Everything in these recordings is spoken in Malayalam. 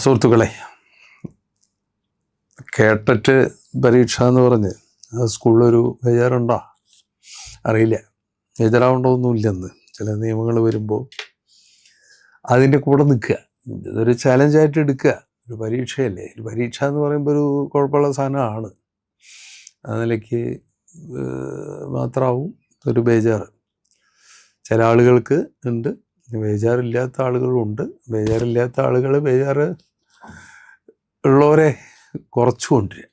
സുഹൃത്തുക്കളെ, കേട്ടിട്ട് പരീക്ഷ എന്ന് പറഞ്ഞ് സ്കൂളിലൊരു ബേജാറുണ്ടോ അറിയില്ല. ബേജാറാവേണ്ടതൊന്നുമില്ലെന്ന്. ചില നിയമങ്ങൾ വരുമ്പോൾ അതിൻ്റെ കൂടെ നിൽക്കുക, ഇതൊരു ചാലഞ്ചായിട്ട് എടുക്കുക. ഒരു പരീക്ഷയല്ലേ, ഒരു പരീക്ഷ എന്ന് പറയുമ്പോൾ ഒരു കുഴപ്പമുള്ള സാധനമാണ്. ആ നിലയ്ക്ക് മാത്രമാവും ഒരു ബേജാറ്. ചില ആളുകൾക്ക് ഉണ്ട്, ബേജാറില്ലാത്ത ആളുകളുണ്ട്. ബേജാറില്ലാത്ത ആളുകൾ ബേജാറ് ഉള്ളവരെ കുറച്ചു കൊണ്ടുവരിക.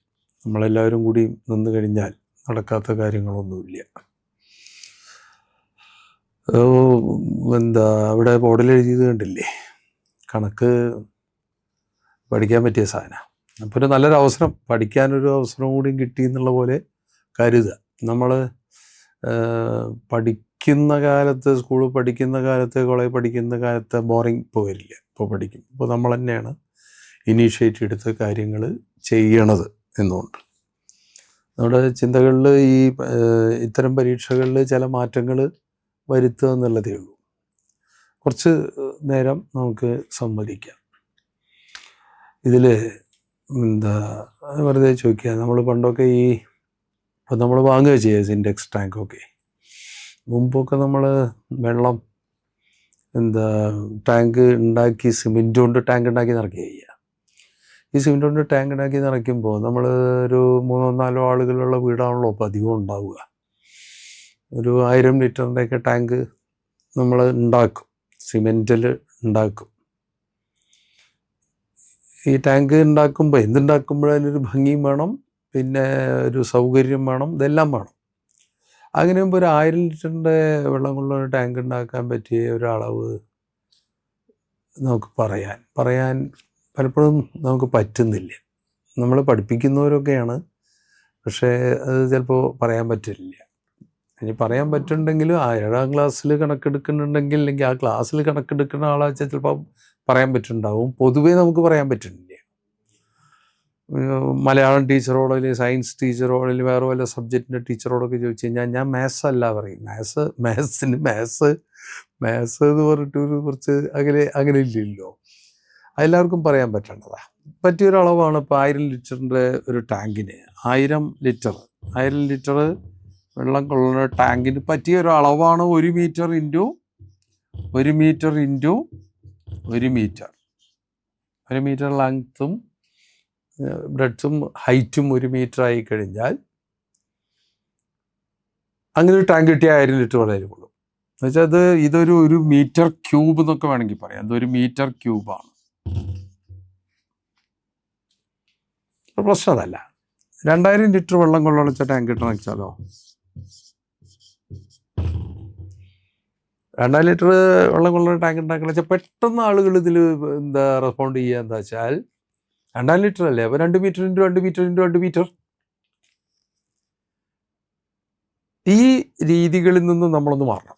നമ്മളെല്ലാവരും കൂടി നിന്ന് കഴിഞ്ഞാൽ നടക്കാത്ത കാര്യങ്ങളൊന്നുമില്ല. അവിടെ ബോർഡിൽ എഴുതിയത് കണ്ടില്ലേ, കണക്ക് പഠിക്കാൻ പറ്റിയ സാധനം. അപ്പോൾ ഒരു നല്ലൊരു അവസരം, പഠിക്കാനൊരു അവസരം കൂടി കിട്ടി എന്നുള്ള പോലെ കരുതുക. നമ്മൾ പഠിക്കുന്ന കാലത്ത്, സ്കൂളിൽ പഠിക്കുന്ന കാലത്ത്, കോളേജ് പഠിക്കുന്ന കാലത്ത് ബോറിങ് ഇപ്പോൾ വരില്ല. ഇപ്പോൾ പഠിക്കും. ഇപ്പോൾ നമ്മൾ തന്നെയാണ് ഇനീഷ്യേറ്റ് എടുത്ത കാര്യങ്ങൾ ചെയ്യണത് എന്നുകൊണ്ട് നമ്മുടെ ചിന്തകളിൽ ഈ ഇത്തരം പരീക്ഷകളിൽ ചില മാറ്റങ്ങൾ വരുത്തുക എന്നുള്ളതേ ഉള്ളൂ. കുറച്ച് നേരം നമുക്ക് സമ്മതിക്കാം. ഇതിൽ വെറുതെ ചോദിക്കുക, നമ്മൾ പണ്ടൊക്കെ ഇപ്പം നമ്മൾ വാങ്ങുക ചെയ്യുക സിൻടെക്സ് ടാങ്കൊക്കെ. മുമ്പൊക്കെ നമ്മൾ വെള്ളം ടാങ്ക് ഉണ്ടാക്കി, സിമെൻറ്റ് കൊണ്ട് ടാങ്ക് ഉണ്ടാക്കി നിറയ്ക്കുക ചെയ്യുക. ഈ സിമെൻറ്റ് കൊണ്ട് ടാങ്ക് ഉണ്ടാക്കി നിറയ്ക്കുമ്പോൾ നമ്മൾ ഒരു 3-4 ആളുകളുള്ള വീടാണല്ലോ ഇപ്പോൾ അധികം ഉണ്ടാവുക. ഒരു 1000 ലിറ്ററിൻ്റെയൊക്കെ ടാങ്ക് നമ്മൾ ഉണ്ടാക്കും, സിമെൻറ്റിൽ ഉണ്ടാക്കും. ഈ ടാങ്ക് ഉണ്ടാക്കുമ്പോൾ എന്തുണ്ടാക്കുമ്പോഴും അതിനൊരു ഭംഗിയും വേണം, പിന്നെ ഒരു സൗകര്യം വേണം, ഇതെല്ലാം വേണം. അങ്ങനെ ആകുമ്പോൾ ഒരു 1000 ലിറ്ററിൻ്റെ വെള്ളം കൊണ്ടുള്ള ടാങ്ക് ഉണ്ടാക്കാൻ പറ്റിയ ഒരളവ് നമുക്ക് പറയാൻ പലപ്പോഴും നമുക്ക് പറ്റുന്നില്ല. നമ്മൾ പഠിപ്പിക്കുന്നവരൊക്കെയാണ്, പക്ഷേ അത് ചിലപ്പോൾ പറയാൻ പറ്റില്ല. ഇനി പറയാൻ പറ്റുന്നുണ്ടെങ്കിലും 7ാം ക്ലാസ്സിൽ കണക്കെടുക്കുന്നുണ്ടെങ്കിൽ, അല്ലെങ്കിൽ ആ ക്ലാസ്സിൽ കണക്കെടുക്കുന്ന ആളാ വെച്ചാൽ ചിലപ്പോൾ പറയാൻ പറ്റുന്നുണ്ടാവും. പൊതുവേ നമുക്ക് പറയാൻ പറ്റുന്നില്ല. മലയാളം ടീച്ചറോടോ അല്ലെങ്കിൽ സയൻസ് ടീച്ചറോടോ അല്ലെങ്കിൽ വേറെ വല്ല സബ്ജക്റ്റിൻ്റെ ടീച്ചറോടൊക്കെ ചോദിച്ചു കഴിഞ്ഞാൽ ഞാൻ മാത്സ് അല്ല പറയും. മാത്സ് എന്ന് പറഞ്ഞിട്ടൊരു കുറച്ച് അങ്ങനെ ഇല്ലല്ലോ. എല്ലാവർക്കും പറയാൻ പറ്റേണ്ടതാണ്. പറ്റിയൊരളവാണ്. ഇപ്പോൾ 1000 ലിറ്ററിൻ്റെ ഒരു ടാങ്കിന് 1000 ലിറ്റർ വെള്ളം കൊള്ളുന്ന ടാങ്കിന് പറ്റിയൊരു അളവാണ് 1 metre into 1 metre into 1 metre. 1 metre ലെങ്ത്തും ബ്രെഡ്ത്തും ഹൈറ്റും 1 മീറ്റർ ആയി കഴിഞ്ഞാൽ അങ്ങനെ ഒരു ടാങ്ക് കിട്ടിയ 1000 ലിറ്റർ വെള്ളം കൊള്ളും. എന്നുവെച്ചാൽ ഇതൊരു 1 മീറ്റർ ക്യൂബ് എന്നൊക്കെ വേണമെങ്കിൽ പറയാം. അതൊരു മീറ്റർ ക്യൂബാണ്. പ്രശ്നം അതല്ല. 2000 ലിറ്റർ വെള്ളം കൊള്ളുന്ന ടാങ്ക് കിട്ടണമെന്ന് വെച്ചാലോ, 2000 ലിറ്റർ വെള്ളം കൊള്ളുന്ന ടാങ്ക് ഉണ്ടാക്കണം വെച്ചാൽ പെട്ടെന്ന് ആളുകൾ ഇതിൽ റെസ്പോണ്ട് ചെയ്യുക എന്താ വെച്ചാൽ, 2000 ലിറ്റർ അല്ലേ, അപ്പോൾ 2 metre into 2 metre into 2 metre. ഈ രീതികളിൽ നിന്ന് നമ്മളൊന്ന് മാറണം.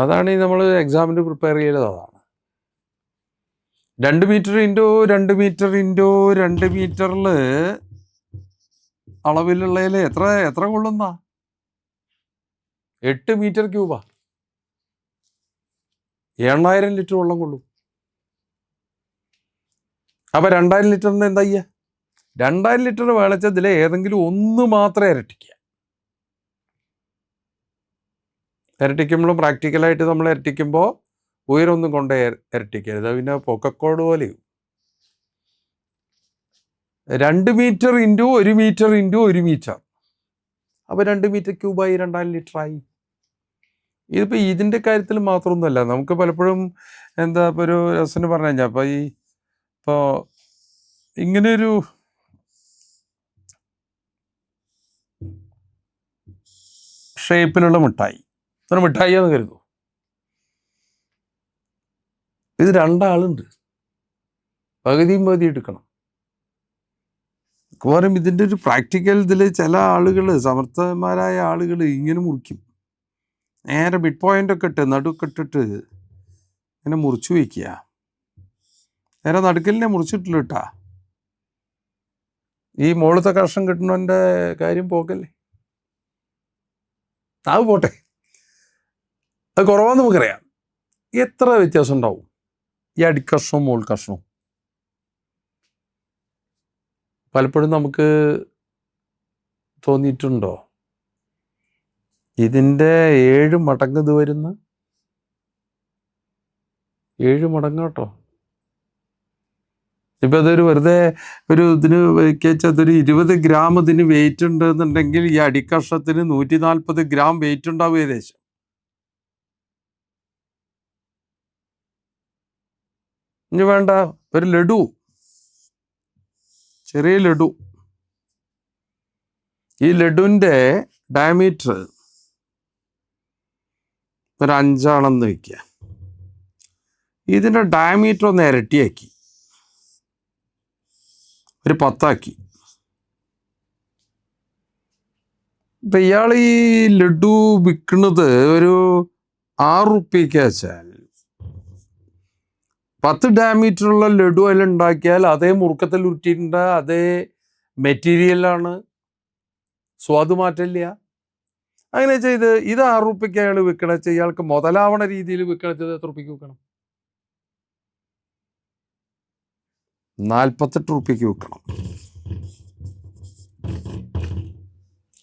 അതാണ് നമ്മൾ എക്സാമിന് പ്രിപ്പയർ ചെയ്തത്. അതാണ് 2 മീറ്റർ ഇൻറ്റു 2 മീറ്റർ ഇൻറ്റു 2 മീറ്ററിൽ അളവിലുള്ളതിൽ എത്ര കൊള്ളുന്ന 8 മീറ്റർ ക്യൂബാ. 8000 ലിറ്റർ വെള്ളം കൊള്ളും. അപ്പോൾ 2000 ലിറ്ററിന് എന്താ ചെയ്യുക? 2000 ലിറ്റർ വേളച്ചതിൽ ഏതെങ്കിലും ഒന്ന് മാത്രമേ ഇരട്ടിക്കുമ്പോഴും പ്രാക്ടിക്കലായിട്ട് നമ്മൾ ഇരട്ടിക്കുമ്പോൾ ഉയരൊന്നും കൊണ്ട് ഇരട്ടിക്കരുത്. പിന്നെ പൊക്കക്കോട് പോലെയും 2 metre into 1 metre into 1 metre. അപ്പോൾ 2 മീറ്റർ ക്യൂബായി, 2000 ലിറ്ററായി. ഇതിപ്പോൾ ഇതിൻ്റെ കാര്യത്തിൽ മാത്രമൊന്നുമല്ല. നമുക്ക് പലപ്പോഴും ഇപ്പോൾ ഒരു രസത്തിന് പറഞ്ഞു കഴിഞ്ഞാൽ, ഇപ്പോൾ ഇങ്ങനെയൊരു ഷേപ്പിലുള്ള മിഠായി, ഒരു മിഠായിയാന്ന് കരുതൂ. ഇത് 2 ആളുണ്ട്, പകുതിയും എടുക്കണം. പറയും ഇതിൻ്റെ ഒരു പ്രാക്ടിക്കൽ ഇതിൽ ചില ആളുകൾ, സമർത്ഥന്മാരായ ആളുകൾ ഇങ്ങനെ മുറിക്കും. നേരെ മിഡ് പോയിൻ്റൊക്കെ ഇട്ട് നടുക്ക് ഇട്ടിട്ട് ഇങ്ങനെ മുറിച്ചു വയ്ക്കുക. നേരെ നടുക്കലിനെ മുറിച്ചിട്ടില്ല കേട്ടാ. ഈ മുകളിലത്തെ കഷ്ണം കിട്ടുന്നതിൻ്റെ കാര്യം പോക്കല്ലേ. അത് പോട്ടെ, അത് കുറവാന്ന് നമുക്കറിയാം. എത്ര വ്യത്യാസം ഉണ്ടാവും? ഈ അടിക്കഷ്ണവും മോൾ കഷ്ണവും പലപ്പോഴും നമുക്ക് തോന്നിയിട്ടുണ്ടോ ഇതിൻ്റെ 7 മടങ്ങ് ഇത് വരുന്ന 7 മടങ്ങ് കേട്ടോ. ഇപ്പം അതൊരു വെറുതെ ഒരു ഇതിന് വെച്ചാൽ അതൊരു 20 ഗ്രാം ഇതിന് വെയിറ്റ് ഉണ്ട് എന്നുണ്ടെങ്കിൽ ഈ അടിക്കഷ്ണത്തിന് 140 ഗ്രാം വെയിറ്റ് ഉണ്ടാവും ഏകദേശം. ഇനി വേണ്ട ഒരു ലഡു, ചെറിയ ലഡു, ഈ ലഡുവിൻ്റെ ഡയമീറ്റർ ഒരു 5 ആണെന്ന് വയ്ക്കുക. ഇതിൻ്റെ ഡയമീറ്റർ ഒന്ന് ഇരട്ടിയാക്കി ഒരു 10 ആക്കി. ഇപ്പം ഇയാൾ ഈ ലഡു വിൽക്കുന്നത് ഒരു 6 റുപ്യക്ക് വെച്ചാൽ 10 ഡയമീറ്ററുള്ള ലഡു അതിൽ ഉണ്ടാക്കിയാൽ അതേ മുറുക്കത്തിൽ ഉരുട്ടിയിട്ടുണ്ട്, അതേ മെറ്റീരിയലാണ്, സ്വാദ് മാറ്റില്ല. അങ്ങനെ വെച്ചാൽ ഇത് 6 റുപ്യക്ക് അയാൾ വിൽക്കണ വെച്ചാൽ ഇയാൾക്ക് മുതലാവണ രീതിയിൽ വിൽക്കണ വെച്ചത് എത്ര റുപ്യക്ക് വിൽക്കണം? 48 റുപ്യക്ക് വിൽക്കണം.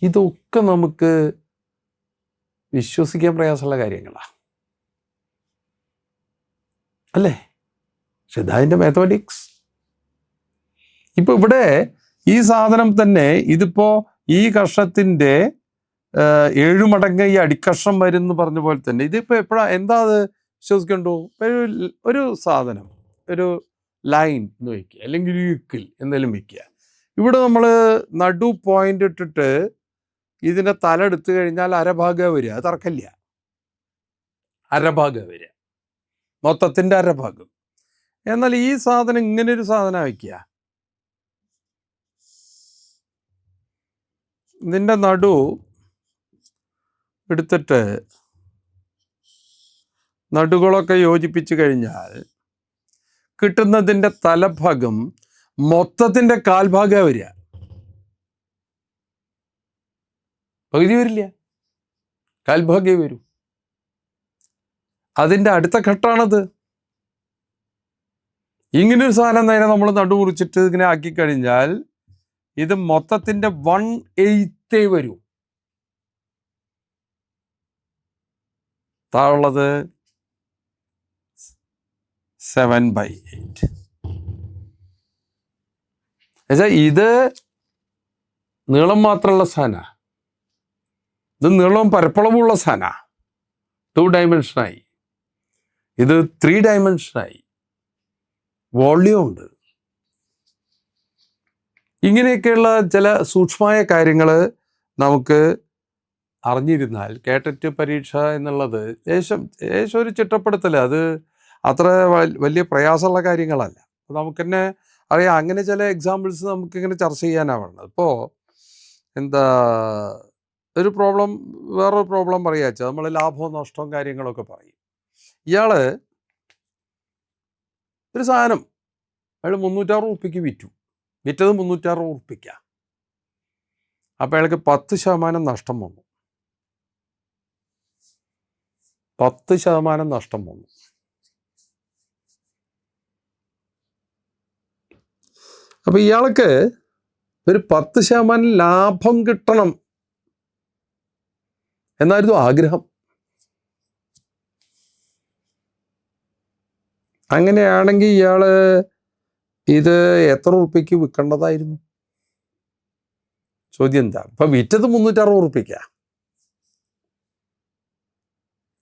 ഇതൊക്കെ നമുക്ക് വിശ്വസിക്കാൻ പ്രയാസമുള്ള കാര്യങ്ങളാണ് അല്ലേ? പക്ഷെ ഇതതിൻ്റെ മാത്തമാറ്റിക്സ്. ഇപ്പം ഇവിടെ ഈ സാധനം തന്നെ ഇതിപ്പോൾ ഈ കഷ്ണത്തിൻ്റെ 7 മടങ്ങ് ഈ അടിക്കഷ്ണം വരും എന്ന് പറഞ്ഞ പോലെ തന്നെ ഇതിപ്പോൾ എപ്പോഴാണ് എന്താ അത് വിശ്വസിക്കണ്ടോ? ഒരു സാധനം ഒരു ലൈൻ എന്ന് വയ്ക്കുക, അല്ലെങ്കിൽ ഈക്കിൽ എന്തെങ്കിലും വയ്ക്കുക. ഇവിടെ നമ്മൾ നടു പോയിന്റ് ഇട്ടിട്ട് ഇതിൻ്റെ തല എടുത്തു കഴിഞ്ഞാൽ അരഭാഗം വരിക, അത് തറക്കല്ല, അരഭാഗം വരിക, മൊത്തത്തിൻ്റെ അരഭാഗം. എന്നാൽ ഈ സാധനം ഇങ്ങനെ ഒരു സാധനം വയ്ക്കുക, ഇതിൻ്റെ നടു എടുത്തിട്ട് നടുകളൊക്കെ യോജിപ്പിച്ച് കഴിഞ്ഞാൽ കിട്ടുന്നതിൻ്റെ തലഭാഗം മൊത്തത്തിൻ്റെ കാൽഭാഗം വരിക, പകുതി വരില്ല, കാൽഭാഗേ വരൂ. അതിൻ്റെ അടുത്ത ഘട്ടമാണത്. ഇങ്ങനൊരു സാധനം നേരെ നമ്മൾ നടുമുറിച്ചിട്ട് ഇങ്ങനെ ആക്കിക്കഴിഞ്ഞാൽ ഇത് മൊത്തത്തിൻ്റെ 1/8 വരൂ. താഴെയുള്ളത് 7/8. എന്നുവെച്ചാൽ ഇത് നീളം മാത്രമുള്ള സാധനമാണ്, ഇത് നീളവും പരപ്പളവുമുള്ള സാധനമാണ്, 2 ഡയമെൻഷനായി. ഇത് 3 ഡയമെൻഷനായി, വോള്യം ഉണ്ട്. ഇങ്ങനെയൊക്കെയുള്ള ചില സൂക്ഷ്മമായ കാര്യങ്ങൾ നമുക്ക് അറിഞ്ഞിരുന്നാൽ കേട്ടിട്ട് പരീക്ഷ എന്നുള്ളത് ലേശം ഒരു ചിട്ടപ്പെടുത്തൽ, അത് അത്ര വലിയ പ്രയാസമുള്ള കാര്യങ്ങളല്ല. അപ്പോൾ നമുക്ക് തന്നെ അറിയാം. അങ്ങനെ ചില എക്സാമ്പിൾസ് നമുക്കിങ്ങനെ ചർച്ച ചെയ്യാനാണ്. ഇപ്പോൾ എന്താ ഒരു പ്രോബ്ലം, വേറൊരു പ്രോബ്ലം പറയുക വെച്ചാൽ നമ്മൾ ലാഭവും നഷ്ടവും കാര്യങ്ങളൊക്കെ പറയും. ഇയാൾ ഒരു സാധനം അയാൾ 360 റുപ്യക്ക് വിറ്റത് 360 റുപ്യക്കാണ്. അപ്പോൾ അയാൾക്ക് 10% നഷ്ടം വന്നു. 10% നഷ്ടം വന്നു. അപ്പോൾ ഇയാൾക്ക് ഒരു 10% ലാഭം കിട്ടണം എന്നായിരുന്നു ആഗ്രഹം. അങ്ങനെയാണെങ്കിൽ ഇയാൾ ഇത് എത്ര റുപ്യക്ക് വിൽക്കേണ്ടതായിരുന്നു? ചോദ്യം എന്താ? ഇപ്പം വിറ്റത് 360 റുപ്യക്കാണ്.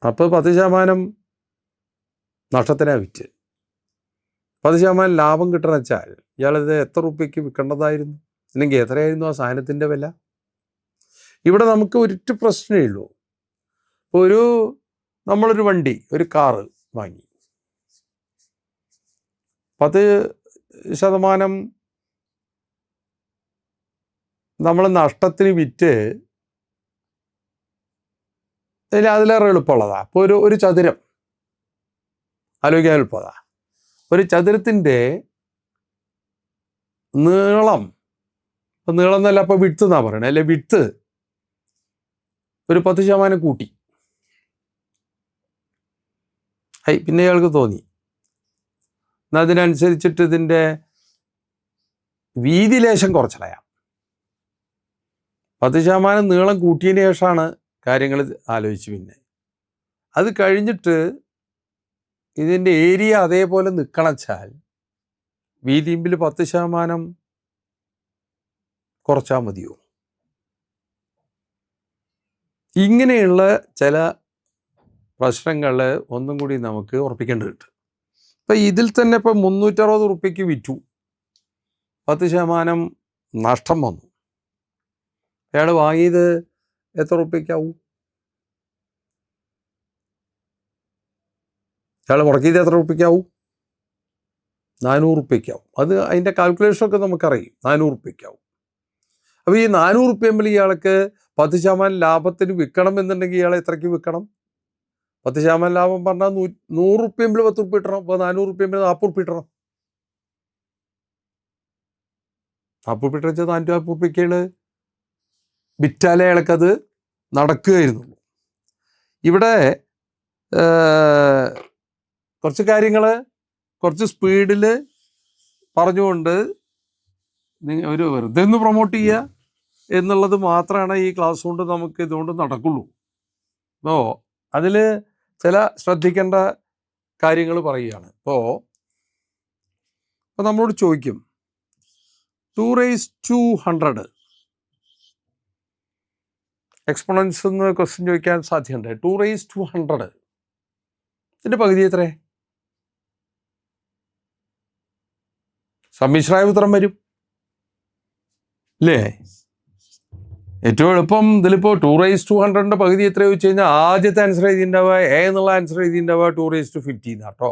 അപ്പോൾ 10% നഷ്ടത്തിനാണ് വിറ്റ്. 10% ലാഭം കിട്ടണമെന്ന് വെച്ചാൽ ഇയാളിത് എത്ര റുപ്യക്ക് വിൽക്കേണ്ടതായിരുന്നു? അല്ലെങ്കിൽ എത്രയായിരുന്നു ആ സാധനത്തിൻ്റെ വില? ഇവിടെ നമുക്ക് ഒരിറ്റ പ്രശ്നമേ ഉള്ളൂ. നമ്മളൊരു വണ്ടി, ഒരു കാറ് വാങ്ങി, 10% നമ്മൾ നഷ്ടത്തിന് വിറ്റ് അതിലേറെ എളുപ്പമുള്ളതാണ്. അപ്പോൾ ഒരു ചതുരം ആലോചിക്കാൻ എളുപ്പമാണ്. ഒരു ചതുരത്തിൻ്റെ നീളം, ഇപ്പം നീളം എന്നല്ല, അപ്പോൾ വിട്ത് എന്നാണ് പറയണത്, അല്ലെ വിട്ത് ഒരു 10% കൂട്ടി. പിന്നെ ഇയാൾക്ക് തോന്നി അതിനനുസരിച്ചിട്ട് ഇതിൻ്റെ വീതി ലേശം കുറച്ചളയാം. 10% നീളം കൂട്ടിയതിന് ശേഷമാണ് കാര്യങ്ങൾ ആലോചിച്ച്. പിന്നെ അത് കഴിഞ്ഞിട്ട് ഇതിൻ്റെ ഏരിയ അതേപോലെ നിൽക്കണച്ചാൽ വീതിമ്പിൽ 10% കുറച്ചാൽ മതിയോ? ഇങ്ങനെയുള്ള ചില പ്രശ്നങ്ങൾ ഒന്നും കൂടി നമുക്ക് ഉറപ്പിക്കേണ്ടതുണ്ട്. ഇപ്പം ഇതിൽ തന്നെ ഇപ്പം 360 റുപ്യക്ക് വിറ്റു, 10% നഷ്ടം വന്നു. അയാൾ വാങ്ങിയത് എത്ര റുപ്യക്കാവും? അയാൾ മുടക്കിയത് എത്ര റുപ്യക്കാവും? 400 റുപ്യക്കാവും. അത് അതിൻ്റെ കാൽക്കുലേഷനൊക്കെ നമുക്കറിയും, 400 റുപ്യക്കാവും. അപ്പോൾ ഈ 400 റുപ്യമ്പിൽ ഇയാൾക്ക് 10% ലാഭത്തിന് വിൽക്കണം എന്നുണ്ടെങ്കിൽ ഇയാൾ എത്രയ്ക്ക് വിൽക്കണം? 10% ലാഭം പറഞ്ഞാൽ 100 റുപ്യമ്പിൽ 10 റുപ്യ ഇട്ടണം. അപ്പോൾ 400 റുപ്യമ്പിൽ 40 റുപ്യ ഇട്ടണം. 40 റുപ്യ ഇട്ട് വെച്ചാൽ 440 റുപ്യക്കാണ് വിറ്റാലേ അയാൾക്കത് നടക്കുകയായിരുന്നുള്ളൂ. ഇവിടെ കുറച്ച് കാര്യങ്ങൾ കുറച്ച് സ്പീഡിൽ പറഞ്ഞുകൊണ്ട് ഒരു വെറുതെ ഒന്ന് പ്രൊമോട്ട് ചെയ്യുക എന്നുള്ളത് മാത്രമാണ് ഈ ക്ലാസ് കൊണ്ട് നമുക്ക് ഇതുകൊണ്ട് നടക്കുള്ളൂ. അപ്പോൾ അതിൽ ചില ശ്രദ്ധിക്കേണ്ട കാര്യങ്ങൾ പറയുകയാണ്. ഇപ്പോൾ നമ്മളോട് ചോദിക്കും 2⁻100 എക്സ്പോണൻസ് എന്ന് ക്വസ്റ്റ്യൻ ചോദിക്കാൻ സാധ്യതയുണ്ട്. 2⁻100 ഇതിൻ്റെ പകുതി എത്ര? സമ്മിശ്രമായ ഉത്തരം വരും അല്ലേ? ഏറ്റവും എളുപ്പം ഇതിലിപ്പോൾ 2⁻100ൻ്റെ പകുതി എത്ര ചോദിച്ചു കഴിഞ്ഞാൽ ആദ്യത്തെ ആൻസർ എഴുതിയിട്ടുണ്ടാവുക എ എന്നുള്ള ആൻസർ എഴുതിയിട്ടുണ്ടാവുക 2⁻50 എന്നാട്ടോ.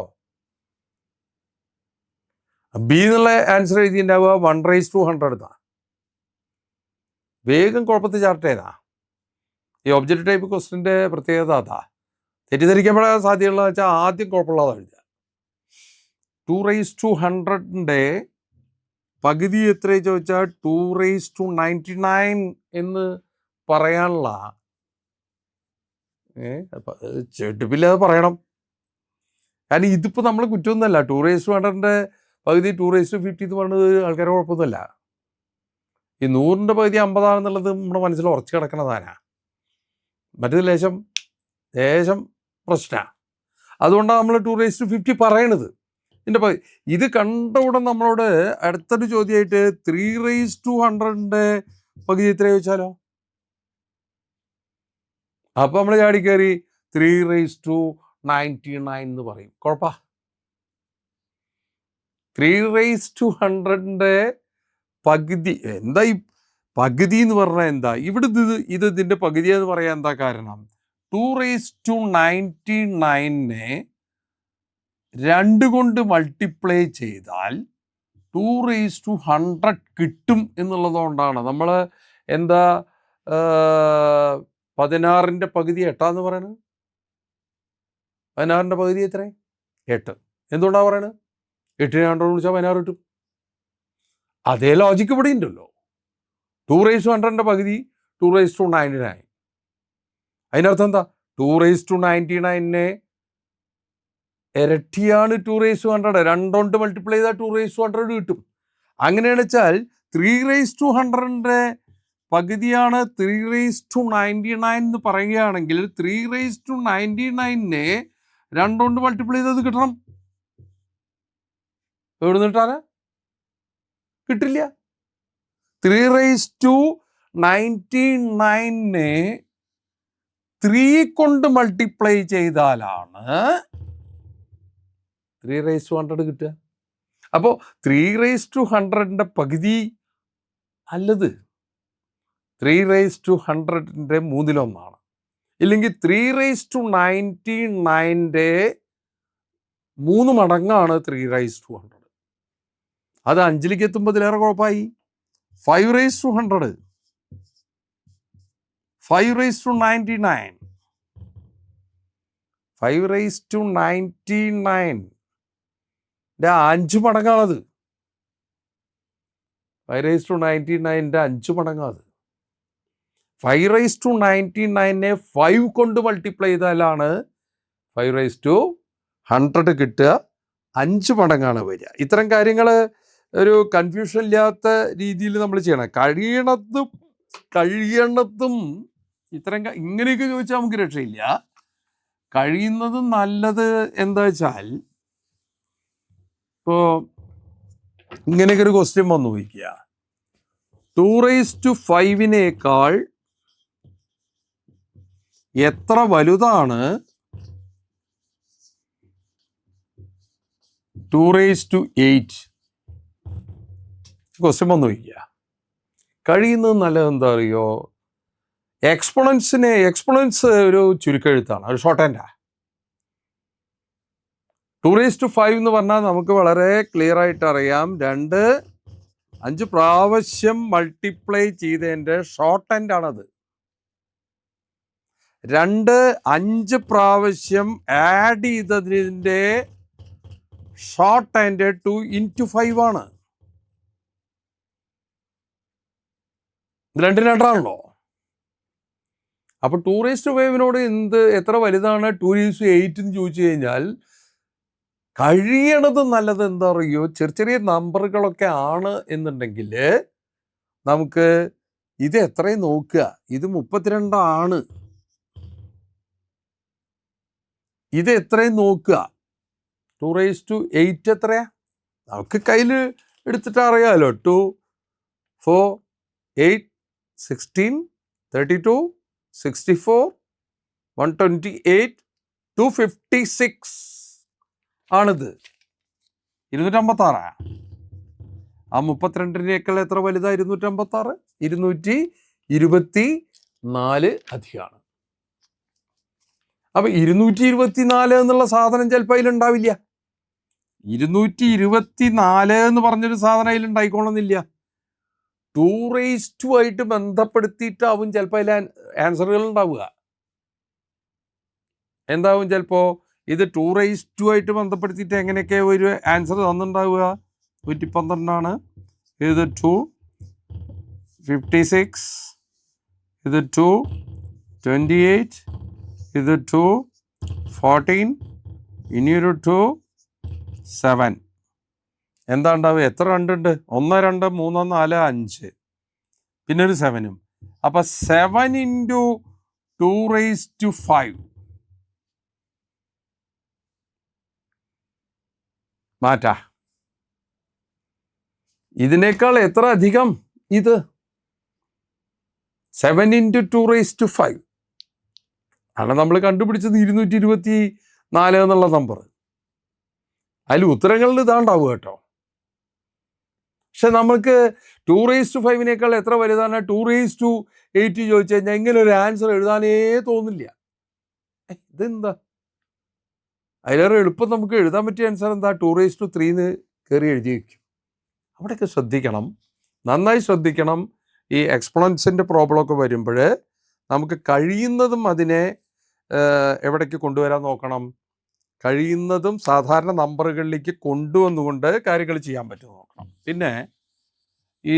ബി എന്നുള്ള ആൻസർ എഴുതിയിട്ടുണ്ടാവുക 1⁻100 എന്നാണ്. വേഗം കുഴപ്പത്തിൽ ചാർട്ട് ചെയ്താ. ഈ ഒബ്ജക്റ്റ് ടൈപ്പ് ക്വസ്റ്റിൻ്റെ പ്രത്യേകത അതാ. തെറ്റിദ്ധരിക്കപ്പെടാൻ സാധ്യതയുള്ളതെന്ന് വെച്ചാൽ ആദ്യം കുഴപ്പമുള്ളതാണ് എഴുതുക. 2⁻100ൻ്റെ പകുതി എത്ര ചോദിച്ചാൽ 2⁻99 എന്ന് പറയാനുള്ള ചെടുപ്പില്ലാതെ പറയണം. കാരണം ഇതിപ്പോൾ നമ്മൾ കുറ്റമൊന്നുമല്ല. 2⁻100ൻ്റെ പകുതി 2⁻50 എന്ന് പറയുന്നത് ആൾക്കാരെ കുഴപ്പമൊന്നുമല്ല. ഈ 100ൻ്റെ പകുതി 50 ആണെന്നുള്ളത് നമ്മുടെ മനസ്സിൽ ഉറച്ചു കിടക്കണതാണ്. മറ്റേത് ലേശം പ്രശ്നമാണ്. അതുകൊണ്ടാണ് നമ്മൾ 2⁻50 പറയണത്. ഇതിൻ്റെ ഇത് കണ്ട ഉടൻ നമ്മളോട് അടുത്തൊരു ചോദ്യമായിട്ട് 3⁻100ൻ്റെ പകുതി എത്ര ചോദിച്ചാലോ? അപ്പോൾ നമ്മൾ ചാടി കയറി 3⁻99 എന്ന് പറയും. കുഴപ്പ 3⁻100ൻ്റെ പകുതി എന്താ? ഈ പകുതി എന്ന് പറഞ്ഞാൽ എന്താ? ഇവിടെ ഇതിൻ്റെ പകുതി എന്ന് പറയാൻ എന്താ കാരണം? 2⁻99നെ 2 കൊണ്ട് മൾട്ടിപ്ലൈ ചെയ്താൽ 2⁻100 കിട്ടും എന്നുള്ളതുകൊണ്ടാണ് നമ്മൾ എന്താ 16ൻ്റെ പകുതി 8 എന്ന് പറയണത്. 16ൻ്റെ പകുതി എത്ര? 8. എന്തുകൊണ്ടാണ് പറയണത്? 8നെ 2 വിളിച്ചാൽ 16 കിട്ടും. അതേ ലോജിക്ക് ഇവിടെ ഉണ്ടല്ലോ. 2⁻100ൻ്റെ പകുതി 2⁻99. അതിനർത്ഥം എന്താ? 2⁻99നെ ഇരട്ടിയാണ് 2⁻100. 2 കൊണ്ട് മൾട്ടിപ്ലൈ ചെയ്താൽ 2⁻100 കിട്ടും. അങ്ങനെയാണെന്ന് വെച്ചാൽ 3⁻100ൻ്റെ പകുതിയാണ് 3⁻99 എന്ന് പറയുകയാണെങ്കിൽ 3⁻99നെ 2 കൊണ്ട് മൾട്ടിപ്ലൈ ചെയ്തത് കിട്ടണം. എവിടെ നിന്ന് കിട്ടാനാ? കിട്ടില്ല. 3⁻99നെ 3 കൊണ്ട് മൾട്ടിപ്ലൈ ചെയ്താലാണ് 3⁻100 കിട്ടുക. അപ്പോൾ 3⁻100ൻ്റെ പകുതി അല്ലത് 3⁻100ൻ്റെ 1/3. ഇല്ലെങ്കിൽ 3⁻99ൻ്റെ 3 മടങ്ങാണ് 3⁻100. അത് 5ലേക്ക് എത്തുമ്പോൾ ഇതിലേറെ കുഴപ്പമായി. 5⁻100 5⁻99 5⁻99ൻ്റെ 5 മടങ്ങാണത്. 5⁻99ൻ്റെ 5 മടങ്ങാത്. 5⁻99നെ 5 കൊണ്ട് മൾട്ടിപ്ലൈ ചെയ്താലാണ് 5⁻100 കിട്ടുക. 5 മടങ്ങാണ് വരിക. ഇത്തരം കാര്യങ്ങൾ ഒരു കൺഫ്യൂഷൻ ഇല്ലാത്ത രീതിയിൽ നമ്മൾ ചെയ്യണം. കഴിയണതും ഇത്തരം ഇങ്ങനെയൊക്കെ ചോദിച്ചാൽ നമുക്ക് രക്ഷയില്ല. കഴിയുന്നതും നല്ലത് എന്താ വെച്ചാൽ, ഇപ്പോൾ ഇങ്ങനെയൊക്കെ ഒരു ക്വസ്റ്റ്യൻ വന്നു ചോദിക്കുക, 2⁵ എത്ര വലുതാണ് 2⁸? ക്വസ്റ്റ്യൻ വന്നു ചോദിക്കുക. കഴിയുന്നത് നല്ലത് എന്താ അറിയോ? എക്സ്പൊണൻസ് ഒരു ചുരുക്കെഴുത്താണ്, ഒരു ഷോർട്ട് ഹാൻഡാ. 2⁵ എന്ന് പറഞ്ഞാൽ നമുക്ക് വളരെ ക്ലിയർ ആയിട്ട് അറിയാം, 5 പ്രാവശ്യം മൾട്ടിപ്ലൈ ചെയ്തതിൻ്റെ ഷോർട്ട് ഹാൻഡ് ആണത്. 5 പ്രാവശ്യം ആഡ് ചെയ്തതിൻ്റെ ഷോർട്ട് ഹാൻഡ് 2 × 5 ആണ്. ഇത് രണ്ടും രണ്ടാണല്ലോ. അപ്പോൾ 2⁵ എത്ര വലുതാണ് 2⁸ എന്ന് ചോദിച്ചു കഴിഞ്ഞാൽ, കഴിയണത് നല്ലത് എന്താ പറയുക, ചെറിയ നമ്പറുകളൊക്കെ ആണ് എന്നുണ്ടെങ്കിൽ നമുക്ക് ഇത് എത്രയും നോക്കുക. ഇത് 32 ആണ്, ഇത് എത്രയും നോക്കുക. 2⁸ എത്രയാ നമുക്ക് കയ്യിൽ എടുത്തിട്ട് അറിയാമല്ലോ. 2, 4, 8, 16, 32, 64, 128, 256 ആണിത്. 256. ആ 32-നേക്കാൾ എത്ര വലുതാ 256? 224 അധികമാണ്. അപ്പൊ 224 എന്നുള്ള സാധനം ചിലപ്പോൾ അതിലുണ്ടാവില്ല. 224 എന്ന് പറഞ്ഞൊരു സാധനം അതിലുണ്ടായിക്കോളുന്നില്ല. 2⁻² ആയിട്ട് ബന്ധപ്പെടുത്തിയിട്ടാവും ചിലപ്പോൾ അതിൽ ആൻസറുകൾ ഉണ്ടാവുക. എന്താവും ചിലപ്പോൾ ഇത് 2⁻² ആയിട്ട് ബന്ധപ്പെടുത്തിയിട്ട് എങ്ങനെയൊക്കെ ഒരു ആൻസർ തന്നിട്ടുണ്ടാവുക. 112 ഇത് 2, 56, ഇത് 2, 28, ഇത് 2, 14, ഇനിയൊരു 2, 7. എന്താ ഉണ്ടാവുക? എത്ര 2 ഉണ്ട്? 1, 2, 3, 4, 5, പിന്നെ ഒരു 7ഉം. അപ്പം 7 × 2⁵ മാറ്റാ. ഇതിനേക്കാൾ എത്ര അധികം? ഇത് 7 × 2⁵. ആണ് നമ്മൾ കണ്ടുപിടിച്ചത് 224 എന്നുള്ള നമ്പർ. അതിൽ ഉത്തരങ്ങളിൽ ഇതാണ്ടാവുക കേട്ടോ. പക്ഷെ നമുക്ക് 2⁵ എത്ര വലുതാണ് 2⁸ ചോദിച്ചു കഴിഞ്ഞാൽ ഇങ്ങനെ ഒരു ആൻസർ എഴുതാനേ തോന്നില്ല. ഇതെന്താ? അതിലേറെ എളുപ്പം നമുക്ക് എഴുതാൻ പറ്റിയ ആൻസർ എന്താ? 2⁵ കയറി എഴുതി വയ്ക്കും. അവിടെയൊക്കെ ശ്രദ്ധിക്കണം, നന്നായി ശ്രദ്ധിക്കണം. ഈ എക്സ്പൊണൻസിൻ്റെ പ്രോബ്ലമൊക്കെ വരുമ്പോൾ നമുക്ക് കഴിയുന്നതും അതിനെ എവിടേക്ക് കൊണ്ടുവരാൻ നോക്കണം. കഴിയുന്നതും സാധാരണ നമ്പറുകളിലേക്ക് കൊണ്ടുവന്നുകൊണ്ട് കാര്യങ്ങൾ ചെയ്യാൻ പറ്റും നോക്കണം. പിന്നെ ഈ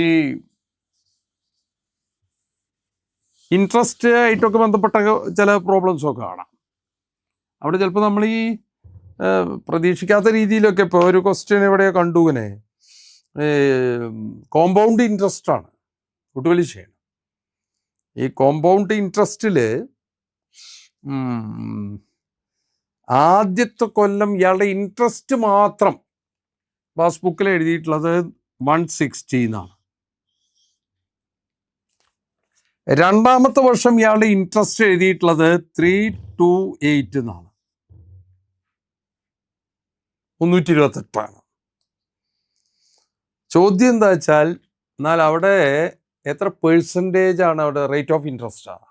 ഇൻട്രസ്റ്റ് ആയിട്ടൊക്കെ ബന്ധപ്പെട്ട ചില പ്രോബ്ലംസൊക്കെ കാണാം. അവിടെ ചിലപ്പോൾ നമ്മൾ ഈ പ്രതീക്ഷിക്കാത്ത രീതിയിലൊക്കെ, ഇപ്പോൾ ഒരു ക്വസ്റ്റ്യൻ എവിടെയോ കണ്ടു, ഇങ്ങനെ കോമ്പൗണ്ട് ഇൻട്രസ്റ്റ് ആണ് കൂട്ടുപലിശയാണ്. ഈ കോമ്പൗണ്ട് ഇൻട്രസ്റ്റിൽ ആദ്യത്തെ കൊല്ലം ഇയാളുടെ ഇൻട്രസ്റ്റ് മാത്രം പാസ്ബുക്കിൽ എഴുതിയിട്ടുള്ളത് 160 എന്നാണ്. രണ്ടാമത്തെ വർഷം ഇയാളുടെ ഇൻട്രസ്റ്റ് എഴുതിയിട്ടുള്ളത് 328 എന്നാണ്. 328. ചോദ്യം എന്താ വെച്ചാൽ, എന്നാൽ അവിടെ എത്ര പെർസെൻറ്റേജ് ആണ് അവിടെ റേറ്റ് ഓഫ് ഇൻട്രസ്റ്റ് ആണ്?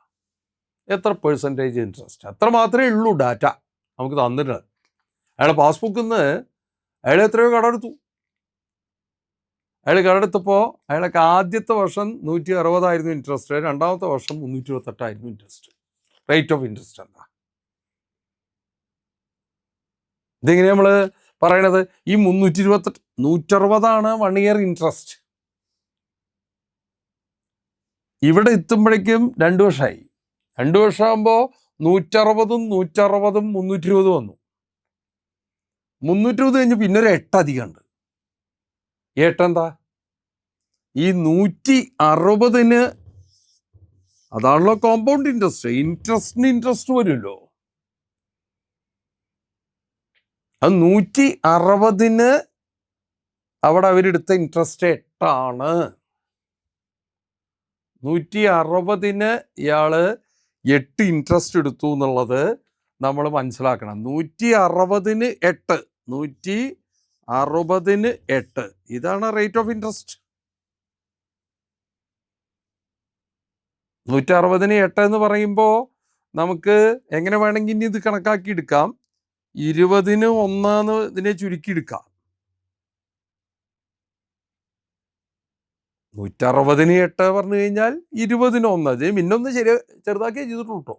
എത്ര പെർസെൻറ്റേജ് ഇൻട്രസ്റ്റ്? അത്ര മാത്രമേ ഉള്ളൂ ഡാറ്റ നമുക്ക് തന്നിട്ട്. അയാളെ പാസ്ബുക്കിൽ നിന്ന് അയാൾ എത്രയോ കടമെടുത്തു. അയാൾ കടമെടുത്തപ്പോൾ അയാൾക്ക് ആദ്യത്തെ വർഷം 160 ഇൻട്രസ്റ്റ്, രണ്ടാമത്തെ വർഷം 328 ഇൻട്രസ്റ്റ്. റേറ്റ് ഓഫ് ഇൻട്രസ്റ്റ് എന്താ? ഇതെങ്ങനെ നമ്മൾ പറയണത്? ഈ 328 160 1 ഇയർ ഇൻട്രസ്റ്റ്. ഇവിടെ എത്തുമ്പോഴേക്കും 2 വർഷമായി. 2 വർഷമാകുമ്പോൾ 160 160 320 വന്നു. 320 കഴിഞ്ഞ് പിന്നെ ഒരു 8 അധികം ഉണ്ട്. 8 എന്താ? ഈ 160 അതാണല്ലോ കോമ്പൗണ്ട് ഇൻട്രസ്റ്റ്. ഇൻട്രസ്റ്റ് വരുമല്ലോ. അത് 160 അവിടെ അവരെടുത്ത ഇൻട്രസ്റ്റ് 8 160 ഇയാള് 8 ഇൻട്രസ്റ്റ് എടുത്തു എന്നുള്ളത് നമ്മൾ മനസ്സിലാക്കണം. 160 8 160 8 ഇതാണ് റേറ്റ് ഓഫ് ഇൻട്രസ്റ്റ്. 160 8 എന്ന് പറയുമ്പോൾ നമുക്ക് എങ്ങനെ വേണമെങ്കിൽ ഇനി ഇത് കണക്കാക്കി എടുക്കാം. 20 1 ഇതിനെ ചുരുക്കി എടുക്കാം. 160 8 പറഞ്ഞു കഴിഞ്ഞാൽ 20 1. മിന്നൊന്ന് ചെറുതാക്കിയേ ചെയ്തിട്ടുള്ളൂ കേട്ടോ.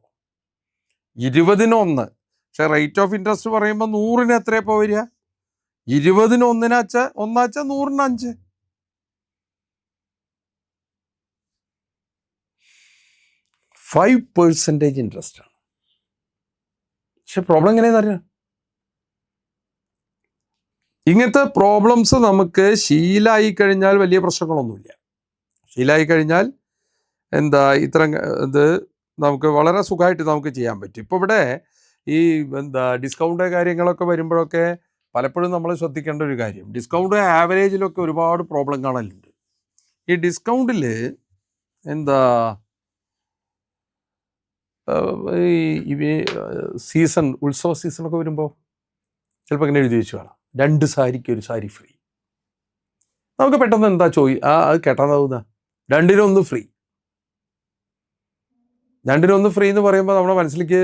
20 1. പക്ഷെ റേറ്റ് ഓഫ് ഇൻട്രസ്റ്റ് പറയുമ്പോൾ 100 എത്രയാ ഇപ്പോൾ വരിക? 20 1 100 5. %5 ഇൻട്രസ്റ്റ് ആണ്. പക്ഷെ പ്രോബ്ലം എങ്ങനെയാണെന്ന് അറിയാം. ഇങ്ങനത്തെ പ്രോബ്ലംസ് നമുക്ക് ശീലമായി കഴിഞ്ഞാൽ വലിയ പ്രശ്നങ്ങളൊന്നുമില്ല. ശീലമായി കഴിഞ്ഞാൽ ഇത്തരം ഇത് നമുക്ക് വളരെ സുഖമായിട്ട് നമുക്ക് ചെയ്യാൻ പറ്റും. ഇപ്പോൾ ഇവിടെ ഈ ഡിസ്കൗണ്ട് കാര്യങ്ങളൊക്കെ വരുമ്പോഴൊക്കെ പലപ്പോഴും നമ്മൾ ശ്രദ്ധിക്കേണ്ട ഒരു കാര്യം, ഡിസ്കൗണ്ട് ആവറേജിലൊക്കെ ഒരുപാട് പ്രോബ്ലം കാണലുണ്ട്. ഈ ഡിസ്കൗണ്ടിൽ ഈ സീസൺ, ഉത്സവ സീസണൊക്കെ വരുമ്പോൾ ചിലപ്പോൾ ഇങ്ങനെ എഴുതി വെച്ച് കാണാം, 2 സാരിക്ക് 1 സാരി ഫ്രീ. നമുക്ക് പെട്ടെന്ന് അത് കേട്ടാന്നാവുന്ന 2 1 ഫ്രീ. 2 1 ഫ്രീ എന്ന് പറയുമ്പോൾ നമ്മുടെ മനസ്സിലേക്ക്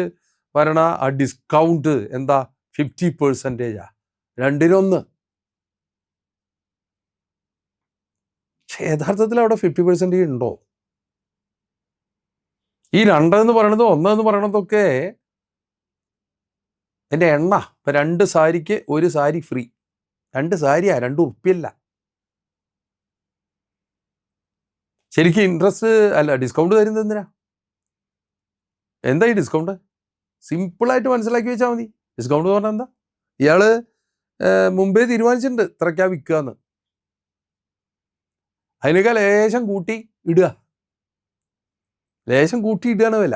വരണ ആ ഡിസ്കൗണ്ട് 50%. 2 1. പക്ഷെ യഥാർത്ഥത്തിൽ അവിടെ 50% ഉണ്ടോ? ഈ 2 എന്ന് പറയണത് 1 എന്ന് പറയണതൊക്കെ എൻ്റെ എണ്ണ. ഇപ്പം 2 സാരിക്ക് 1 സാരി ഫ്രീ. 2 സാരിയാ, 2 ഉറുപ്പിയല്ല. ശരിക്കും ഇൻട്രസ്റ്റ് അല്ല, ഡിസ്കൗണ്ട് തരുന്നത് എന്തിനാ? എന്താ ഈ ഡിസ്കൗണ്ട്? സിമ്പിളായിട്ട് മനസ്സിലാക്കി വെച്ചാൽ മതി. ഡിസ്കൗണ്ട് എന്ന് പറഞ്ഞാൽ എന്താ? ഇയാൾ മുമ്പേ തീരുമാനിച്ചിട്ടുണ്ട് ഇത്രയ്ക്കാ വിൽക്കുകയെന്ന്. അതിനേക്കാൾ ലേശം കൂട്ടി ഇടുക. ലേശം കൂട്ടി ഇടുകയാണ് വില.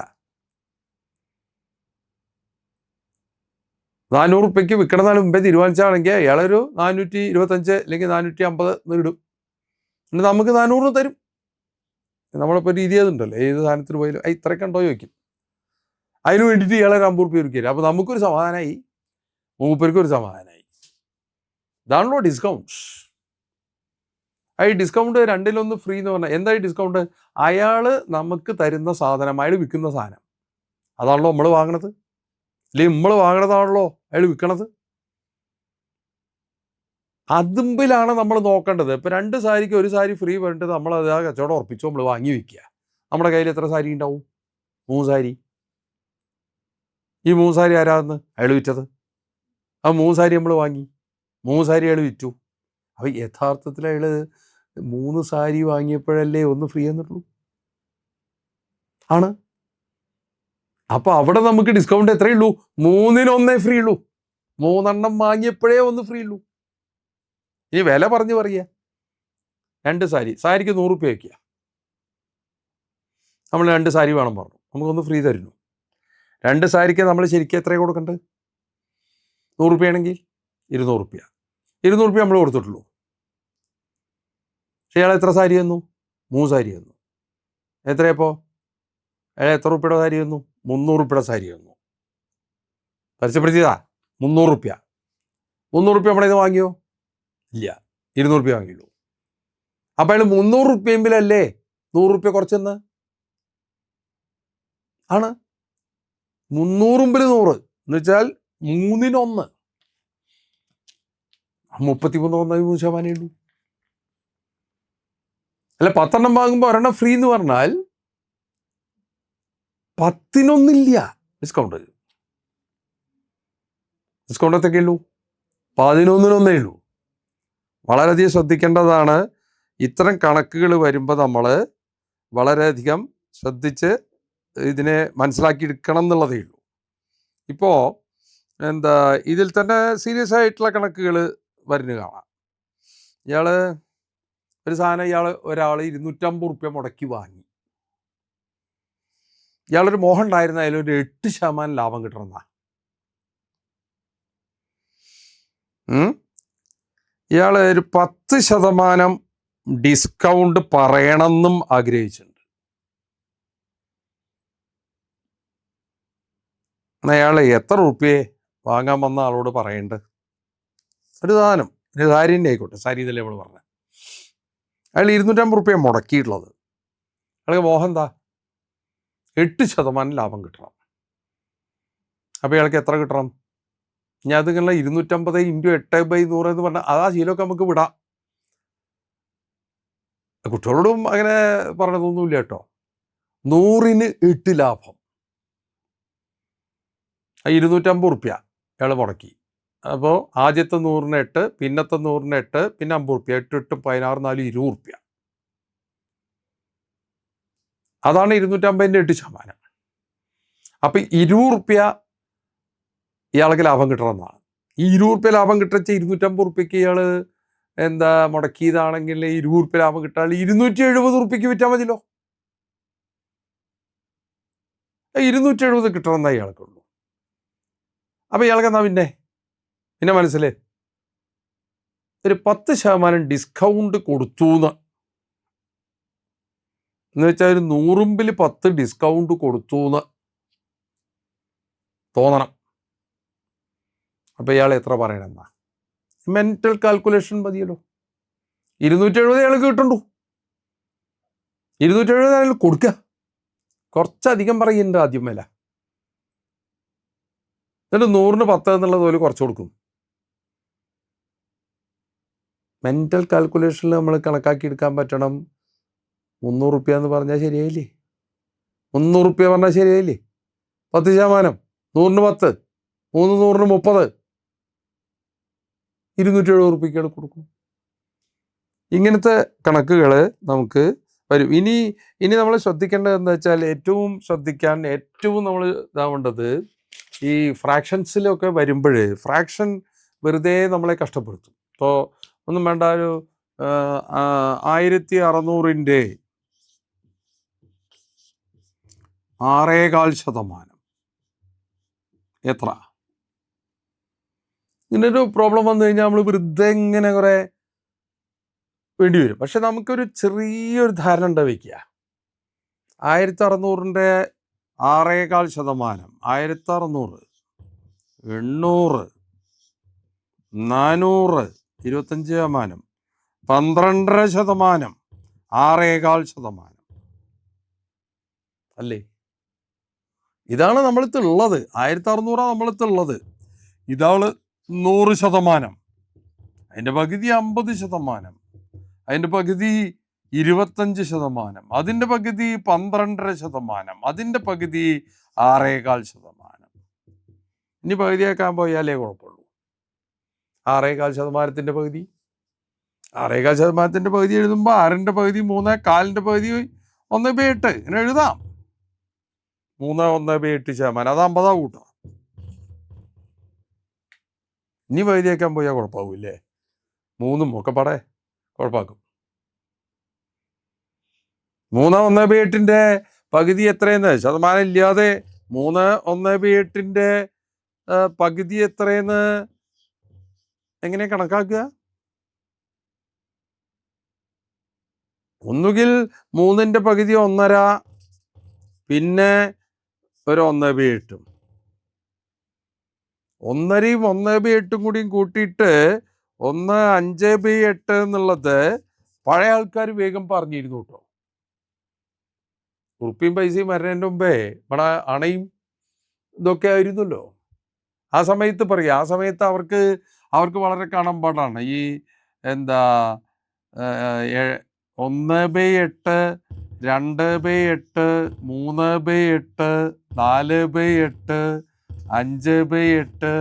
400 ഉറുപ്പിക്ക് വിൽക്കണമെന്നാണ് മുമ്പേ തീരുമാനിച്ചാണെങ്കിൽ അയാളൊരു 425 അല്ലെങ്കിൽ 450 ഇടും. എന്നിട്ട് നമുക്ക് 400 തരും. നമ്മളിപ്പോൾ രീതി അതുണ്ടല്ലോ, ഏത് സാധനത്തിന് പോയാലും ഇത്രയൊക്കെ ഉണ്ടോ ചോദിക്കും. അതിന് വേണ്ടിയിട്ട് ഇയാളെ 50 ഉറുപ്പിക ഒരുക്കില്ല. അപ്പോൾ നമുക്കൊരു സമാധാനമായി, മൂപ്പർക്കൊരു സമാധാനമായി. ഇതാണല്ലോ ഡിസ്കൗണ്ട്. ഈ ഡിസ്കൗണ്ട് 2 1 ഫ്രീ എന്ന് പറഞ്ഞാൽ എന്താ? ഈ ഡിസ്കൗണ്ട് അയാൾ നമുക്ക് തരുന്ന സാധനം, അയാൾ വിൽക്കുന്ന സാധനം അതാണല്ലോ നമ്മൾ വാങ്ങണത്, അല്ലെങ്കിൽ നമ്മൾ വാങ്ങണതാണല്ലോ അയാൾ വിൽക്കണത്. അതുമ്പിലാണ് നമ്മൾ നോക്കേണ്ടത്. ഇപ്പോൾ 2 സാരിക്ക് 1 സാരി ഫ്രീ പറഞ്ഞിട്ട് നമ്മളത് ആ കച്ചവടം ഉറപ്പിച്ചു നമ്മൾ വാങ്ങി വയ്ക്കുക. നമ്മുടെ കയ്യിൽ എത്ര സാരി ഉണ്ടാവും? 3 സാരി. ഈ 3 സാരി ആരാന്ന് അയാൾ വിറ്റത്? ആ 3 സാരി നമ്മൾ വാങ്ങി, 3 സാരി അയാൾ വിറ്റു. അപ്പോൾ യഥാർത്ഥത്തിൽ അയാൾ 3 സാരി വാങ്ങിയപ്പോഴല്ലേ 1 ഫ്രീ എന്നിട്ടുള്ളൂ ആണ്. അപ്പോൾ അവിടെ നമുക്ക് ഡിസ്കൗണ്ട് എത്രയേ ഉള്ളൂ? 3 1 ഫ്രീ ഉള്ളൂ. 3 എണ്ണം വാങ്ങിയപ്പോഴേ 1 ഫ്രീ ഉള്ളൂ. ഇനി വില പറയുക, 2 സാരിക്ക് 100 ഉറുപ്പിക വയ്ക്കുക. നമ്മൾ 2 സാരി വേണം പറഞ്ഞു, നമുക്കൊന്ന് ഫ്രീ തരുന്നു. 2 സാരിക്ക് നമ്മൾ ശരിക്കും എത്രയാണ് കൊടുക്കേണ്ടത്? 100 ഉറുപ്പികയാണെങ്കിൽ 200 ഉറുപ്പിക. 200 ഉറുപ്പിക നമ്മൾ കൊടുത്തിട്ടുള്ളൂ. പക്ഷേ അയാൾ എത്ര സാരി തന്നു? 3 സാരി തന്നു. എത്രയപ്പോൾ? അയാൾ എത്ര ഉറുപ്പിയുടെ സാരി തന്നു? 300 ഉറുപ്പിയുടെ സാരി തന്നു. പരസ്യപ്പെടുത്തിയതാ 300 ഉറുപ്പിക. 300 ഉറുപ്പിക നമ്മളിത് വാങ്ങിയോ? ഇല്ല, 200 ഉറുപ്പിക വാങ്ങിയുള്ളൂ. അപ്പം അയാൾ 300 ഉറുപ്പിയെങ്കിലല്ലേ 100 ഉറുപ്പിക കുറച്ചെന്ന് ആണ്. 300 മുമ്പിൽ 100 എന്ന് വെച്ചാൽ 3 1. 33.3% ഉള്ളൂ. അല്ല, 10 എണ്ണം വാങ്ങുമ്പോൾ 1 എണ്ണം ഫ്രീ എന്ന് പറഞ്ഞാൽ 10 1 ഡിസ്കൗണ്ട്. ഡിസ്കൗണ്ട് എത്രയൊക്കെ ഉള്ളൂ? 11 1 ഉള്ളൂ. വളരെയധികം ശ്രദ്ധിക്കേണ്ടതാണ്. ഇത്തരം കണക്കുകൾ വരുമ്പോൾ നമ്മൾ വളരെയധികം ശ്രദ്ധിച്ച് ഇതിനെ മനസ്സിലാക്കിയെടുക്കണം എന്നുള്ളതേ ഉള്ളൂ. ഇപ്പോൾ എന്താ ഇതിൽ തന്നെ സീരിയസ് ആയിട്ടുള്ള കണക്കുകൾ വരുന്നു കാണാം. ഇയാൾ ഒരു സാധനം ഒരാൾ 250 റുപ്യ മുടക്കി വാങ്ങി. ഇയാളൊരു മോഹം ഉണ്ടായിരുന്ന അതിലൊരു 8% ലാഭം കിട്ടണമെന്നാ. ഇയാൾ ഒരു 10% ഡിസ്കൗണ്ട് പറയണമെന്നും ആഗ്രഹിച്ചിട്ടുണ്ട്. അയാൾ എത്ര റുപ്യയെ വാങ്ങാൻ വന്ന ആളോട് പറയേണ്ടത്? ഒരു സാധനം, ഒരു സാരി തന്നെ ആയിക്കോട്ടെ, സാരി ഇതല്ലേ നമ്മൾ പറഞ്ഞത്. അയാൾ 250 റുപ്യ മുടക്കിയിട്ടുള്ളത്. അയാൾക്ക് മോഹം എന്താ? 8% ലാഭം കിട്ടണം. അപ്പോൾ ഇയാൾക്ക് എത്ര കിട്ടണം? ഞാൻ അതിങ്ങനെ 250 × 8/100 എന്ന് പറഞ്ഞാൽ അതാ ശീലമൊക്കെ നമുക്ക് വിടാം. കുട്ടികളോടും അങ്ങനെ പറഞ്ഞതൊന്നുമില്ല കേട്ടോ. 100ന് 8 ലാഭം. 250 റുപ്യ ഇയാൾ മുടക്കി. അപ്പോൾ ആദ്യത്തെ 100ന് 8, പിന്നത്തെ 100ന് 8, പിന്നെ 50 റുപ്യ, 8 8 16 4 20 റുപ്യ. അതാണ് 250ൻ്റെ 8%. അപ്പം 20 റുപ്യ ഇയാൾക്ക് ലാഭം കിട്ടണമെന്നാണ്. ഈ 20 റുപ്യ ലാഭം കിട്ടിച്ച 250 റുപ്യക്ക് ഇയാൾ എന്താ മുടക്കിയതാണെങ്കിൽ 20 റുപ്യ ലാഭം കിട്ടാൻ 270 റുപ്യക്ക് വിറ്റാൽ മതിയല്ലോ. 270 കിട്ടണമെന്നാ ഇയാൾക്കുള്ളൂ. അപ്പം ഇയാൾക്ക് എന്നാ പിന്നെ മനസ്സിൽ ഒരു 10% ഡിസ്കൗണ്ട് കൊടുത്തു എന്ന് വെച്ചാൽ ഒരു 100 10 ഡിസ്കൗണ്ട് കൊടുത്തു എന്ന് തോന്നണം. അപ്പം ഇയാൾ എത്ര പറയണമെന്നാ? മെന്റൽ കാൽക്കുലേഷൻ മതിയല്ലോ. 270 അയാൾക്ക് കിട്ടണ്ടു. 270 അയാൾ കൊടുക്കുക. കുറച്ചധികം പറയുന്നുണ്ട് ആദ്യം വില. എന്നിട്ട് 100ന് 10 എന്നുള്ളത് പോലെ കുറച്ച് കൊടുക്കും. മെന്റൽ കാൽക്കുലേഷനിൽ നമ്മൾ കണക്കാക്കി എടുക്കാൻ പറ്റണം. 300 റുപ്യ എന്ന് പറഞ്ഞാൽ ശരിയായില്ലേ? 300 റുപ്യ പറഞ്ഞാൽ ശരിയായില്ലേ? 10%, 100ന് 10, 3 100ന് 30, 270 റുപ്യക്ക് കൊടുക്കും. ഇങ്ങനത്തെ കണക്കുകൾ നമുക്ക് വരും. ഇനി നമ്മൾ ശ്രദ്ധിക്കേണ്ടത് എന്താ വെച്ചാൽ, ഏറ്റവും നമ്മൾ ഇതാവേണ്ടത് ഈ ഫ്രാക്ഷൻസിലൊക്കെ വരുമ്പോൾ ഫ്രാക്ഷൻ വെറുതെ നമ്മളെ കഷ്ടപ്പെടുത്തും. ഇപ്പോൾ ഒന്നും വേണ്ട, ഒരു 1600ൻ്റെ 6.25% എത്ര? ഇങ്ങനൊരു പ്രോബ്ലം വന്നു കഴിഞ്ഞാൽ നമ്മൾ വെറുതെ ഇങ്ങനെ കുറേ വേണ്ടി വരും. പക്ഷെ നമുക്കൊരു ചെറിയൊരു ധാരണ ഉണ്ടാവിക്കുക. 1600ൻ്റെ 6.25%, 1600, 800, 400, 25%, 12.5%, 6.25% അല്ലേ? ഇതാണ് നമ്മളിത്തുള്ളത്. 1600 നമ്മളിത്തുള്ളത്. ഇതാണ് 100%. അതിൻ്റെ പകുതി 50%, അതിൻ്റെ പകുതി 25%, അതിൻ്റെ പകുതി 12.5%, അതിൻ്റെ പകുതി 6.25%. ഇനി പകുതിയാക്കാൻ പോയാലേ കുഴപ്പമുള്ളൂ. 6.25%ൻ്റെ പകുതി, 6.25%ൻ്റെ പകുതി എഴുതുമ്പോൾ 6ൻ്റെ പകുതി 3, 4ൻ്റെ പകുതി 1/8 ഇങ്ങനെ എഴുതാം. 3 1/8%, അത് 50 കൂട്ടാം. ഇനി പകുതിയാക്കാൻ പോയാൽ കുഴപ്പമാവില്ലേ? 3ഉം ഒക്കെ പാടെ കുഴപ്പമാക്കും. 3 1/8ൻ്റെ പകുതി എത്രയെന്ന് ശതമാനം ഇല്ലാതെ 3 1/8ൻ്റെ പകുതി എത്രയെന്ന് എങ്ങനെ കണക്കാക്കുക? ഒന്നുകിൽ 3ൻ്റെ പകുതി 1.5, പിന്നെ ഒരു 1/8, 1.5യും 1/8 കൂടിയും കൂട്ടിയിട്ട് 1/5/8 എന്നുള്ളത് പഴയ ആൾക്കാർ വേഗം പറഞ്ഞിരുന്നു കേട്ടോ. ഉറുപ്പിയും പൈസയും വരുന്നതിൻ്റെ മുമ്പേ ഇവിടെ അണയും ഇതൊക്കെ ആയിരുന്നല്ലോ. ആ സമയത്ത് പറയുക, ആ സമയത്ത് അവർക്ക് വളരെ കാണാൻ പാടാണ് ഈ എന്താ 1/8, 2/8, 3/8, 4/8, 5/8,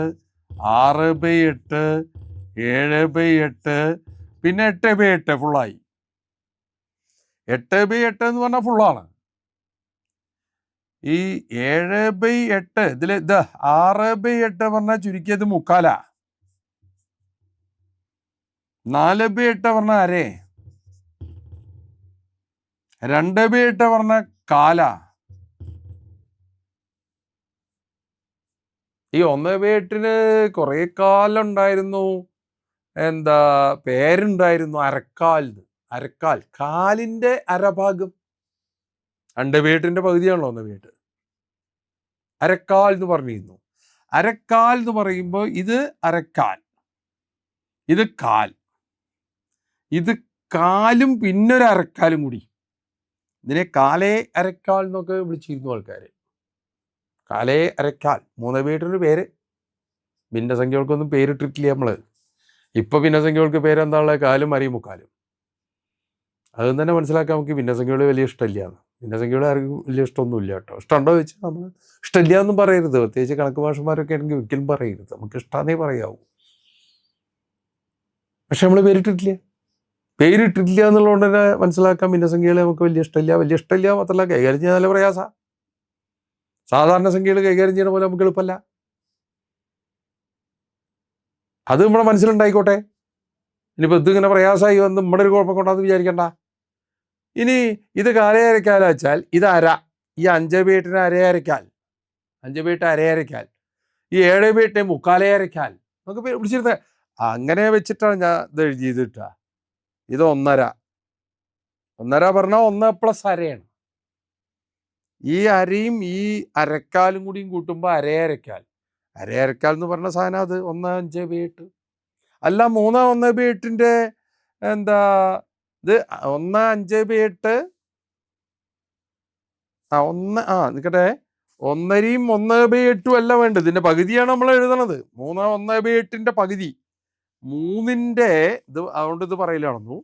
6/8, 7/8, പിന്നെ 8/8 ഫുള്ളായി. 8/8 എന്ന് പറഞ്ഞാൽ ഫുള്ളാണ്. ഈ 7/8 ഇതിൽ ഇത് 6/8 പറഞ്ഞാൽ ചുരുക്കിയത് മുക്കാല, 4/8 പറഞ്ഞാൽ അരേ, 2/8 പറഞ്ഞാൽ കാല. ഈ 1/8 കുറെ കാലം ഉണ്ടായിരുന്നു എന്താ പേരുണ്ടായിരുന്നു അരക്കാൽ. അരക്കാൽ കാലിന്റെ അരഭാഗം. 2/8 പകുതിയാണല്ലോ 1/8. അരക്കാൽ എന്ന് പറഞ്ഞിരുന്നു. അരക്കാൽ എന്ന് പറയുമ്പോൾ ഇത് അരക്കാൽ, ഇത് കാൽ, ഇത് കാലും പിന്നൊരു അരക്കാലും കൂടി. ഇതിനെ കാലേ അരക്കാൽ എന്നൊക്കെ വിളിച്ചിരുന്നു ആൾക്കാർ. കാലേ അരക്കാൽ. 3/8 പേര്. ഭിന്നസംഖ്യകൾക്കൊന്നും പേരിട്ടിട്ടില്ല നമ്മൾ. ഇപ്പൊ ഭിന്നസംഖ്യകൾക്ക് പേരെന്താണുള്ള? കാലും അരയും മുക്കാലും. അതും തന്നെ മനസ്സിലാക്കാൻ നമുക്ക് ഭിന്നസംഖ്യകൾ വലിയ ഇഷ്ടമില്ല. ഭിന്നസംഖ്യകൾ ആർക്കും വലിയ ഇഷ്ടമൊന്നുമില്ല കേട്ടോ. ഇഷ്ടമുണ്ടോ ചോദിച്ചാൽ നമ്മൾ ഇഷ്ടമില്ല എന്നും പറയരുത്. പ്രത്യേകിച്ച് കണക്ക് ഭാഷമാരൊക്കെ ആണെങ്കിൽ ഒരിക്കലും പറയരുത്. നമുക്ക് ഇഷ്ടമാണേ പറയാവൂ. പക്ഷെ നമ്മൾ പേരിട്ടിട്ടില്ല. പേരിട്ടിട്ടില്ല എന്നുള്ളതുകൊണ്ട് തന്നെ മനസ്സിലാക്കാൻ ഭിന്നസംഖ്യകളെ നമുക്ക് വലിയ ഇഷ്ടമില്ല. വലിയ ഇഷ്ടമില്ല മാത്രമല്ല കൈകാര്യം ചെയ്യാൻ നല്ല പ്രയാസ. സാധാരണ സംഖ്യകൾ കൈകാര്യം ചെയ്യണ പോലെ നമുക്ക് എളുപ്പമല്ല. അത് നമ്മുടെ മനസ്സിലുണ്ടായിക്കോട്ടെ. ഇനിയിപ്പോൾ ഇതിങ്ങനെ പ്രയാസമായി വന്ന് നമ്മുടെ ഒരു കുഴപ്പം കൊണ്ടാന്ന് വിചാരിക്കണ്ട. ഇനി ഇത് കാലേ അരക്കാല വെച്ചാൽ ഇത് അര. ഈ 5/8 അരയരക്കാൽ, 5/8 അരയരക്കാൽ. ഈ 7/8 മുക്കാലേ അരക്കാൽ. നമുക്ക് പിടിച്ചിരുന്നത് അങ്ങനെ വെച്ചിട്ടാണ് ഞാൻ ഇത് എഴുതിയിട്ടാ. ഇത് 1.5. 1.5 പറഞ്ഞാൽ 1 + അരയാണ്. ഈ അരയും ഈ അരക്കാലും കൂടിയും കൂട്ടുമ്പോൾ അരയരക്കാൽ. അരയരക്കാൽ എന്ന് പറഞ്ഞ സാധനം അത് 1/5/8 അല്ല. 3/1/8 എന്താ ഇത് 1/5/8 നിൽക്കട്ടെ. 1.5യും 1/8 അല്ല വേണ്ടത്. ഇതിന്റെ പകുതിയാണ് നമ്മൾ എഴുതണത്. 3/1/8 പകുതി. 3ന്റെ ഇത് അതുകൊണ്ട് ഇത് പറയില്ലാണെന്നു.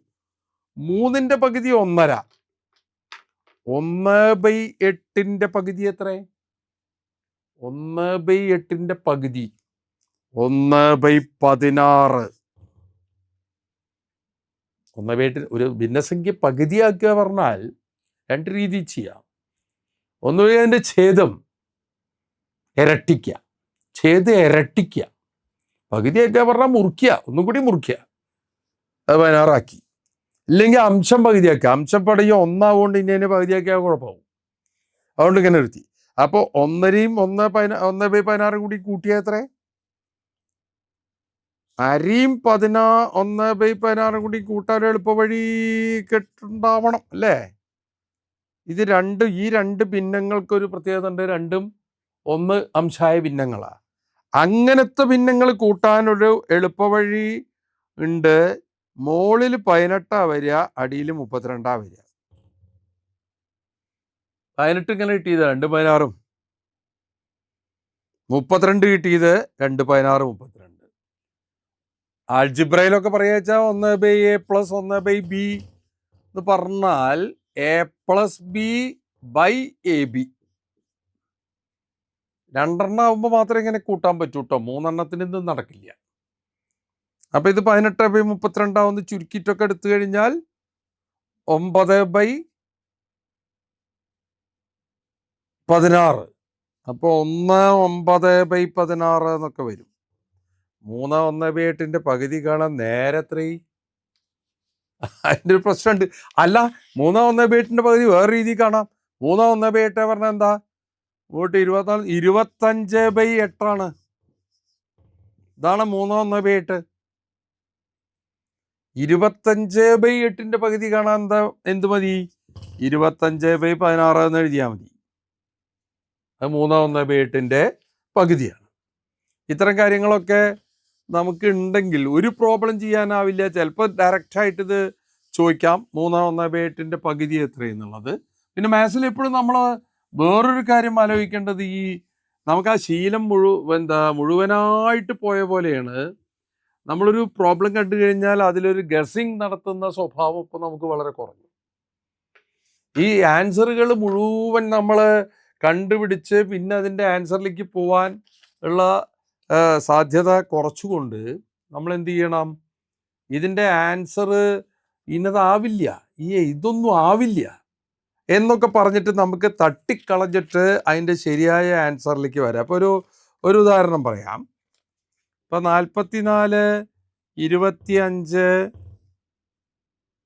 3ന്റെ പകുതി 1.5. 1/8 പകുതി എത്ര? 1/8 പകുതി 1/16. 1/8 ഒരു ഭിന്നസംഖ്യ പകുതിയാക്കുക പറഞ്ഞാൽ 2 രീതി ചെയ്യാം. ഒന്ന് അതിൻ്റെ ഛേദം ഇരട്ടിക്കുക. ഛേദം ഇരട്ടിക്കുക. പകുതിയാക്കുക പറഞ്ഞാൽ മുറിക്കുക, ഒന്നും കൂടി മുറിക്കുക, അത് 16 ആക്കി. ഇല്ലെങ്കിൽ അംശം പകുതിയാക്കുക. അംശം പടയോ 1 ആവുകൊണ്ട് ഇന്നെ പകുതിയാക്കിയാൽ കുഴപ്പമാവും. അതുകൊണ്ട് ഇങ്ങനെ നിർത്തി. അപ്പോൾ 1.5യും 1/16 കൂടി കൂട്ടിയാൽ എത്ര? അരയും 1/16 കൂടി കൂട്ടാൻ എളുപ്പ വഴി കെട്ടുണ്ടാവണം അല്ലേ? ഇത് ഈ രണ്ട് ഭിന്നങ്ങൾക്കൊരു പ്രത്യേകത ഉണ്ട്. രണ്ടും 1 അംശായ ഭിന്നങ്ങളാണ്. അങ്ങനത്തെ ഭിന്നങ്ങൾ കൂട്ടാനൊരു എളുപ്പവഴി ഉണ്ട്. മുകളിൽ 18 വരിക, അടിയിൽ 32 വരിക. 18 ഇങ്ങനെ കിട്ടിയത് 2/16, 32 കിട്ടിയത് 2/16, 32. ആൾജിബ്രയിലൊക്കെ പറയുക വെച്ചാൽ 1/a + 1/b എന്ന് പറഞ്ഞാൽ a + b/ab. 2 ആവുമ്പോൾ മാത്രമേ ഇങ്ങനെ കൂട്ടാൻ പറ്റൂ കേട്ടോ. 3 ഇതൊന്നും നടക്കില്ല. അപ്പൊ ഇത് 18/32 ആവുന്ന ചുരുക്കിയിട്ടൊക്കെ എടുത്തു കഴിഞ്ഞാൽ 9/16. അപ്പൊ 1/9/16 എന്നൊക്കെ വരും. 3/1/8 പകുതി കാണാൻ നേരെ എത്ര? അതിൻ്റെ ഒരു പ്രശ്നമുണ്ട്. അല്ല, 3/1/8 പകുതി വേറെ രീതി കാണാം. 3/1/8 പറഞ്ഞാൽ എന്താ? 24 25/8 ഇതാണ് 3/1/8. 25/8 പകുതി കാണാൻ എന്താ എന്ത് മതി? 25/16 എന്ന് എഴുതിയാൽ മതി. അത് 3/1/8 പകുതിയാണ്. ഇത്തരം കാര്യങ്ങളൊക്കെ നമുക്ക് ഉണ്ടെങ്കിൽ ഒരു പ്രോബ്ലം ചെയ്യാനാവില്ല. ചിലപ്പോൾ ഡയറക്റ്റായിട്ട് ഇത് ചോദിക്കാം, 3/1/8 പകുതി എത്രയെന്നുള്ളത്. പിന്നെ മാത്സിൽ എപ്പോഴും നമ്മൾ വേറൊരു കാര്യം ആലോചിക്കേണ്ടത്, നമുക്ക് ആ ശീലം മുഴുവനായിട്ട് പോയ പോലെയാണ്. നമ്മളൊരു പ്രോബ്ലം കണ്ടു കഴിഞ്ഞാൽ അതിലൊരു ഗസിങ് നടത്തുന്ന സ്വഭാവം ഇപ്പം നമുക്ക് വളരെ കുറഞ്ഞു. ഈ ആൻസറുകൾ മുഴുവൻ നമ്മൾ കണ്ടുപിടിച്ച് പിന്നെ അതിൻ്റെ ആൻസറിലേക്ക് പോവാൻ ഉള്ള സാധ്യത കുറച്ചുകൊണ്ട് നമ്മൾ എന്ത് ചെയ്യണം? ഇതിൻ്റെ ആൻസർ ഇന്നതാവില്ല, ഇതൊന്നും ആവില്ല എന്നൊക്കെ പറഞ്ഞിട്ട് നമുക്ക് തട്ടിക്കളഞ്ഞിട്ട് അതിൻ്റെ ശരിയായ ആൻസറിലേക്ക് വരാം. അപ്പോൾ ഒരു ഉദാഹരണം പറയാം. ഇപ്പോൾ 44, 25,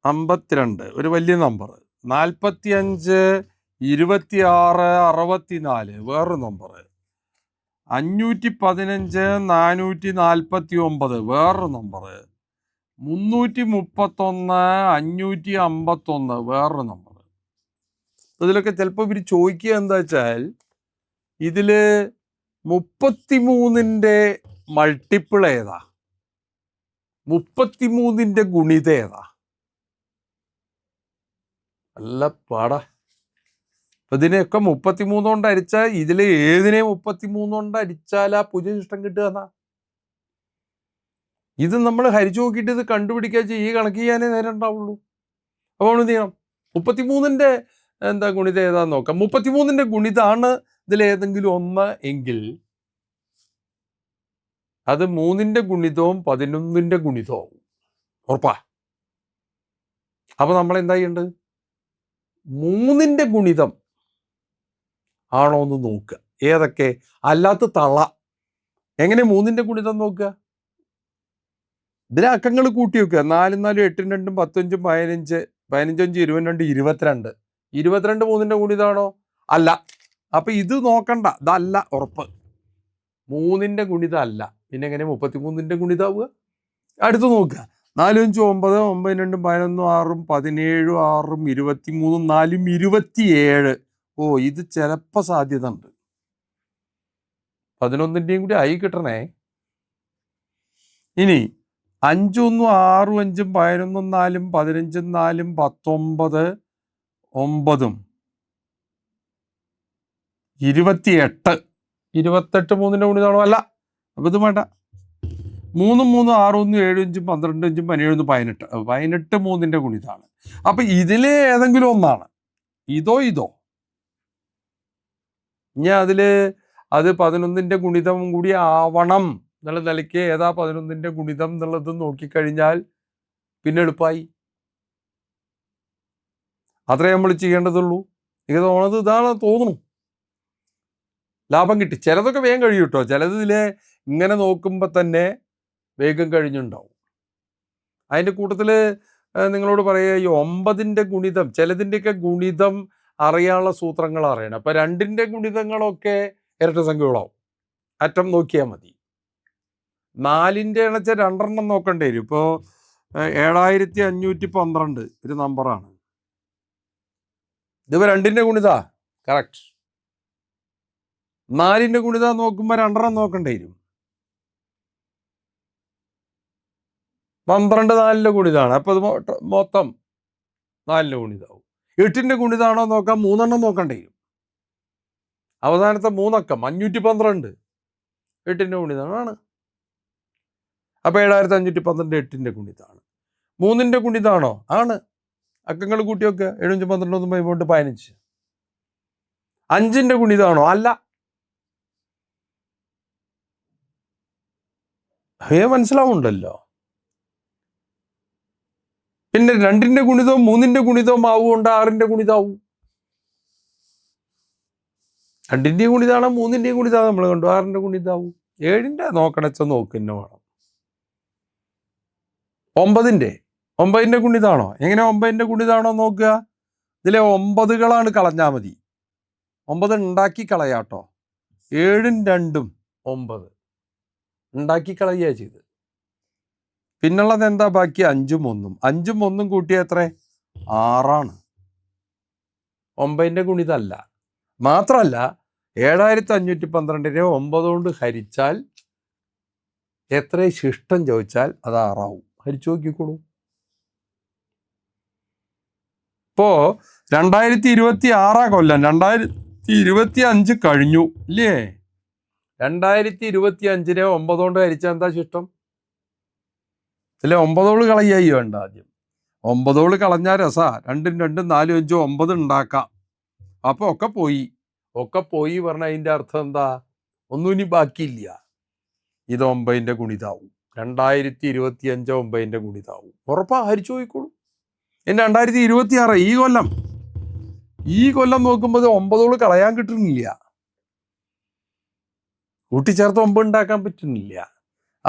52 ഒരു വലിയ നമ്പർ. 45, 26, 64 വേറൊരു നമ്പർ. 515, 449 വേറൊരു നമ്പർ. 331, 551 വേറൊരു നമ്പർ. ഇതിലൊക്കെ ചിലപ്പോൾ ഇവർ ചോദിക്കുക എന്താ വെച്ചാൽ ഇതിൽ 33ൻ്റെ മൾട്ടിപ്പിൾ ഏതാ, 33ൻ്റെ ഗുണിത ഏതാ? നല്ല പാടാ. അപ്പം ഇതിനെയൊക്കെ 33 കൊണ്ട് അരിച്ചാൽ ഇതിൽ ഏതിനെ 33 കൊണ്ട് അരിച്ചാൽ ആ പൂജ്യനിഷ്ടം കിട്ടുക എന്നാ. ഇത് നമ്മൾ ഹരിച്ചു നോക്കിയിട്ട് ഇത് കണ്ടുപിടിക്കുക, ഈ കണക്ക് ചെയ്യാനേ നേരം ഉണ്ടാവുള്ളൂ. അപ്പോൾ എന്ത് ചെയ്യണം? 33ൻ്റെ എന്താ ഗുണിത ഏതാന്ന് നോക്കാം. 33ൻ്റെ ഗുണിതാണ് ഇതിലേതെങ്കിലും ഒന്ന് എങ്കിൽ അത് 3ൻ്റെ ഗുണിതവും 11ൻ്റെ ഗുണിതവും ഉറപ്പാ. അപ്പൊ നമ്മൾ എന്താ ചെയ്യേണ്ടത്? 3ൻ്റെ ഗുണിതം ആണോ എന്ന് നോക്കുക. ഏതൊക്കെ? അല്ലാത്ത തള്ള. എങ്ങനെ 3ൻ്റെ ഗുണിതം നോക്കുക? ഇതിലെ അക്കങ്ങൾ കൂട്ടി വെക്കുക. 4 4 8 2 15 15 15 22 22 22 3ൻ്റെ ഗുണിതാണോ? അല്ല. അപ്പൊ ഇത് നോക്കണ്ട, ഇതല്ല ഉറപ്പ്. 3ൻ്റെ ഗുണിതം അല്ല. പിന്നെ എങ്ങനെ 33ൻ്റെ ഗുണിതാവുക? അടുത്ത് നോക്കുക. 4 5 9 9 2 11 6 17 6 23 4 27. ഓ, ഇത് ചിലപ്പോൾ സാധ്യത ഉണ്ട്. 11ൻ്റെയും കൂടി ആയി കിട്ടണേ. ഇനി 5 1 6 5 11 4 15 4 19 9 28 28 3ൻ്റെ ഗുണിതാണോ? അല്ല. അപ്പം ഇത് വേണ്ട. 3 3 6 1 7 5 12 5 17 18 18 3ൻ്റെ ഗുണിതാണ്. അപ്പൊ ഇതിലെ ഏതെങ്കിലും ഒന്നാണ്. ഇതോ ഞാൻ അത് 11ൻ്റെ ഗുണിതം കൂടി ആവണം എന്നുള്ള നിലയ്ക്ക് ഏതാ 11ൻ്റെ ഗുണിതം എന്നുള്ളത് നോക്കിക്കഴിഞ്ഞാൽ പിന്നെ എളുപ്പമായി. അത്രേ നമ്മൾ ചെയ്യേണ്ടതുള്ളൂ. എനിക്ക് തോന്നുന്നത് ഇതാണ് തോന്നുന്നു. ലാഭം കിട്ടി. ചിലതൊക്കെ വേഗം കഴിയും കേട്ടോ. ചിലതിലെ ഇങ്ങനെ നോക്കുമ്പോൾ തന്നെ വേഗം കഴിഞ്ഞുണ്ടാവും. അതിൻ്റെ കൂട്ടത്തിൽ നിങ്ങളോട് പറയുക, ഈ 9ൻ്റെ ഗുണിതം, ചിലതിൻ്റെയൊക്കെ ഗുണിതം അറിയാനുള്ള സൂത്രങ്ങൾ അറിയണം. അപ്പം 2ൻ്റെ ഗുണിതങ്ങളൊക്കെ ഇരട്ട സംഖ്യകളാവും. അറ്റം നോക്കിയാൽ മതി. 4ൻ്റെ എന്നുവെച്ചാൽ 2 നോക്കേണ്ടി വരും. ഇപ്പോൾ 7512 ഒരു നമ്പറാണ്. ഇതിപ്പോൾ 2ൻ്റെ ഗുണിതാ കറക്റ്റ്. 4ൻ്റെ ഗുണിത നോക്കുമ്പോൾ 2 നോക്കേണ്ടി വരും. 12 4ൻ്റെ ഗുണിതാണ്. അപ്പോൾ ഇത് മൊത്തം 4ൻ്റെ ഗുണിതാവും. 8ൻ്റെ ഗുണിതാണോ നോക്കാം, 3 നോക്കേണ്ടി വരും. അവസാനത്തെ 3 അക്കം 512 8ൻ്റെ ഗുണിതാണ്. അപ്പോൾ 7512 8ൻ്റെ ഗുണിതാണ്. 3ൻ്റെ ഗുണിതാണോ? ആണ്. അക്കങ്ങൾ കൂട്ടി വെക്കുക. 7 5 12 1 13 15. 5ൻ്റെ ഗുണിതാണോ? അല്ല. മനസ്സിലാവുണ്ടല്ലോ. പിന്നെ 2ൻ്റെ ഗുണിതവും 3ൻ്റെ ഗുണിതവും ആവുകൊണ്ട് 6ൻ്റെ ഗുണിതാവും. 2ൻ്റെയും ഗുണിതാണ് 3ൻ്റെയും ഗുണിതാണ് നമ്മൾ കണ്ടു. 6ൻ്റെ ഗുണിതാവും. 7ൻ്റെ നോക്കണച്ച നോക്കുന്ന വേണം. 9ൻ്റെ ഗുണിതാണോ? എങ്ങനെ 9ൻ്റെ ഗുണിതാണോ നോക്കുക? ഇതിലെ 9കളാണ് കളഞ്ഞാൽ മതി. 9 ഉണ്ടാക്കി കളയാട്ടോ. 7ഉം 2ഉം 9 ഉണ്ടാക്കി കളയുക ചെയ്ത്. പിന്നുള്ളത് എന്താ ബാക്കി? 5ഉം 1ഉം. 5ഉം 1ഉം കൂട്ടിയ എത്ര? 6ആണ്. 9ൻ്റെ ഗുണിതല്ല. മാത്രമല്ല 7512നെ 9 കൊണ്ട് ഹരിച്ചാൽ എത്ര ശിഷ്ടം ചോദിച്ചാൽ അത് 6 ആവും. ഹരിച്ചു നോക്കിക്കോളൂ. ഇപ്പോ 2026 കൊല്ലം, 2025 കഴിഞ്ഞു ഇല്ലേ? 2025നെ 9 കൊണ്ട് ഹരിച്ചാൽ എന്താ ശിഷ്ടം? അല്ലെ 9 കളയായി വേണ്ട. ആദ്യം 9 കളഞ്ഞാൽ രസാ. 2ഉം 2ഉം 4ഉം 5ഉം 9 ഉണ്ടാക്കാം. അപ്പൊ ഒക്കെ പോയി പറഞ്ഞാൽ അതിൻ്റെ അർത്ഥം എന്താ? ഒന്നും ഇനി ബാക്കിയില്ല. ഇത് 9ൻ്റെ ഗുണിതാവും. 2025 9ൻ്റെ ഗുണിതാവും. ഉറപ്പാ. ഹരിച്ചു പോയിക്കോളൂ. ഇനി 2026 ഈ കൊല്ലം ഈ കൊല്ലം നോക്കുമ്പോൾ 9 കളയാൻ കിട്ടുന്നില്ല, കൂട്ടിച്ചേർത്ത് 9 ഉണ്ടാക്കാൻ പറ്റുന്നില്ല.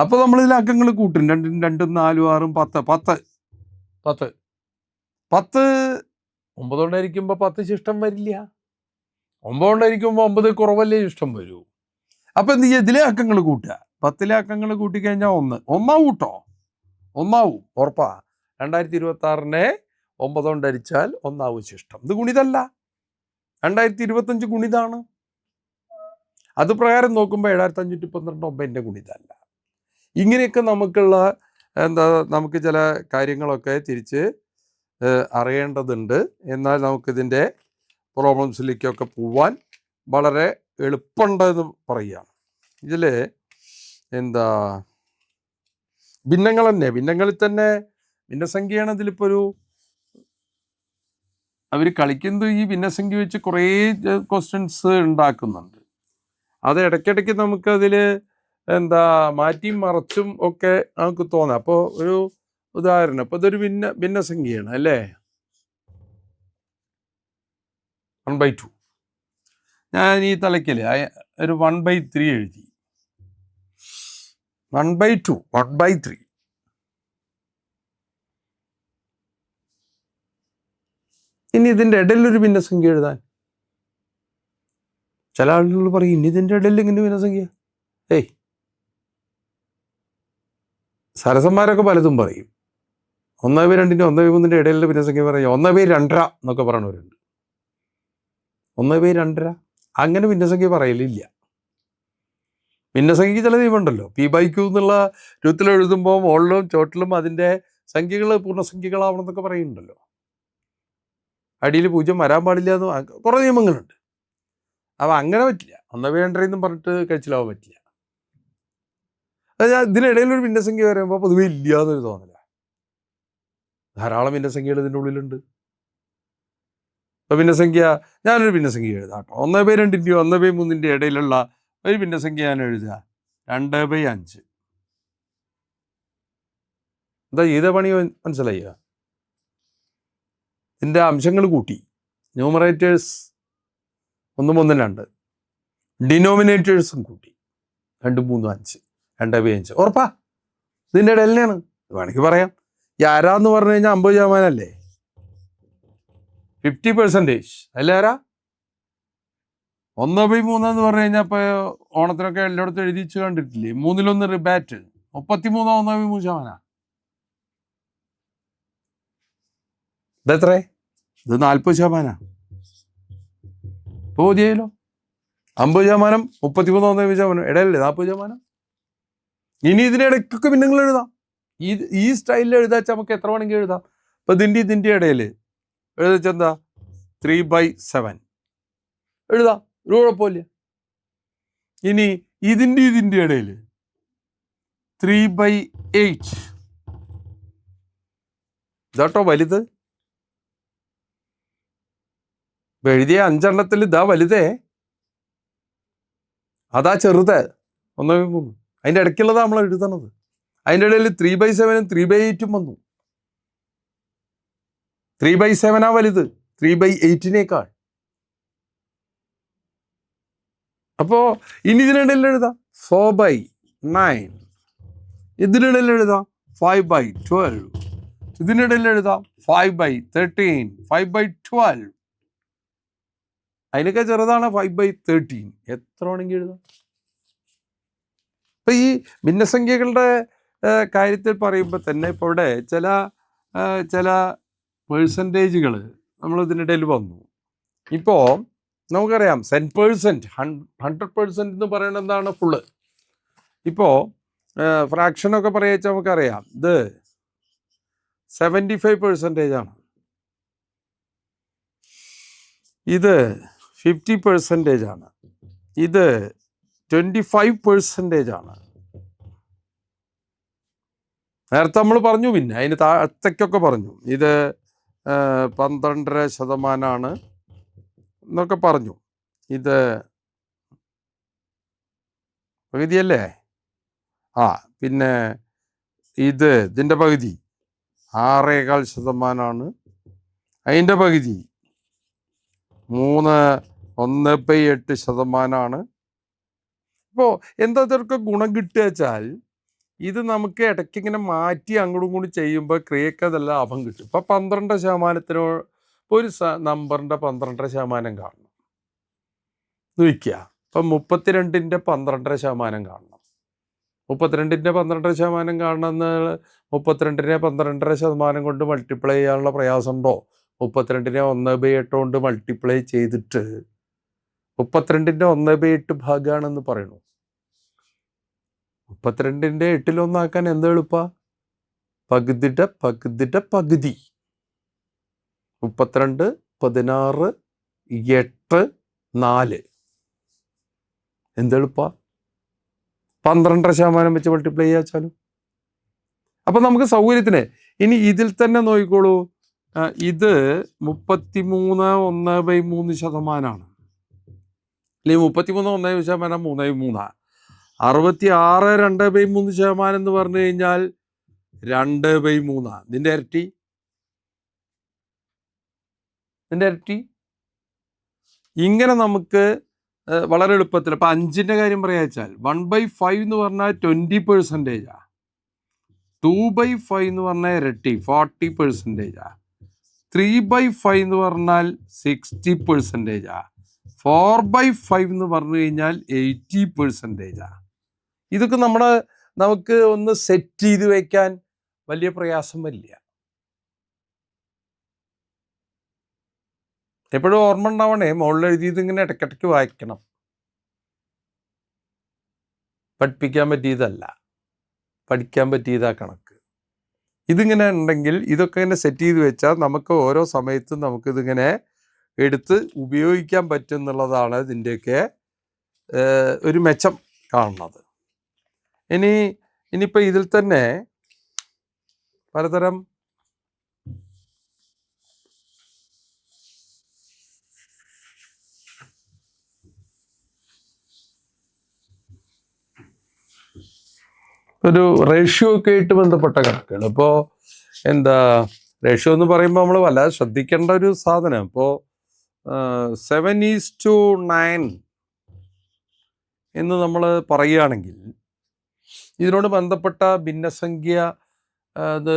അപ്പൊ നമ്മൾ ഇതിൽ അക്കങ്ങൾ കൂട്ടും. 2 2 4 6 10 10 10 10 9 കൊണ്ടായിരിക്കുമ്പോൾ 10 ശിഷ്ടം വരില്ല. 9 കൊണ്ടായിരിക്കുമ്പോൾ 9 കുറവല്ലേ ഇഷ്ടം വരൂ. അപ്പൊ എന്ത് ചെയ്യുക, ഇതിലെ അക്കങ്ങൾ കൂട്ടുക. 10 അക്കങ്ങൾ കൂട്ടിക്കഴിഞ്ഞാൽ 1 ഒന്നാവും കേട്ടോ, ഒന്നാവും ഉറപ്പാ. 2026 9 കൊണ്ടരിച്ചാൽ 1 ശിഷ്ടം. ഇത് ഗുണിതല്ല, 2025 ഗുണിതാണ്. അത് പ്രകാരം നോക്കുമ്പോൾ 7512 9ന്റെ ഗുണിതല്ല. ഇങ്ങനെയൊക്കെ നമുക്കുള്ള നമുക്ക് ചില കാര്യങ്ങളൊക്കെ തിരിച്ച് അറിയേണ്ടതുണ്ട്. എന്നാൽ നമുക്കിതിൻ്റെ പ്രോബ്ലംസിലേക്കൊക്കെ പോവാൻ വളരെ എളുപ്പമുണ്ടെന്ന് പറയുകയാണ്. ഇതിൽ ഭിന്നങ്ങൾ തന്നെ, ഭിന്നങ്ങളിൽ തന്നെ ഭിന്നസംഖ്യയാണ്. ഇതിലിപ്പോൾ അവർ കളിക്കുന്നത് ഈ ഭിന്നസംഖ്യ വെച്ച് കുറേ ക്വസ്റ്റ്യൻസ് ഉണ്ടാക്കുന്നുണ്ട്. അത് ഇടയ്ക്കിടയ്ക്ക് നമുക്കതിൽ മാറ്റിയും മറച്ചും ഒക്കെ നമുക്ക് തോന്നാം. അപ്പോൾ ഒരു ഉദാഹരണം, അപ്പോൾ ഇതൊരു ഭിന്നസംഖ്യയാണ് അല്ലേ, 1/2. ഞാൻ ഈ തലയ്ക്കൽ ഒരു 1/3 എഴുതി. 1/2 1/3. ഇനി ഇതിൻ്റെ ഇടയിലൊരു ഭിന്നസംഖ്യ എഴുതാൻ ചില ആളുകൾ പറയും, ഇനി ഇതിൻ്റെ ഇടയിൽ ഇങ്ങനെ ഭിന്നസംഖ്യ. സരസന്മാരൊക്കെ പലതും പറയും. 1/2 1/3 ഇടയിലുള്ള ഭിന്നസംഖ്യ പറയും 1/2 എന്നൊക്കെ പറയണവരുണ്ട്. 1/2 അങ്ങനെ ഭിന്നസംഖ്യ പറയലില്ല. ഭിന്നസംഖ്യക്ക് ചില നിയമമുണ്ടല്ലോ. P/Q എന്നുള്ള രൂപത്തിൽ എഴുതുമ്പോൾ മുകളിലും ചോട്ടിലും അതിൻ്റെ സംഖ്യകൾ പൂർണ്ണസംഖ്യകളാവണം എന്നൊക്കെ പറയുന്നുണ്ടല്ലോ. അടിയിൽ 0 വരാൻ പാടില്ല എന്ന് കുറേ നിയമങ്ങളുണ്ട്. അപ്പം അങ്ങനെ പറ്റില്ല. 1/2 പറഞ്ഞിട്ട് കഴിച്ചിലാവാൻ പറ്റില്ല. ഇതിനിടയിലൊരു ഭിന്നസംഖ്യ പറയുമ്പോൾ പൊതുവെ ഇല്ല എന്നൊരു തോന്നല. ധാരാളം ഭിന്നസംഖ്യകൾ ഇതിൻ്റെ ഉള്ളിലുണ്ട്. അപ്പോൾ ഭിന്നസംഖ്യ, ഞാനൊരു ഭിന്നസംഖ്യ എഴുതാം കേട്ടോ. 1/2 1/3 ഇടയിലുള്ള ഒരു ഭിന്നസംഖ്യ ഞാൻ എഴുതുക 2/5. എന്താ ചെയ്ത പണി മനസ്സിലായില്ല? ഇതിൻ്റെ അംശങ്ങൾ കൂട്ടി, ന്യൂമറേറ്റേഴ്സ് 1 1 2, ഡിനോമിനേറ്റേഴ്സും കൂട്ടി 2 3 5 2/5. ഉറപ്പാ ഇതിൻ്റെ ഇടയിൽ തന്നെയാണ്. വേണമെങ്കിൽ പറയാം ഈ ആരാന്ന് പറഞ്ഞു കഴിഞ്ഞാൽ 50% 50% അല്ലേ ആരാ. 1/3 എന്ന് പറഞ്ഞു കഴിഞ്ഞാൽ ഇപ്പോൾ ഓണത്തിനൊക്കെ എല്ലായിടത്തും എഴുതിച്ച് കണ്ടിട്ടില്ലേ, 1/3 റിബാറ്റ്. 33 1/3%. ഇതെത്രേ? ഇത് 40%. ഇപ്പോൾ മതിയായല്ലോ. 50% 33 1/3% ഇടയിലല്ലേ 40%. ഇനി ഇതിനിടയ്ക്കൊക്കെ ഭിന്നങ്ങൾ എഴുതാം. ഈ സ്റ്റൈലിൽ എഴുതാച്ചാൽ നമുക്ക് എത്ര വേണമെങ്കിൽ എഴുതാം. ഇപ്പം ഇതിൻ്റെ ഇടയിൽ എഴുതാച്ചാൽ 3/7 എഴുതാം, ഒരു കുഴപ്പമില്ല. ഇനി ഇതിൻ്റെ ഇടയിൽ 3/8 ഇതാട്ടോ വലുത്. എഴുതിയ 5 ഇതാ വലുതേ, അതാ ചെറുത് 1/3. അതിൻ്റെ ഇടയ്ക്കുള്ളതാണ് നമ്മൾ എഴുതണത്. അതിൻ്റെ ഇടയിൽ 3/7 3/8 വന്നു. 3/7 വലുത് 3/8 അപ്പോൾ ഇനി ഇതിനിടയിൽ എഴുതാം 4/9. ഇതിനിടയിൽ എഴുതാം 5/12. ഇതിനിടയിൽ എഴുതാം 5/13 5/12. അതിനൊക്കെ ചെറുതാണ് 5/13. എത്ര വേണമെങ്കിൽ എഴുതാം. ഇപ്പം ഈ ഭിന്നസംഖ്യകളുടെ കാര്യത്തിൽ പറയുമ്പോൾ തന്നെ ഇപ്പോൾ ഇവിടെ ചില പേഴ്സൻറ്റേജുകൾ നമ്മൾ ഇതിനിടയിൽ വന്നു. ഇപ്പോൾ നമുക്കറിയാം 10%, 100% എന്ന് പറയുന്നത് എന്താണ്? ഫുള്ള്. ഇപ്പോൾ ഫ്രാക്ഷനൊക്കെ പറയുക നമുക്കറിയാം ഇത് 75% ഇത് 50% ഇത് 25% നേരത്തെ നമ്മൾ പറഞ്ഞു. പിന്നെ അതിന് താഴത്തേക്കൊക്കെ പറഞ്ഞു ഇത് 12% എന്നൊക്കെ പറഞ്ഞു. ഇത് പകുതിയല്ലേ? പിന്നെ ഇതിൻ്റെ പകുതി 6.25%. അതിൻ്റെ പകുതി 3.1/8%. ഇപ്പോൾ എന്താ ഇതൊക്കെ ഗുണം കിട്ടുക വെച്ചാൽ ഇത് നമുക്ക് ഇടയ്ക്ക് ഇങ്ങനെ മാറ്റി അങ്ങോട്ടും കൂടി ചെയ്യുമ്പോൾ ക്രിയക്ക് അത് ലാഭം കിട്ടും. ഇപ്പം 12% ഒരു നമ്പറിൻ്റെ 12% കാണണം നോക്കുക. ഇപ്പം 32ൻ്റെ 12% കാണണം. 32ൻ്റെ 12% കാണണമെന്ന് 32നെ 12% കൊണ്ട് മൾട്ടിപ്ലൈ ചെയ്യാനുള്ള പ്രയാസമുണ്ടോ? 32നെ 1/8 കൊണ്ട് മൾട്ടിപ്ലൈ ചെയ്തിട്ട് 32ൻ്റെ 1/8 ഭാഗമാണെന്ന് പറയണു. 32ൻ്റെ 8-1 എന്ത് എളുപ്പ? പകുതിയുടെ പകുതി. 32, 16, 8, 4 എന്തെളുപ്പ? 12% വെച്ച് മൾട്ടിപ്ലൈ ചെയ്യാച്ചാലും. അപ്പം നമുക്ക് സൗകര്യത്തിന് ഇനി ഇതിൽ തന്നെ നോക്കിക്കോളൂ. ഇത് 33.1/3%. അല്ലെങ്കിൽ 33.1% 3/3. 66.2/3% എന്ന് പറഞ്ഞു കഴിഞ്ഞാൽ 2/3. ഇതിൻ്റെ ഇരട്ടി. ഇങ്ങനെ നമുക്ക് വളരെ എളുപ്പത്തിൽ ഇപ്പം 5ൻ്റെ കാര്യം പറയാ വെച്ചാൽ 1/5 എന്ന് പറഞ്ഞാൽ 20%. 2/5 എന്ന് പറഞ്ഞാൽ ഇരട്ടി 40%. 3/5 എന്ന് പറഞ്ഞാൽ 60%. 4/5 എന്ന് പറഞ്ഞു കഴിഞ്ഞാൽ 80%. ഇതൊക്കെ നമുക്ക് ഒന്ന് സെറ്റ് ചെയ്ത് വെക്കാൻ വലിയ പ്രയാസം വരില്ല. എപ്പോഴും ഓർമ്മ ഉണ്ടാവണേ, മുകളിൽ എഴുതിയത് ഇങ്ങനെ ഇടയ്ക്കിടയ്ക്ക് വായിക്കണം. പഠിപ്പിക്കാൻ പറ്റിയതല്ല, പഠിക്കാൻ പറ്റിയതാ കണക്ക്. ഇതിങ്ങനെ ഉണ്ടെങ്കിൽ ഇതൊക്കെ ഇങ്ങനെ സെറ്റ് ചെയ്ത് വെച്ചാൽ നമുക്ക് ഓരോ സമയത്തും നമുക്കിതിങ്ങനെ എടുത്ത് ഉപയോഗിക്കാൻ പറ്റും എന്നുള്ളതാണ് ഇതിൻ്റെയൊക്കെ ഒരു മെച്ചം കാണുന്നത്. ഇനിയിപ്പോൾ ഇതിൽ തന്നെ പലതരം ഒരു റേഷ്യോ ഒക്കെ ആയിട്ട് ബന്ധപ്പെട്ട കണക്കുകൾ. ഇപ്പോൾ റേഷ്യോ എന്ന് പറയുമ്പോൾ നമ്മൾ വല്ലാതെ ശ്രദ്ധിക്കേണ്ട ഒരു സാധനം. ഇപ്പോൾ 7:9 എന്ന് നമ്മൾ പറയുകയാണെങ്കിൽ ഇതിനോട് ബന്ധപ്പെട്ട ഭിന്നസംഖ്യ അത്